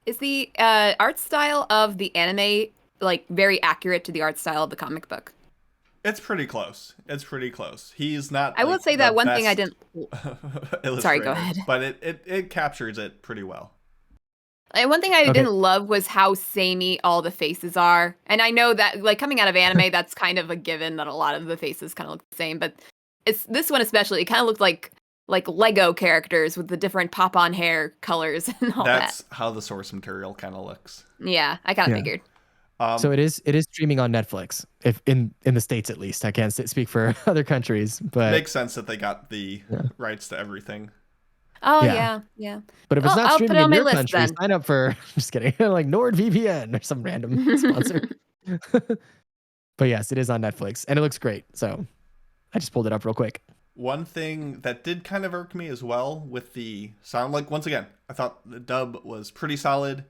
Is the art style of the anime like very accurate to the art style of the comic book? It's pretty close. He's not. I will like, say the that one thing I best didn't. Sorry, go ahead. But it captures it pretty well. And one thing I Okay. didn't love was how samey all the faces are. And I know that, like, coming out of anime, that's kind of a given that a lot of the faces kind of look the same. But this one especially, it kind of looked like like Lego characters with the different pop-on hair colors and all That's how the source material kind of looks. Yeah, I kind of Yeah. figured. So it is streaming on Netflix, if in the States at least. I can't speak for other countries, but Makes sense that they got the rights to everything. Oh Yeah. yeah. but if it's Well, not I'll put streaming it on in my your list country, then. sign up for just kidding, like NordVPN or some random sponsor. But yes, it is on Netflix and it looks great. So I just pulled it up real quick. One thing that did kind of irk me as well with the sound, like once again, I thought the dub was pretty solid.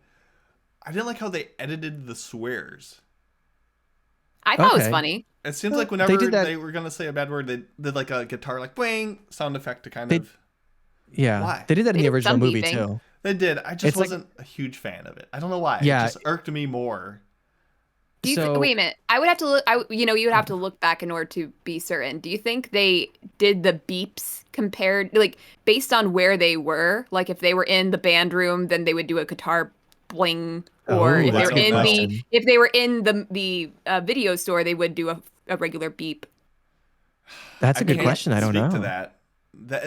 I didn't like how they edited the swears. I thought it was Okay. funny. It seems like They whenever did that- they were gonna say a bad word, they did like a guitar like "wang" sound effect to kind They- of. Yeah. Why? They did that in They the did original some movie beeping. too. They did. I just It's like- wasn't a huge fan of it. I don't know why. Yeah. It just irked me more. Do you So- wait a minute. I would have to look. You would have to look back in order to be certain. Do you think they did the beeps compared, like based on where they were? Like if they were in the band room, then they would do a guitar bling, or Oh, if they that's were a good in question. if they were in the video store, they would do a regular beep. That's a good can't question. I don't speak know. to that.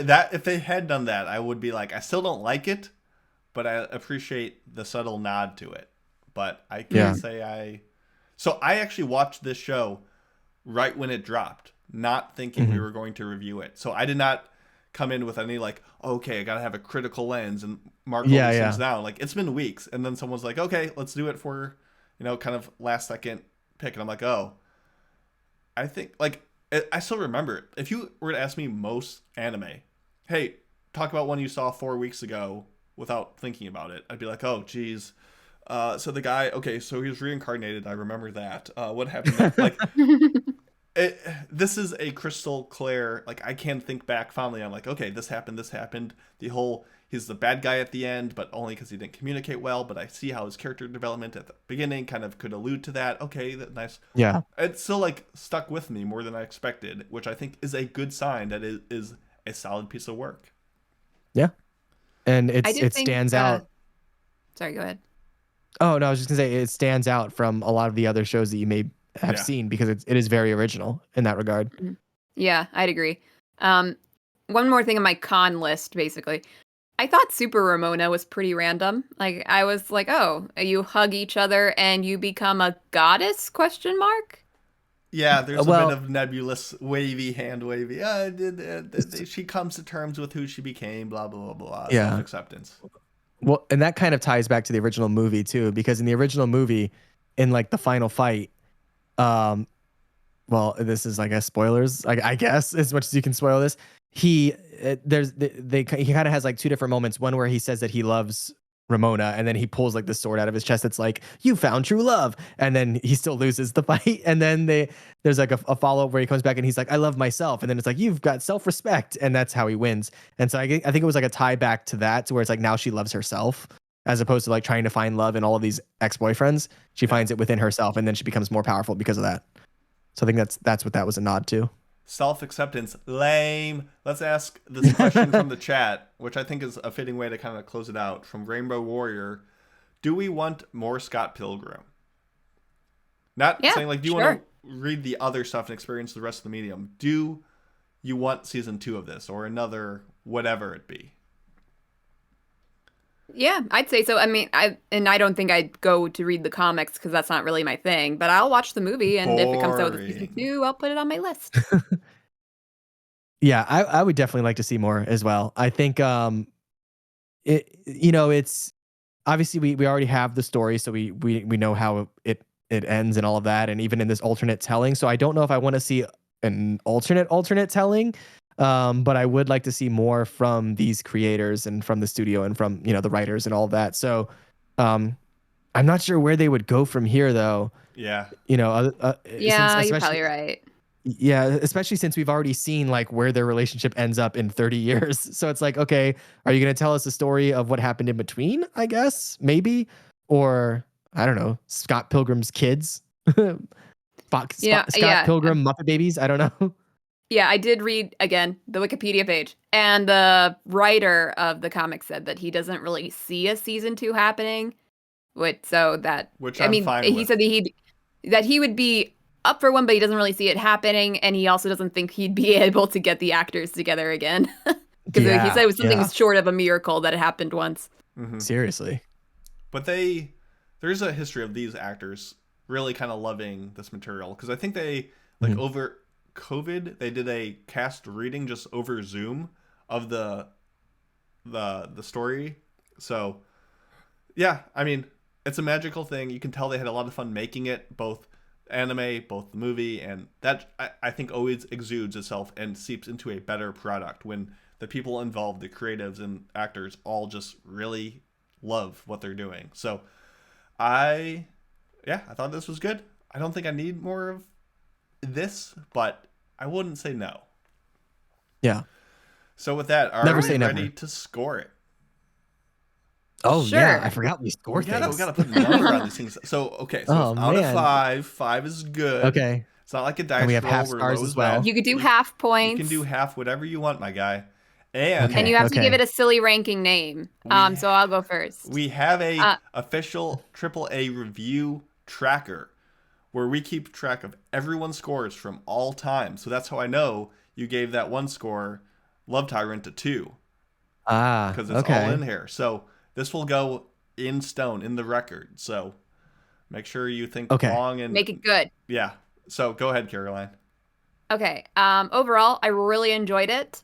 That if they had done that, I would be like, I still don't like it, but I appreciate the subtle nod to it. But I can't say I. So I actually watched this show right when it dropped, not thinking we were going to review it. So I did not come in with any like, okay, I gotta have a critical lens and mark all Yeah, these yeah. things down. Like it's been weeks, and then someone's like, okay, let's do it for, kind of last second pick, and I'm like, oh, I think like I still remember it. If you were to ask me most anime, hey, talk about one you saw 4 weeks ago without thinking about it, I'd be like, oh, geez. So the guy, okay, so he was reincarnated. I remember that. What happened next? Like, this is a crystal clear. Like, I can think back fondly. I'm like, okay, this happened. The whole, he's the bad guy at the end, but only because he didn't communicate well. But I see how his character development at the beginning kind of could allude to that. Okay, that nice. Yeah. It still like stuck with me more than I expected, which I think is a good sign that it is a solid piece of work. Yeah. And I did it think, stands out. Sorry, go ahead. Oh, no, I was just gonna say it stands out from a lot of the other shows that you may have Yeah. seen because it is very original in that regard. Yeah, I'd agree. One more thing on my con list, basically. I thought Super Ramona was pretty random. Like, I was like, oh, you hug each other and you become a goddess, question mark? Yeah, there's Well- a bit of nebulous, wavy, hand wavy. She comes to terms with who she became, blah, blah, blah, blah. Yeah. Self-acceptance. Well, and that kind of ties back to the original movie too, because in the original movie, in like the final fight, well, this is I guess spoilers. I guess as much as you can spoil this, he kind of has like two different moments. One where he says that he loves Ramona, and then he pulls like the sword out of his chest. That's like, you found true love, and then he still loses the fight. And then there's like a follow up where he comes back and he's like, I love myself, and then it's like, you've got self respect, and that's how he wins. And so I think it was like a tie back to that, to where it's like now she loves herself as opposed to like trying to find love in all of these ex boyfriends. She finds it within herself, and then she becomes more powerful because of that. So I think that's what that was a nod to. Self-acceptance. Lame. Let's ask this question from the chat, which I think is a fitting way to kind of close it out. From Rainbow Warrior. Do we want more Scott Pilgrim? Not Yeah, saying like, do you sure. want to read the other stuff and experience the rest of the medium? Do you want season 2 of this or another whatever it be? Yeah, I'd say so. I mean, I don't think I'd go to read the comics because that's not really my thing, but I'll watch the movie, and if it comes out with a season Boring. 2, I'll put it on my list. Yeah, I would definitely like to see more as well. I think it's obviously we already have the story, so we know how it ends and all of that, and even in this alternate telling. So I don't know if I want to see an alternate telling, but I would like to see more from these creators and from the studio and from the writers and all of that. So I'm not sure where they would go from here, though. Yeah. Yeah, since you're especially- probably right. Yeah, especially since we've already seen like where their relationship ends up in 30 years. So it's like, okay, are you going to tell us the story of what happened in between, I guess, maybe? Or I don't know, Scott Pilgrim's kids? Scott yeah. Pilgrim Muppet Babies? I don't know. Yeah, I did read, again, the Wikipedia page, and the writer of the comic said that he doesn't really see a season 2 happening. Which I I'm mean, fine he with. said that he would be up for one, but he doesn't really see it happening, and he also doesn't think he'd be able to get the actors together again. Because he said it was something yeah. short of a miracle that happened once. Seriously. But there's a history of these actors really kind of loving this material, because I think they over COVID they did a cast reading just over Zoom of the story. So yeah, I mean, it's a magical thing. You can tell they had a lot of fun making it, both anime, both the movie, and that I think always exudes itself and seeps into a better product when the people involved, the creatives and actors, all just really love what they're doing. So I thought this was good. I don't think I need more of this, but I wouldn't say no. Yeah. So with that, are Never we say never. ready to score it? Oh, Sure. yeah. I forgot we score We things. gotta put a number on these things. So okay, so Oh, out man. of 5 is good. Okay. It's not like a dice And we have roll half where stars low as is well. bad. You could do half points. You can do half, whatever you want, my guy. And Okay. And you have to give it a silly ranking name. So I'll go first. we have a official AAA review tracker where we keep track of everyone's scores from all time. So that's how I know you gave that one score, Love Tyrant, a 2. Because it's all in here. So this will go in stone, in the record. So make sure you think long and make it good. Yeah. So go ahead, Caroline. Okay. Overall, I really enjoyed it.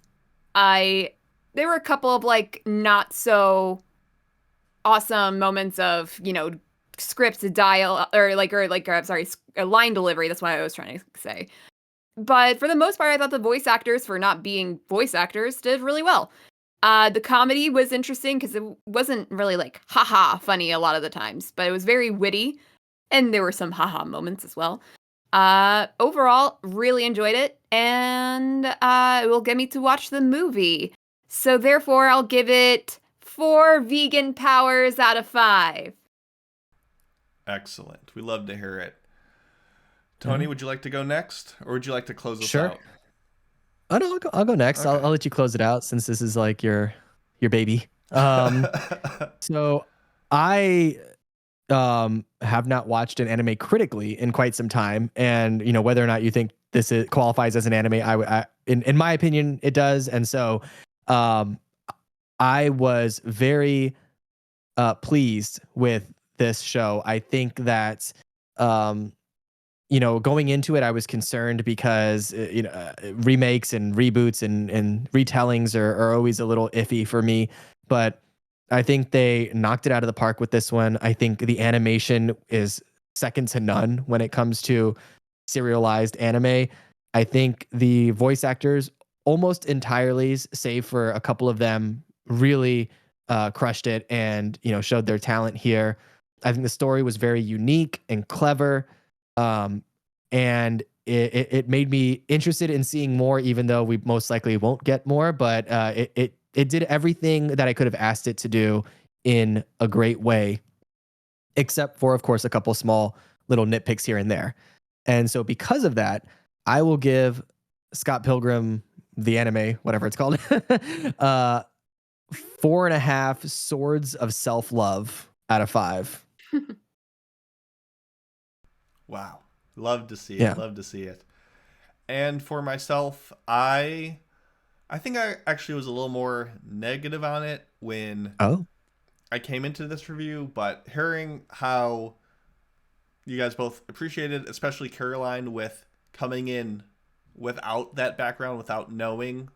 There were a couple of like not so awesome moments of, scripts, dial line delivery. That's what I was trying to say. But for the most part, I thought the voice actors, for not being voice actors, did really well. The comedy was interesting because it wasn't really like haha funny a lot of the times, but it was very witty, and there were some haha moments as well. Overall, really enjoyed it, and it will get me to watch the movie. So therefore, I'll give it 4 vegan powers out of 5. Excellent. We love to hear it. Tony, would you like to go next, or would you like to close us Sure. out? Oh, no, I'll go next. Okay. I'll let you close it out since this is like your baby. So I have not watched an anime critically in quite some time, and whether or not you think this qualifies as an anime, in my opinion, it does. And so I was very pleased with this show. I think that going into it, I was concerned because remakes and reboots and retellings are always a little iffy for me, but I think they knocked it out of the park with this one. I think the animation is second to none when it comes to serialized anime. I think the voice actors almost entirely, save for a couple of them, really crushed it and showed their talent here. I think the story was very unique and clever. And it made me interested in seeing more, even though we most likely won't get more. But it did everything that I could have asked it to do in a great way, except for, of course, a couple small little nitpicks here and there. And so because of that, I will give Scott Pilgrim, the anime, whatever it's called, 4.5 swords of self-love out of 5. Wow. Love to see it. Yeah. Love to see it. And for myself, I think I actually was a little more negative on it when I came into this review, but hearing how you guys both appreciated, especially Caroline, with coming in without that background, without knowing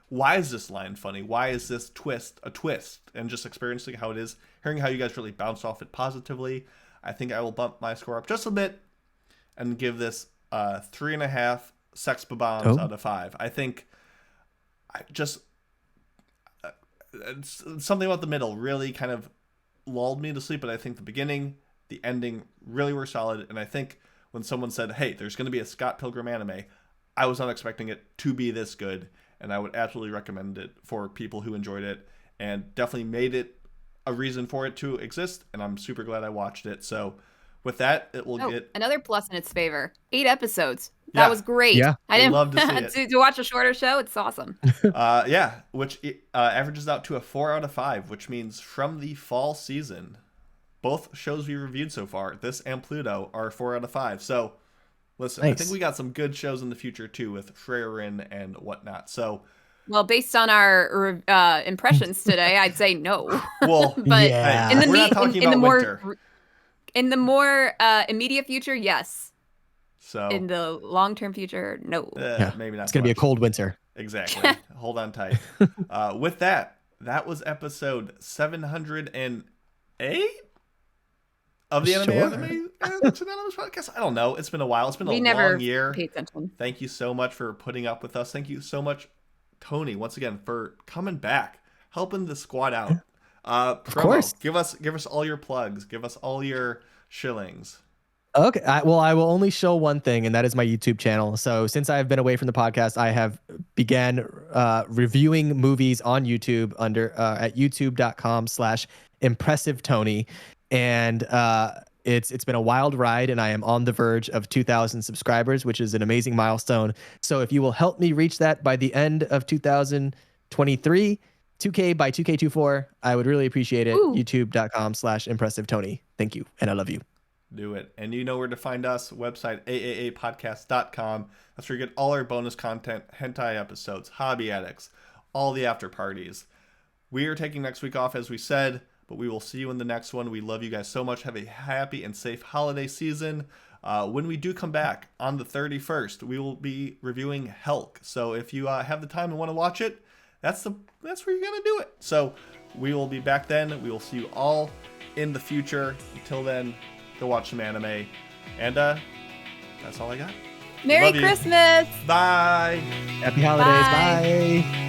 why is this line funny? Why is this twist a twist? And just experiencing how it is, hearing how you guys really bounced off it positively, I think I will bump my score up just a bit and give this 3.5 sex bombs out of 5. I think it's something about the middle really kind of lulled me to sleep, but I think the beginning, the ending really were solid. And I think when someone said, hey, there's going to be a Scott Pilgrim anime, I was not expecting it to be this good. And I would absolutely recommend it for people who enjoyed it and definitely made it a reason for it to exist. And I'm super glad I watched it. So with that, it will get another plus in its favor. 8 episodes. That was great. Yeah. I didn't love to see it. to watch a shorter show. It's awesome. Which averages out to a 4 out of 5, which means from the fall season, both shows we reviewed so far, this and Pluto, are 4 out of 5. So listen, nice. I think we got some good shows in the future too with Freyrin and whatnot. So Well, based on our impressions today, I'd say no. Well, but Yeah. in the we're not talking about winter. In the more immediate future, yes. So In the long-term future, no. Yeah. maybe not. It's so gonna be a much. cold winter. Exactly. Hold on tight. With that was episode 708 of the Anime Addicts Anonymous podcast. I don't know. It's been a while. It's been We a never long year. pay attention. Thank you so much for putting up with us. Thank you so much, Tony, once again for coming back, helping the squad out. Of course. Give us all your plugs. Give us all your shillings. Okay. I will only show one thing, and that is my YouTube channel. So since I've been away from the podcast, I have began reviewing movies on YouTube under at youtube.com/impressivetony. And it's been a wild ride, and I am on the verge of 2,000 subscribers, which is an amazing milestone. So if you will help me reach that by the end of 2023, 2K by 2K24, I would really appreciate it. Ooh. youtube.com/impressivetony. Thank you, and I love you. Do it. And you know where to find us. Website AAApodcast.com. That's where you get all our bonus content, hentai episodes, hobby addicts, all the after parties. We are taking next week off, as we said, but we will see you in the next one. We love you guys so much. Have a happy and safe holiday season. When we do come back on the 31st, we will be reviewing Helk. So if you have the time and want to watch it, that's where you're going to do it. So we will be back then. We will see you all in the future. Until then, go watch some anime. And that's all I got. Merry Love you. Christmas! Bye. Happy holidays. Bye. Bye.